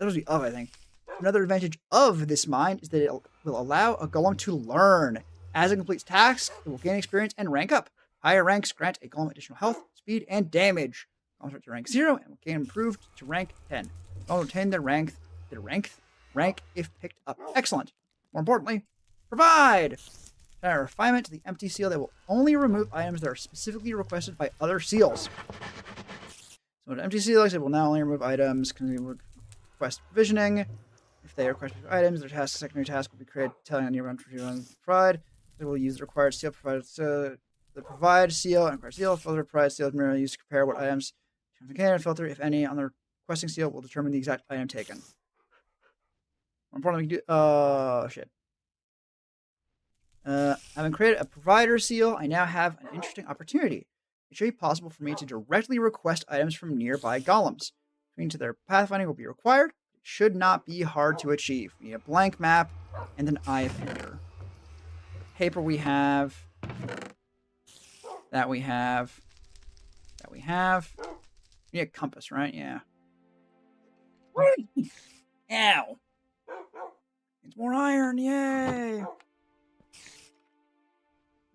I think. Another advantage of this mind is that it will allow a golem to learn. As it completes tasks, it will gain experience and rank up. Higher ranks grant a golem additional health, speed, and damage. Golems start to rank 0 and will gain improved to rank 10. Golem retain their rank if picked up. Excellent. More importantly, provide! Add a refinement to the empty seal that will only remove items that are specifically requested by other seals. So an empty seal, it will now only remove items can request provisioning. If they request items, their secondary task will be created telling on your run for provide. They will use the required seal provided the provide seal and required seal filter provide seal merely used to compare what items to the candidate filter, if any, on the requesting seal will determine the exact item taken. More importantly, we can do shit. Having created a provider seal, I now have an interesting opportunity. It should be possible for me to directly request items from nearby golems. According to their pathfinding will be required. It should not be hard to achieve. We need a blank map and an eye of ender. Paper we have. That we have. We need a compass, right? Yeah. Ow! It's more iron, yay!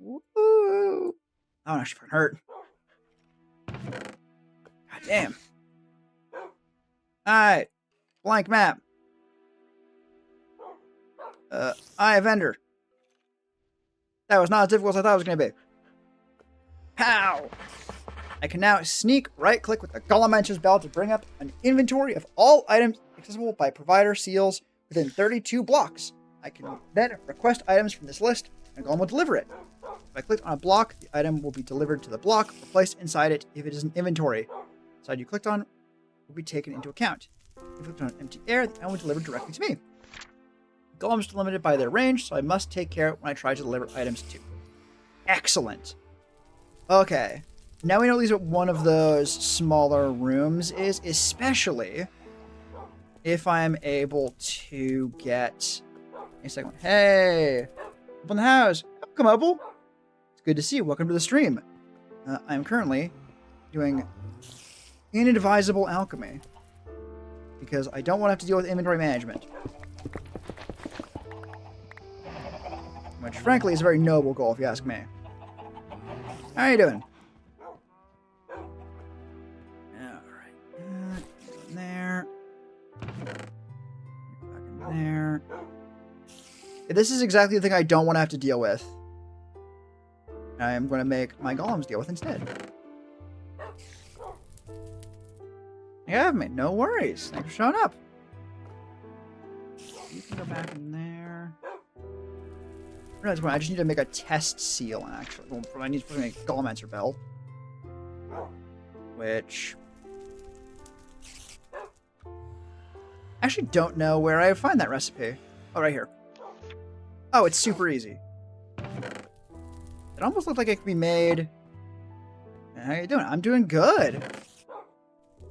Woo! That one actually fucking hurt. God damn. Alright. Blank map. Eye of Ender. That was not as difficult as I thought it was going to be. Pow! I can now sneak right-click with the Golemancer's Bell to bring up an inventory of all items accessible by provider seals within 32 blocks. I can then request items from this list, and Golem will deliver it. If I click on a block, the item will be delivered to the block or placed inside it if it is an inventory. The side you clicked on will be taken into account. If you clicked on an empty air, the item will be delivered directly to me. Golems are limited by their range, so I must take care when I try to deliver items too. Excellent. Okay. Now we know at least what one of those smaller rooms is, especially if I'm able to get a second one. Hey! Up in the house! Welcome, Opal! It's good to see you. Welcome to the stream. I'm currently doing inadvisable alchemy because I don't want to have to deal with inventory management. Which, frankly, is a very noble goal, if you ask me. How are you doing? Alright. In there. Back in there. This is exactly the thing I don't want to have to deal with. I'm going to make my golems deal with instead. You have me. No worries. Thanks for showing up. You can go back in there. I just need to make a test seal, actually. I need to make a Golemancer Bell. which I actually don't know where I find that recipe. Oh, right here. Oh, it's super easy. It almost looked like it could be made. How you doing? I'm doing good.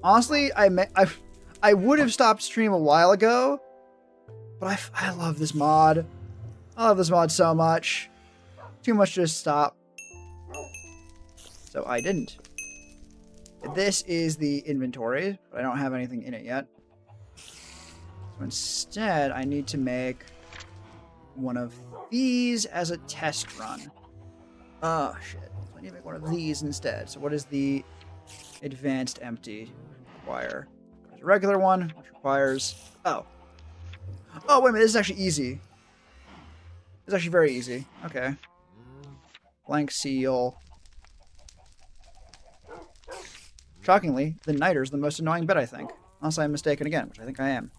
Honestly, I would have stopped stream a while ago, but I love this mod. I love this mod so much. Too much to just stop. So I didn't. This is the inventory, but I don't have anything in it yet. So instead, I need to make one of these as a test run. Oh, shit. So I need to make one of these instead. So what does the advanced empty require? There's a regular one, which requires... Oh. Oh, wait a minute. This is actually easy. It's actually very easy. Okay. Blank seal. Shockingly, the Nighter's the most annoying bit, I think. Unless I'm mistaken again, which I think I am.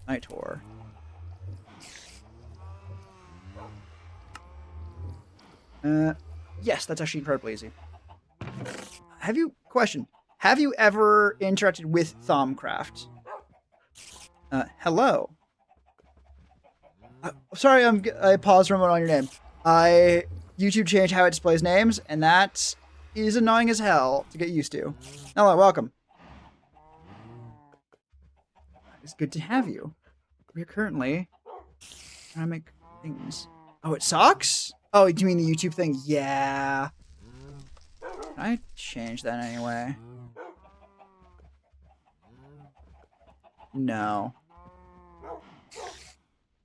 Nightor. Yes, that's actually incredibly easy. Question. Have you ever interacted with Thaumcraft? Hello. Sorry, I paused for a moment on your name. YouTube changed how it displays names, and that is annoying as hell to get used to. Hello, welcome. It's good to have you. We're currently trying to make things. Oh, it sucks? Oh, do you mean the YouTube thing? Yeah. Can I change that anyway? No.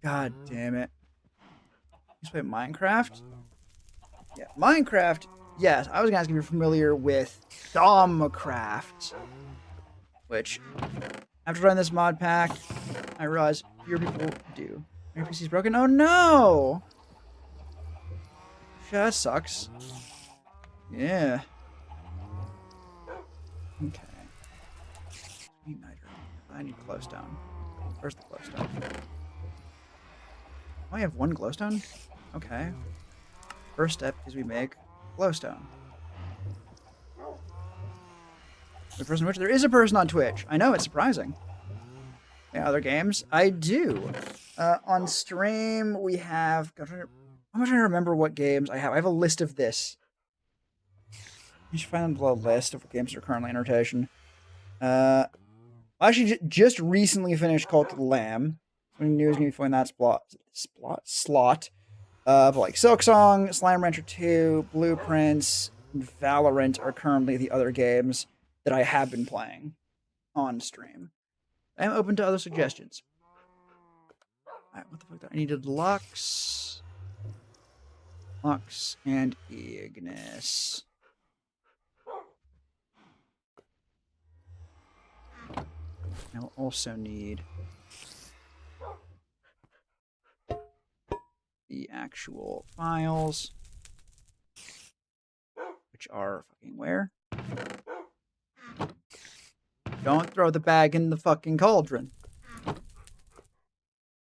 God damn it. You play Minecraft? Yeah, Minecraft. Yes, I was gonna ask if you're familiar with Thaumcraft, which, after running this mod pack, I realized fewer people do. Your PC's broken? Oh no! Yeah, that sucks. Yeah. Okay. I need glowstone. Where's the glowstone? Oh, I have one glowstone? Okay. First step is we make glowstone. The person on Twitch? There is a person on Twitch. I know, it's surprising. Yeah, other games? I do. On stream, we have... I'm trying to remember what games I have. I have a list of this. You should find a list of what games are currently in rotation. I actually just recently finished Cult of the Lamb. Something new is going to be filling that slot. But like Silksong, Slime Rancher 2, Blueprints, and Valorant are currently the other games that I have been playing on stream. I am open to other suggestions. Alright, what the fuck? I needed Lux, and Ignis. I will also need the actual files, which are fucking where? Don't throw the bag in the fucking cauldron.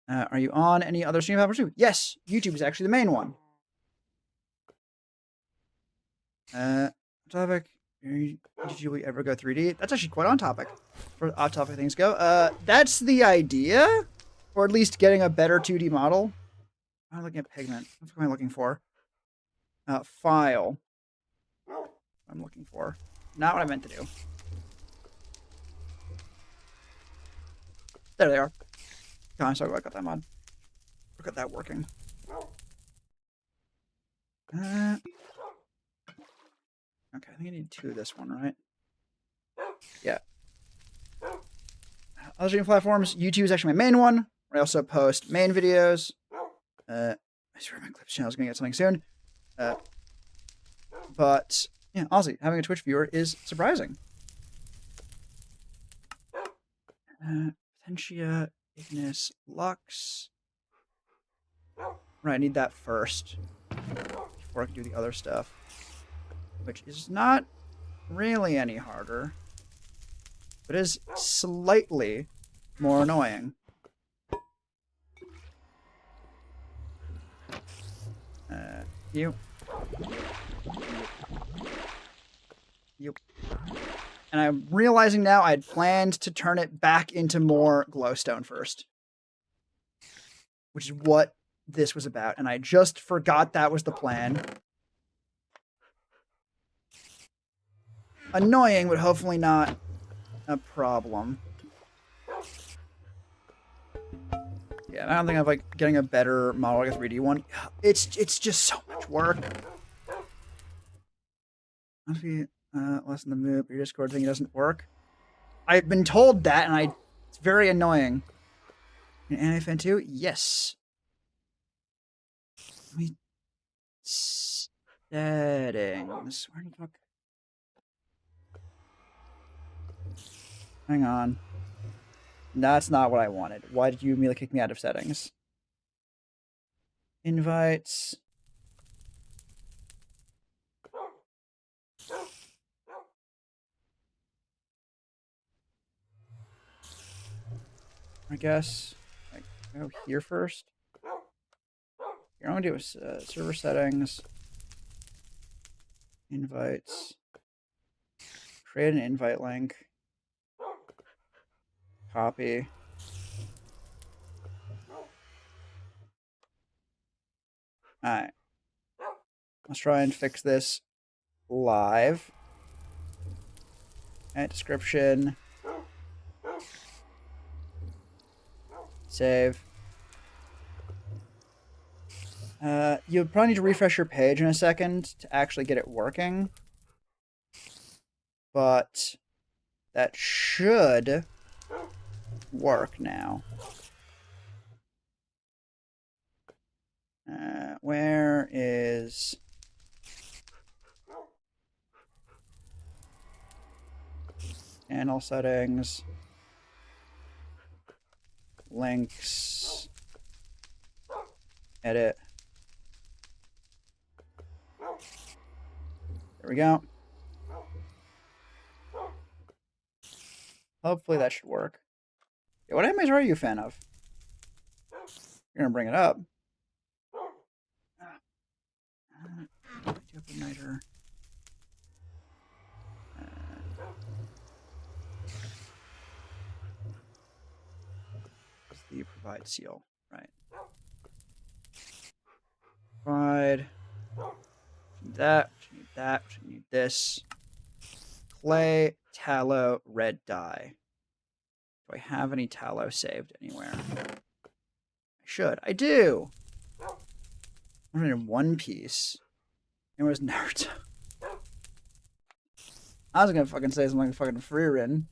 Are you on any other stream platforms too? Yes, YouTube is actually the main one. Topic. Did you ever go 3D? That's actually quite on topic. For off-topic things go. That's the idea, or at least getting a better 2D model. I'm looking at pigment. What am I looking for? File. I'm looking for. Not what I meant to do. There they are. God, I'm sorry I got that mod. Look at that working. Okay, I think I need 2 of this one, right? Yeah. Other streaming platforms. YouTube is actually my main one. I also post main videos. I swear my Clips channel is going to get something soon. But, yeah, honestly, having a Twitch viewer is surprising. Potentia, Ignis, Lux. Right, I need that first. Before I can do the other stuff. Which is not really any harder. But is slightly more annoying. You. And I'm realizing now I had planned to turn it back into more glowstone first. Which is what this was about. And I just forgot that was the plan. Annoying, but hopefully not a problem. Yeah, I don't think I'm like getting a better model like a 3D one. It's just so much work. Must be less than the move. Your Discord thing doesn't work. I've been told that, and it's very annoying. An anime fan too? Yes. Settings. Where the fuck? Hang on. That's not what I wanted. Why did you immediately kick me out of settings? Invites. I guess. Like, go here first. Here, I'm gonna do server settings. Invites. Create an invite link. Copy. Alright. Let's try and fix this live. Alright, description. Save. You'll probably need to refresh your page in a second to actually get it working. But that should work now. Where is... Channel settings. Links. Edit. There we go. Hopefully that should work. Yeah, what animes are you a fan of? You're gonna bring it up. Igniter. The provide seal, right? Provide. Need that. Need that. Need this. Clay, tallow, red dye. Do I have any tallow saved anywhere? I should. I do. I'm in One Piece. It was Naruto. I was gonna fucking say something like fucking Frieren.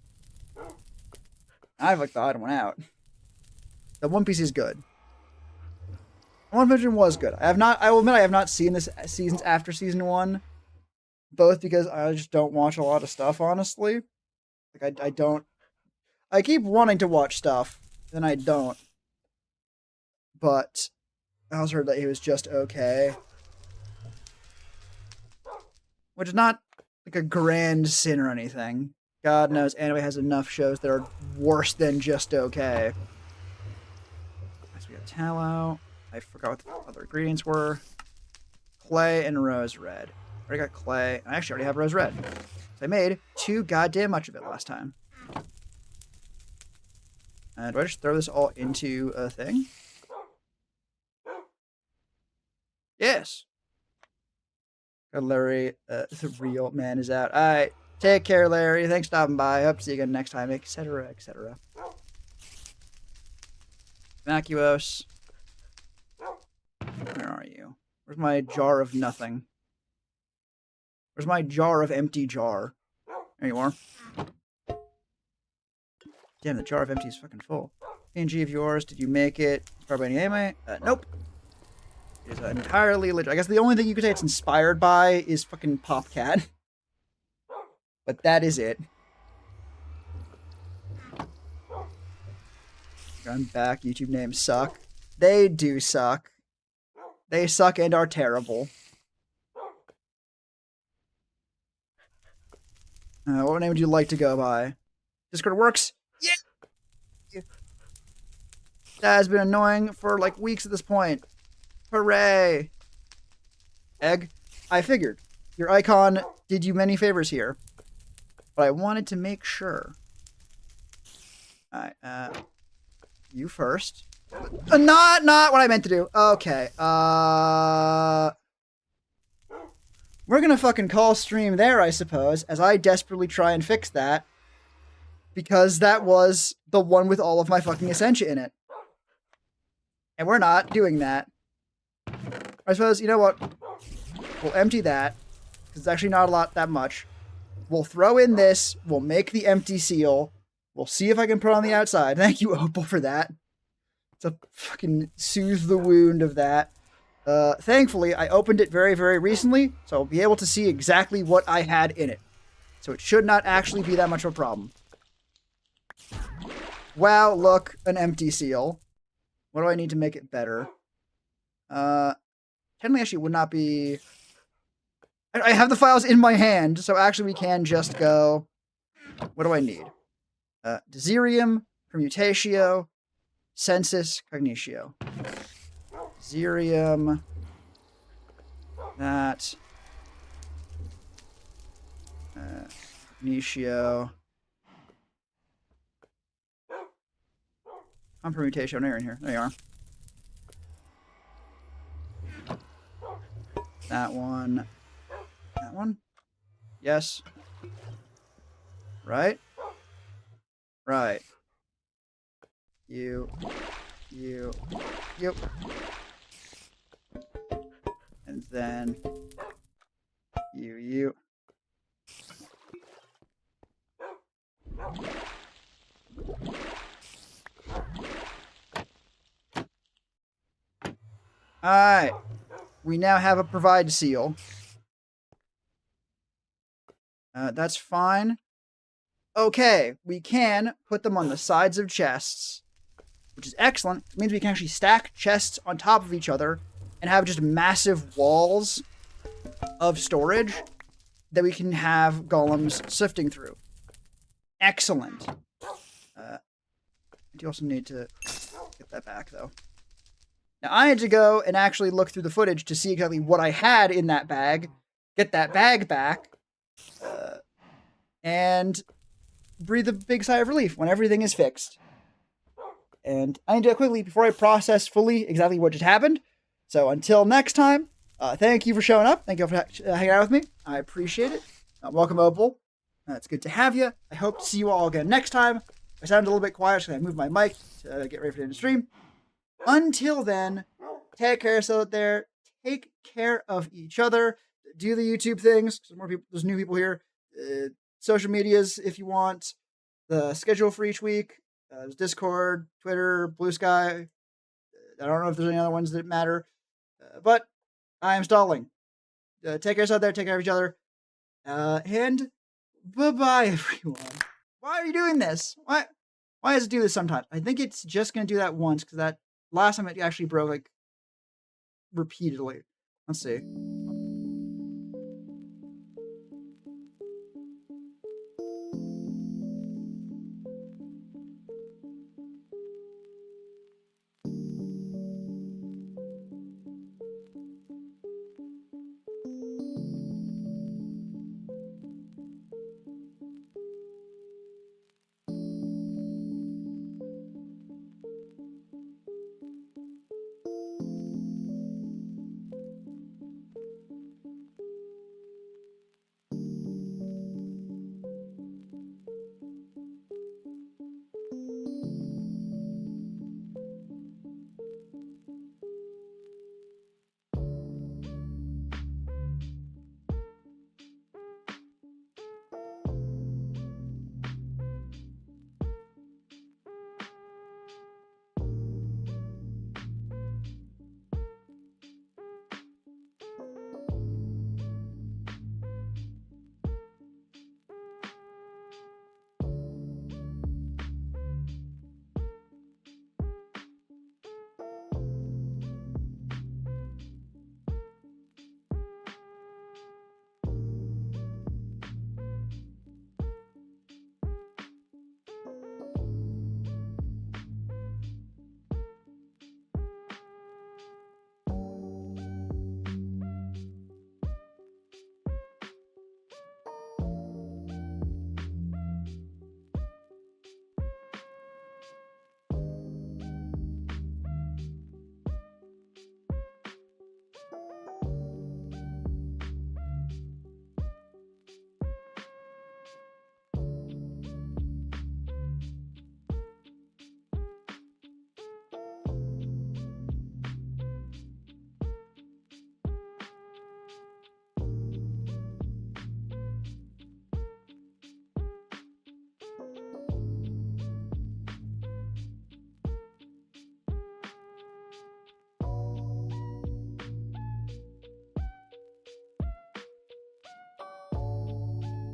I've like the odd one out. The One Piece is good. One Piece was good. I will admit I have not seen this seasons after season 1. Both because I just don't watch a lot of stuff, honestly. Like I don't. I keep wanting to watch stuff, then I don't. But I also heard that he was just okay. Which is not like a grand sin or anything. God knows anime has enough shows that are worse than just okay. So we got tallow. I forgot what the other ingredients were. Clay and rose red. I already got clay. I actually already have rose red. So I made too goddamn much of it last time. Do I just throw this all into a thing? Yes. Larry, the real man is out. Alright. Take care, Larry. Thanks for stopping by. Hope to see you again next time, etc., etc. Vacuos. Where are you? Where's my jar of nothing? Where's my jar of empty jar? There you are. Damn, the jar of empty is fucking full. PNG of yours, did you make it? Inspired by any anime? Nope. It is entirely legit. I guess the only thing you could say it's inspired by is fucking Popcat. But that is it. I'm back. YouTube names suck. They do suck. They suck and are terrible. What name would you like to go by? Discord works? Yeah! That has been annoying for like weeks at this point. Hooray! Egg, I figured. Your icon did you many favors here. but I wanted to make sure. Alright, you first. Not what I meant to do. Okay, we're gonna fucking call stream there, I suppose, as I desperately try and fix that. Because that was the one with all of my fucking Essentia in it. And we're not doing that. I suppose, you know what? We'll empty that, because it's actually not that much. We'll throw in this, we'll make the empty seal, we'll see if I can put it on the outside. Thank you, Opal, for that. To fucking soothe the wound of that. Thankfully, I opened it very, very recently, so I'll be able to see exactly what I had in it. So it should not actually be that much of a problem. Wow, look, an empty seal. What do I need to make it better? Technically, actually, would not be... I have the files in my hand, so actually we can just go... What do I need? Desirium, Permutatio, Sensus, Cognitio. Desirium... That... Cognitio... On Permutation, you're in here. There you are. That one. That one? Yes. Right? Right. You. And then you. Alright. We now have a provide seal. That's fine. Okay, we can put them on the sides of chests, which is excellent. It means we can actually stack chests on top of each other and have just massive walls of storage that we can have golems sifting through. Excellent. I do also need to get that back, though. Now, I had to go and actually look through the footage to see exactly what I had in that bag, get that bag back, and breathe a big sigh of relief when everything is fixed. And I need to do it quickly before I process fully exactly what just happened. So until next time, thank you for showing up. Thank you for hanging out with me. I appreciate it. Welcome, Opal. It's good to have you. I hope to see you all again next time. I sound a little bit quiet, so I moved my mic to get ready for the end of the stream. Until then, take care of yourself out there. Take care of each other. Do the YouTube things. There's more people. There's new people here. Social medias, if you want. The schedule for each week. There's Discord, Twitter, Blue Sky. I don't know if there's any other ones that matter. But I am stalling. Take care of yourself out there. Take care of each other. And bye-bye, everyone. Why are you doing this? Why does it do this sometimes? I think it's just going to do that once, because that last time it actually broke, like, repeatedly. Let's see.